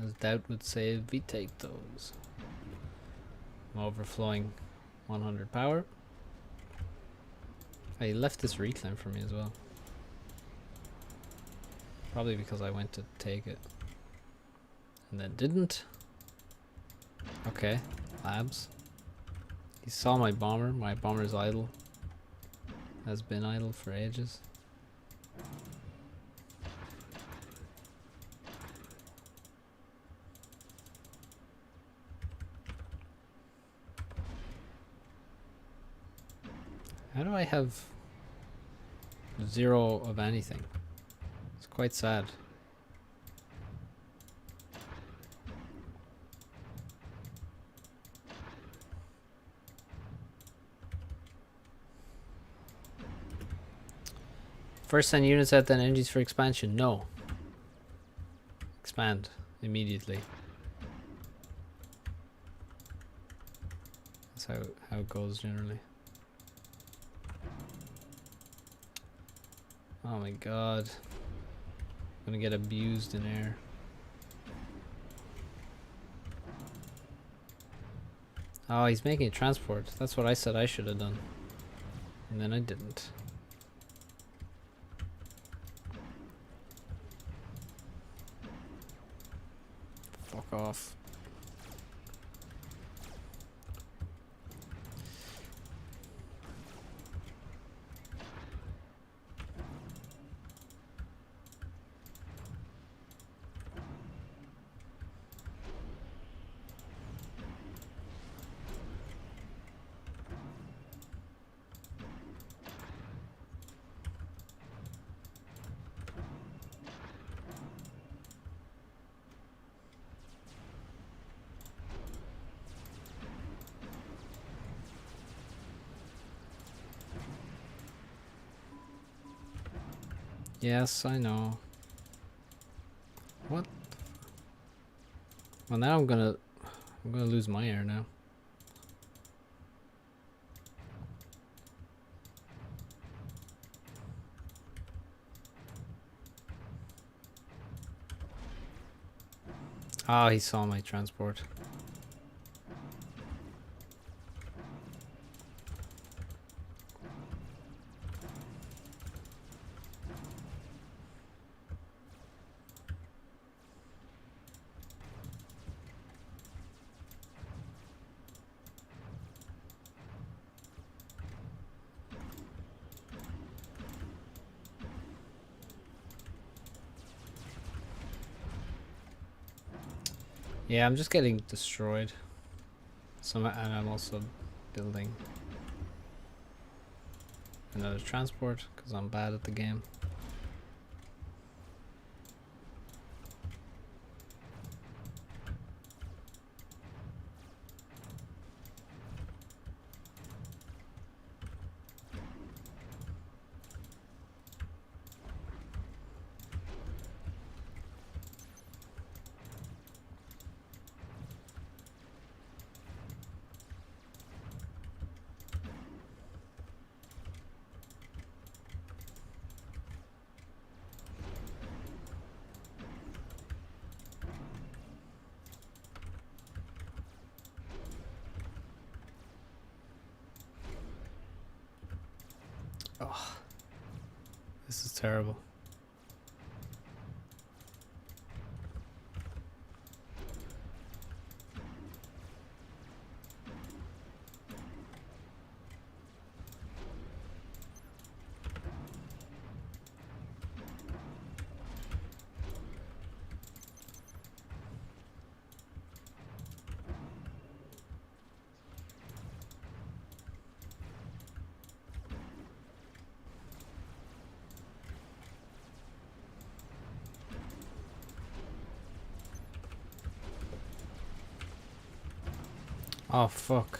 As doubt would say, we take those. I'm overflowing 100 power. Oh, he left this reclaim for me as well. Probably because I went to take it. And then didn't. Okay, labs. He saw my bomber. My bomber's idle. Has been idle for ages. How do I have 0 of anything? It's quite sad. First send units out, then energies for expansion. No. Expand immediately. That's how it goes generally. Oh my god. I'm gonna get abused in air. Oh, he's making a transport. That's what I said I should have done. And then I didn't. Fuck off. Yes, I know. What? Well, now I'm gonna lose my air now. Oh, he saw my transport. Yeah, I'm just getting destroyed. So, and I'm also building another transport because I'm bad at the game. Oh, this is terrible. Oh, fuck.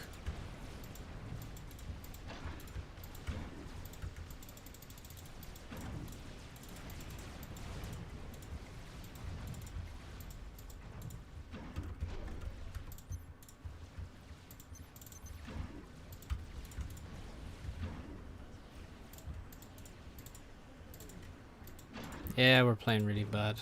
Yeah, we're playing really bad.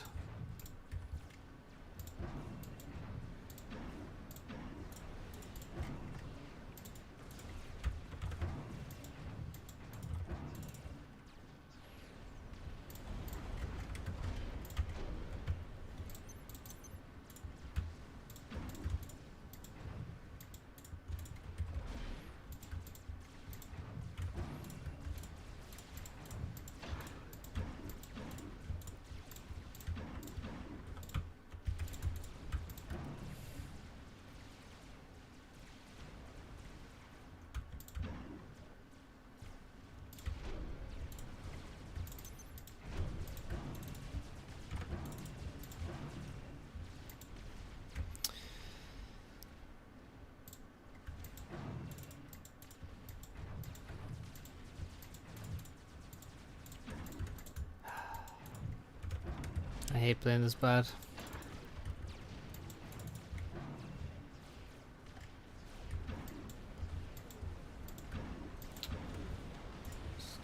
I hate playing this bad.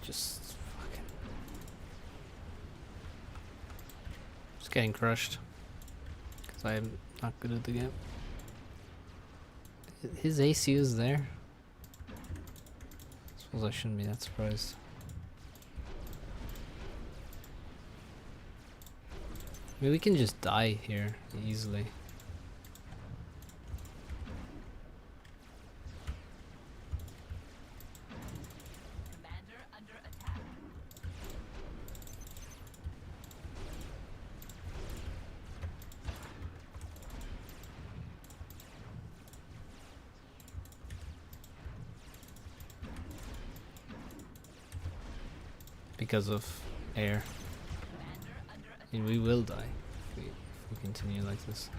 Just fucking. Just getting crushed. Because I'm not good at the game. His ACU is there. I suppose I shouldn't be that surprised. I mean, we can just die here easily. Commander under attack. Because of air. Commander under attack. I mean, we will die if we continue like this.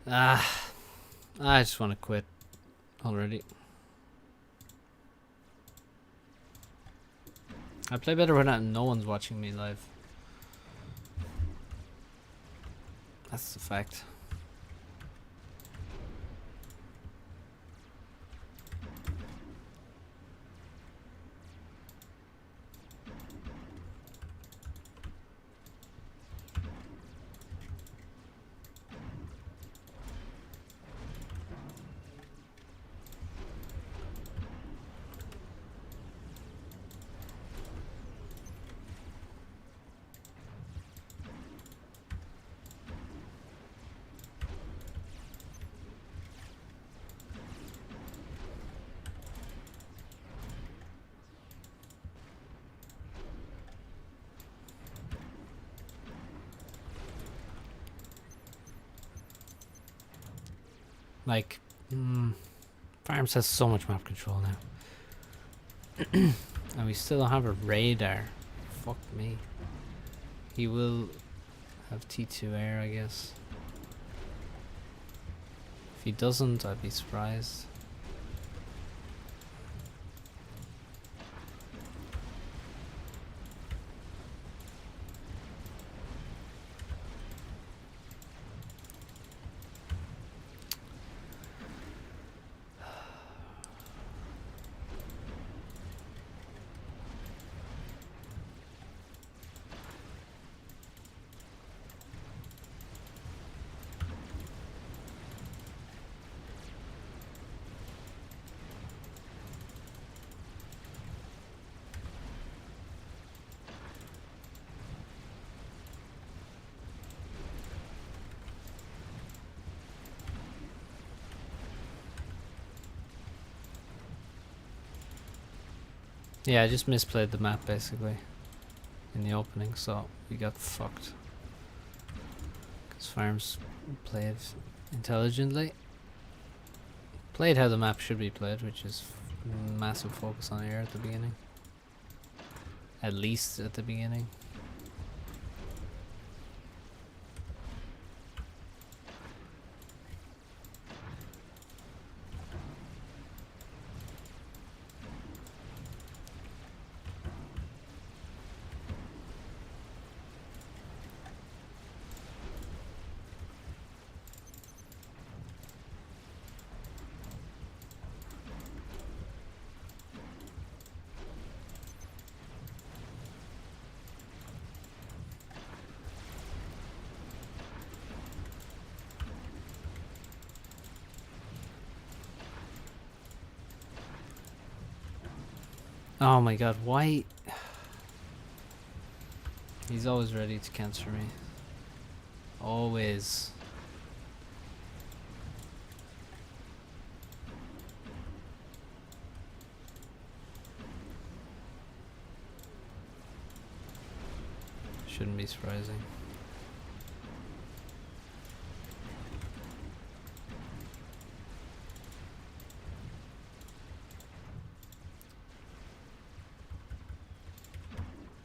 Ah, I just want to quit. already. I play better when no one's watching me live. That's the fact. Like, Farms has so much map control now. And we still don't have a radar. Fuck me. He will have T2 air, I guess. If he doesn't, I'd be surprised. Yeah, I just misplayed the map basically in the opening, so we got fucked. Because Farms played intelligently. Played how the map should be played, which is massive focus on air at the beginning. At least at the beginning. Oh my god, why? He's always ready to cancel me. Always. Shouldn't be surprising.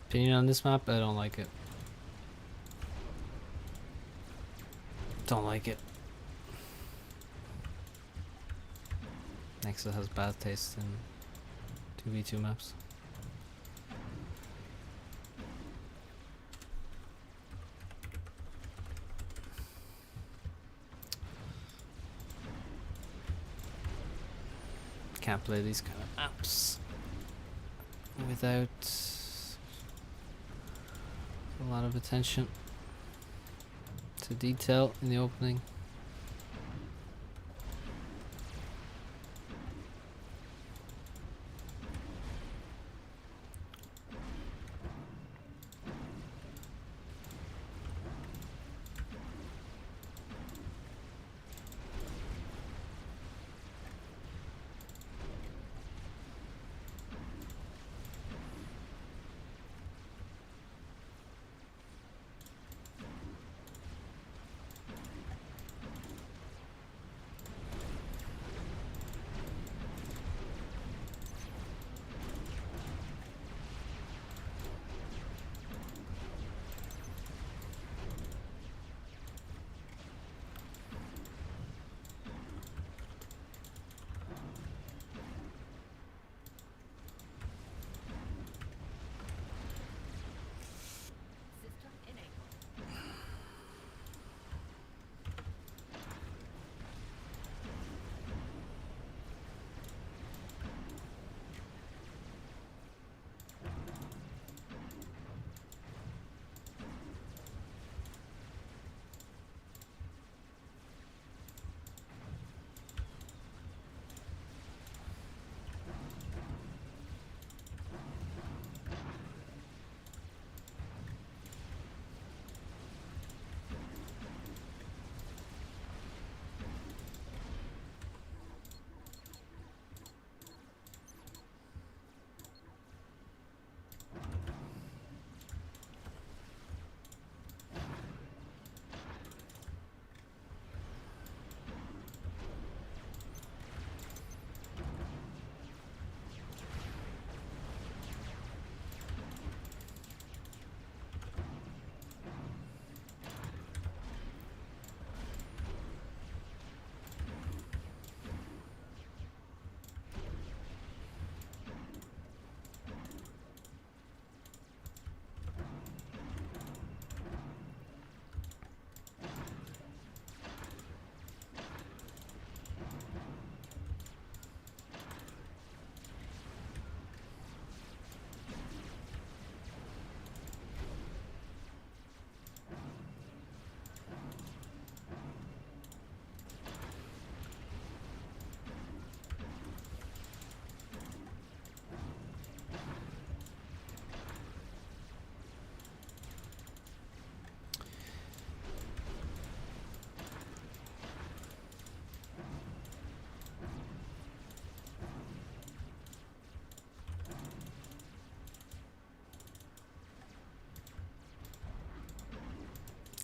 Opinion on this map? I don't like it. Don't like it. Nexa has bad taste in 2v2 maps. Can't play these kind of apps without a lot of attention to detail in the opening.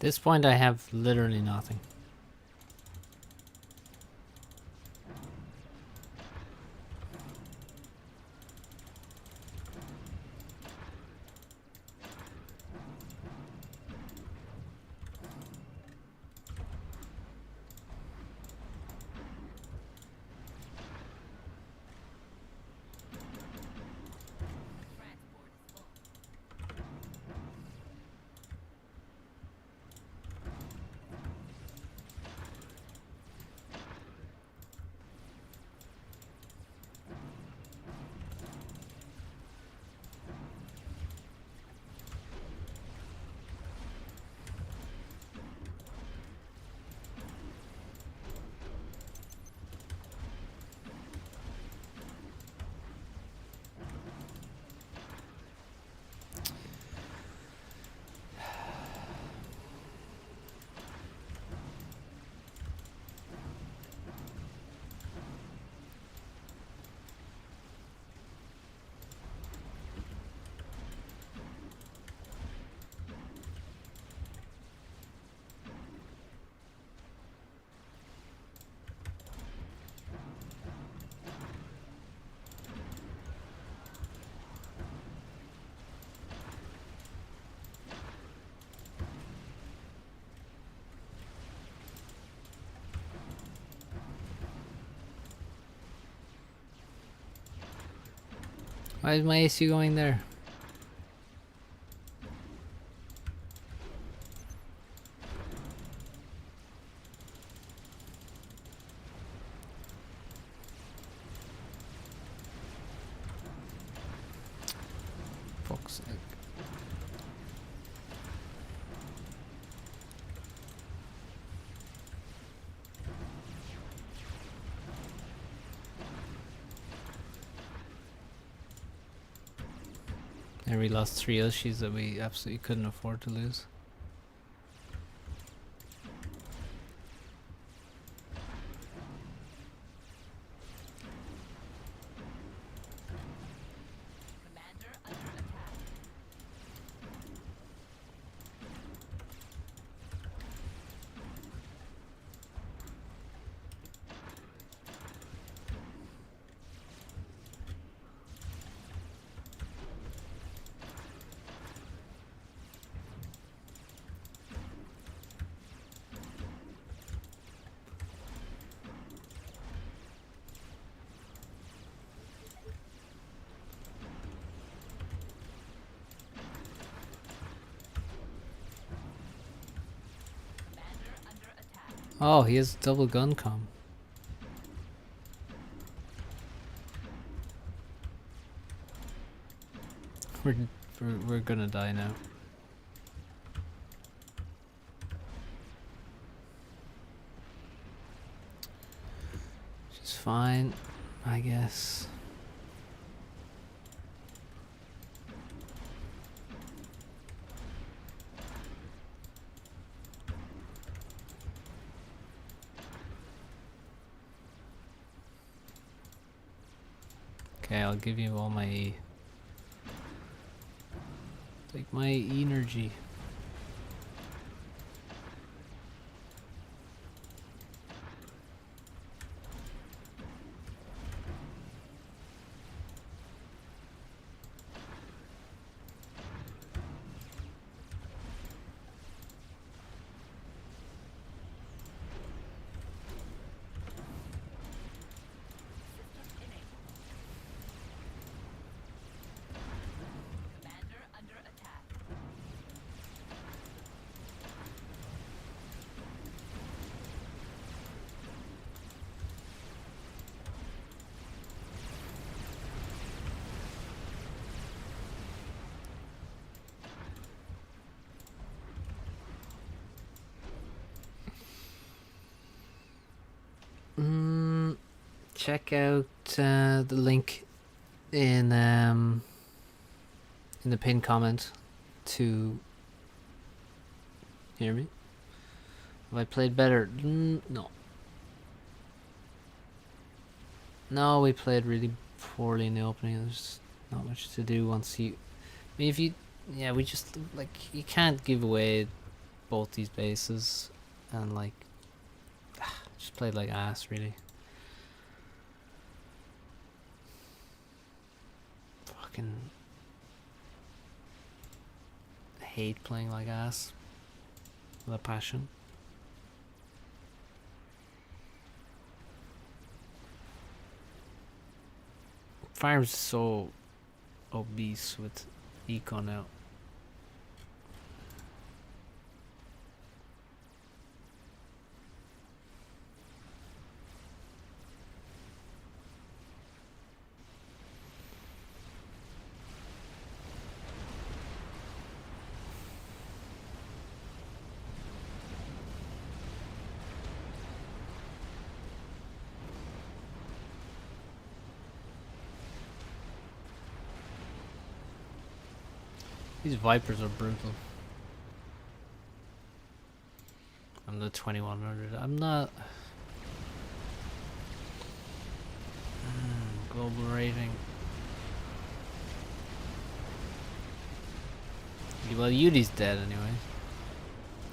This point I have literally nothing. Transport is full. Why is my AC going there? Fuck's sake. And we lost 3 Ilshis that we absolutely couldn't afford to lose. Commander under attack. Commander under attack. Oh, he has double gun com. We're, we're gonna die now. Which is fine, I guess. Okay, I'll give you all my E. Take my energy. System enabled. Commander under attack. Check out the link in the pinned comment to hear me. Have I played better? No. No, we played really poorly in the opening. There's not much to do once you. I mean, if you, yeah, we just like you can't give away both these bases and like just played like ass really. Fucking hate playing like ass with a passion. Farm's so obese with eco now. These Vipers are brutal. I'm the 2100. I'm not... global rating. Well, Yudi's dead anyway.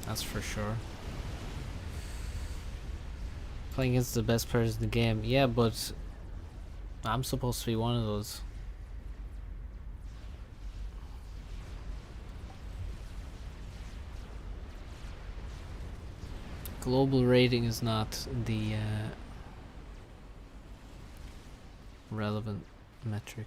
That's for sure. Playing against the best players in the game. Yeah, but I'm supposed to be one of those. Global rating is not the relevant metric.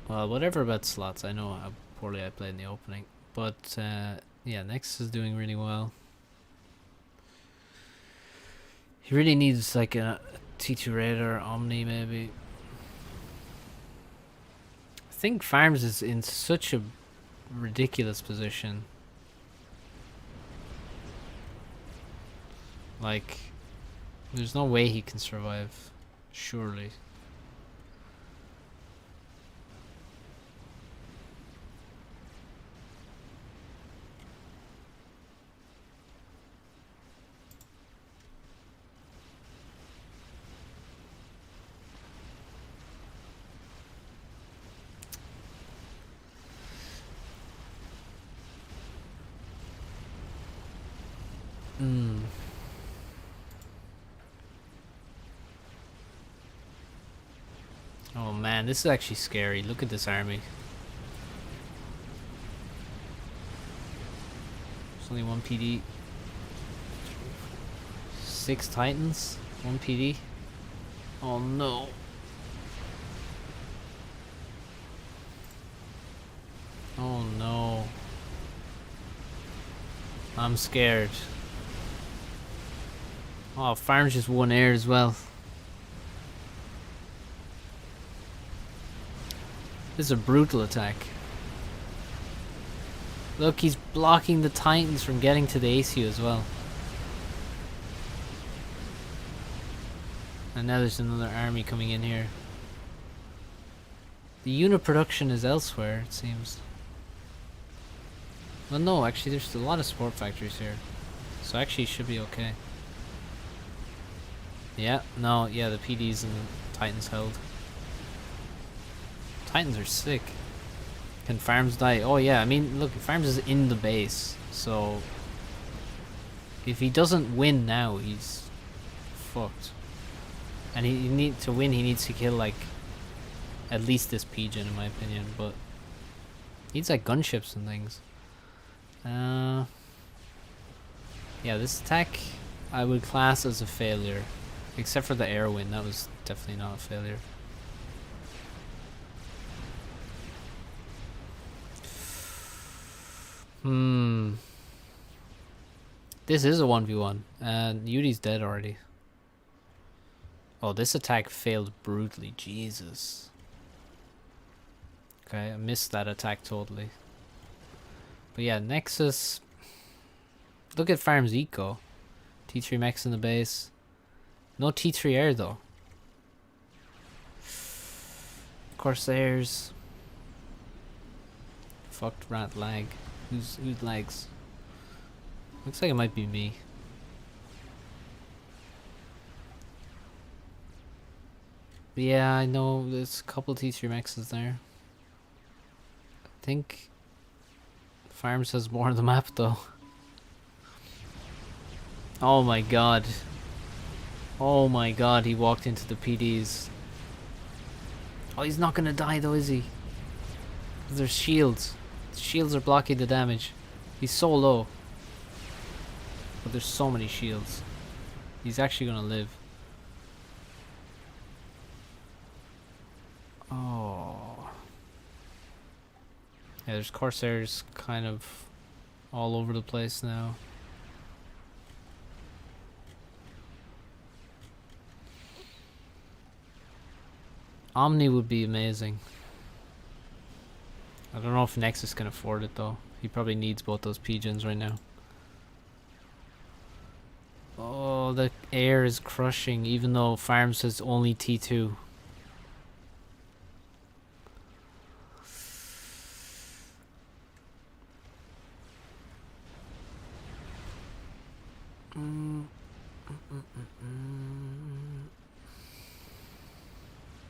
Well, whatever about slots, I know how poorly I played in the opening. But, yeah, Nexus is doing really well. He really needs, like, a T2 Raider, Omni, maybe. I think Farms is in such a ridiculous position. Like, there's no way he can survive, surely. Oh man, this is actually scary. Look at this army. There's only one PD. 6 Titans, 1 PD. Oh no. Oh no. I'm scared. Oh, Farms just won air as well. This is a brutal attack. Look, he's blocking the Titans from getting to the ACU as well. And now there's another army coming in here. The unit production is elsewhere, it seems. Well, no, actually, there's a lot of support factories here. So actually, it should be okay. Yeah, no, yeah, the PDs and the Titans held. Titans are sick. Can Farms die? Oh yeah, I mean, look, Farms is in the base, so if he doesn't win now, he's fucked. And he need to win. He needs to kill like at least this pigeon, in my opinion. But he needs like gunships and things. Yeah, this attack I would class as a failure, except for the air win. That was definitely not a failure. This is a 1v1 and Yudi's dead already. Oh, this attack failed brutally. Jesus. Okay, I missed that attack totally. But yeah, Nexus. Look at Farm's eco. T3 mechs in the base. No T3 air though. Corsairs. Fucked rat lag. Who's lags? Looks like it might be me. But yeah, I know there's a couple T3 Mexes there. I think Farms has more of the map though. Oh my god. Oh my god, he walked into the PDs. Oh, he's not gonna die though, is he? 'Cause there's shields. Shields are blocking the damage. He's so low. But there's so many shields. He's actually gonna live. Oh. Yeah, there's Corsairs kind of all over the place now. Omni would be amazing. I don't know if Nexus can afford it though. He probably needs both those pigeons right now. Oh, the air is crushing even though Farms has only T2.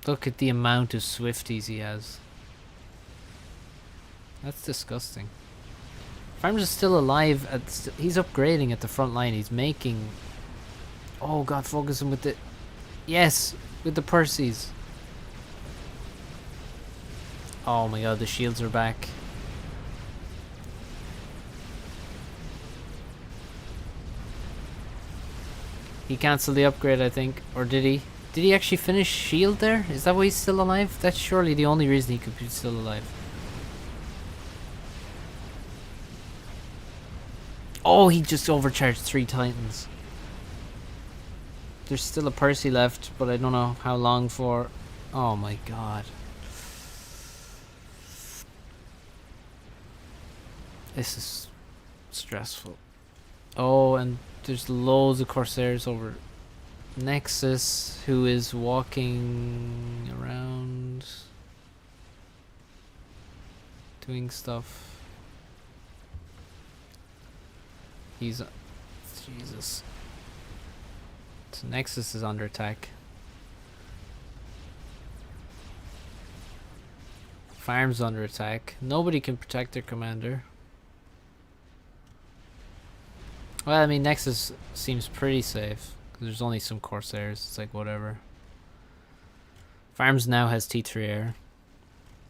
Look at the amount of Swifties he has. That's disgusting. Farms is still alive. He's upgrading at the front line. He's making... Oh god, focus him with the... Yes! With the Percies. Oh my god, the shields are back. He cancelled the upgrade, I think. Or did he? Did he actually finish shield there? Is that why he's still alive? That's surely the only reason he could be still alive. Oh, he just overcharged 3 Titans. There's still a Percy left, but I don't know how long for. Oh my god. This is stressful. Oh, and there's loads of Corsairs over Nexus, who is walking around doing stuff. He's... Jesus. So Nexus is under attack. Farm's under attack. Nobody can protect their commander. Well, I mean, Nexus seems pretty safe. There's only some Corsairs. It's like, whatever. Farms now has T3 air.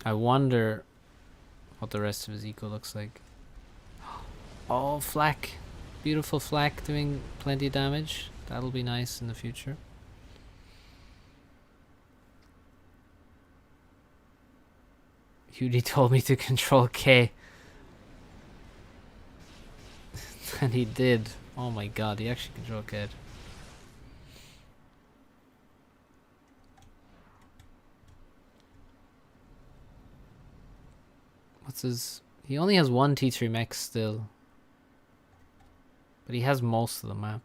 I wonder what the rest of his eco looks like. Oh, Flak. Beautiful Flak doing plenty of damage. That'll be nice in the future. Hudi told me to control K. And he did. Oh my god, he actually controlled K. What's his... He only has 1 T3 mech still. But he has most of the map.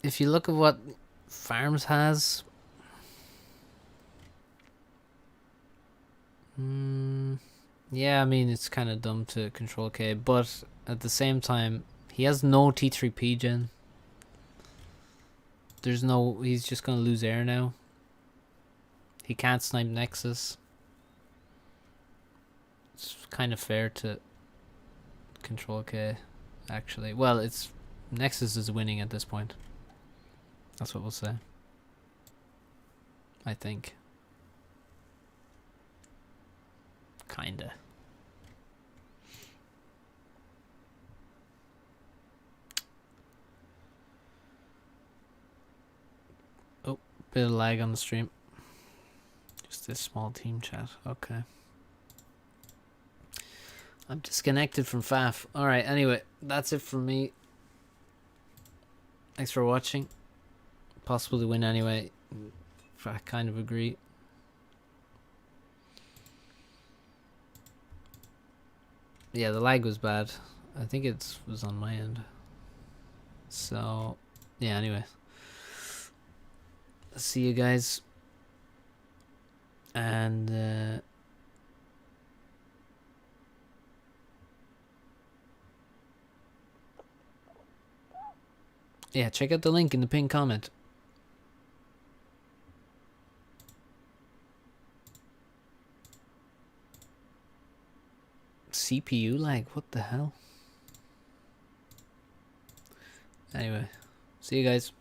If you look at what Farms has... yeah, I mean, it's kind of dumb to control K, but at the same time, he has no T3 P-Gen. There's no... He's just going to lose air now. He can't snipe Nexus. It's kind of fair to control K, actually. Well, it's... Nexus is winning at this point. That's what we'll say. I think. Kinda. Oh, bit of lag on the stream. Just this small team chat. Okay. I'm disconnected from FAF. Alright, anyway, that's it from me. Thanks for watching. Possible to win anyway. I kind of agree. Yeah, the lag was bad. I think it was on my end. So, yeah, anyway. See you guys. And, yeah, check out the link in the pinned comment. CPU lag? What the hell? Anyway, see you guys.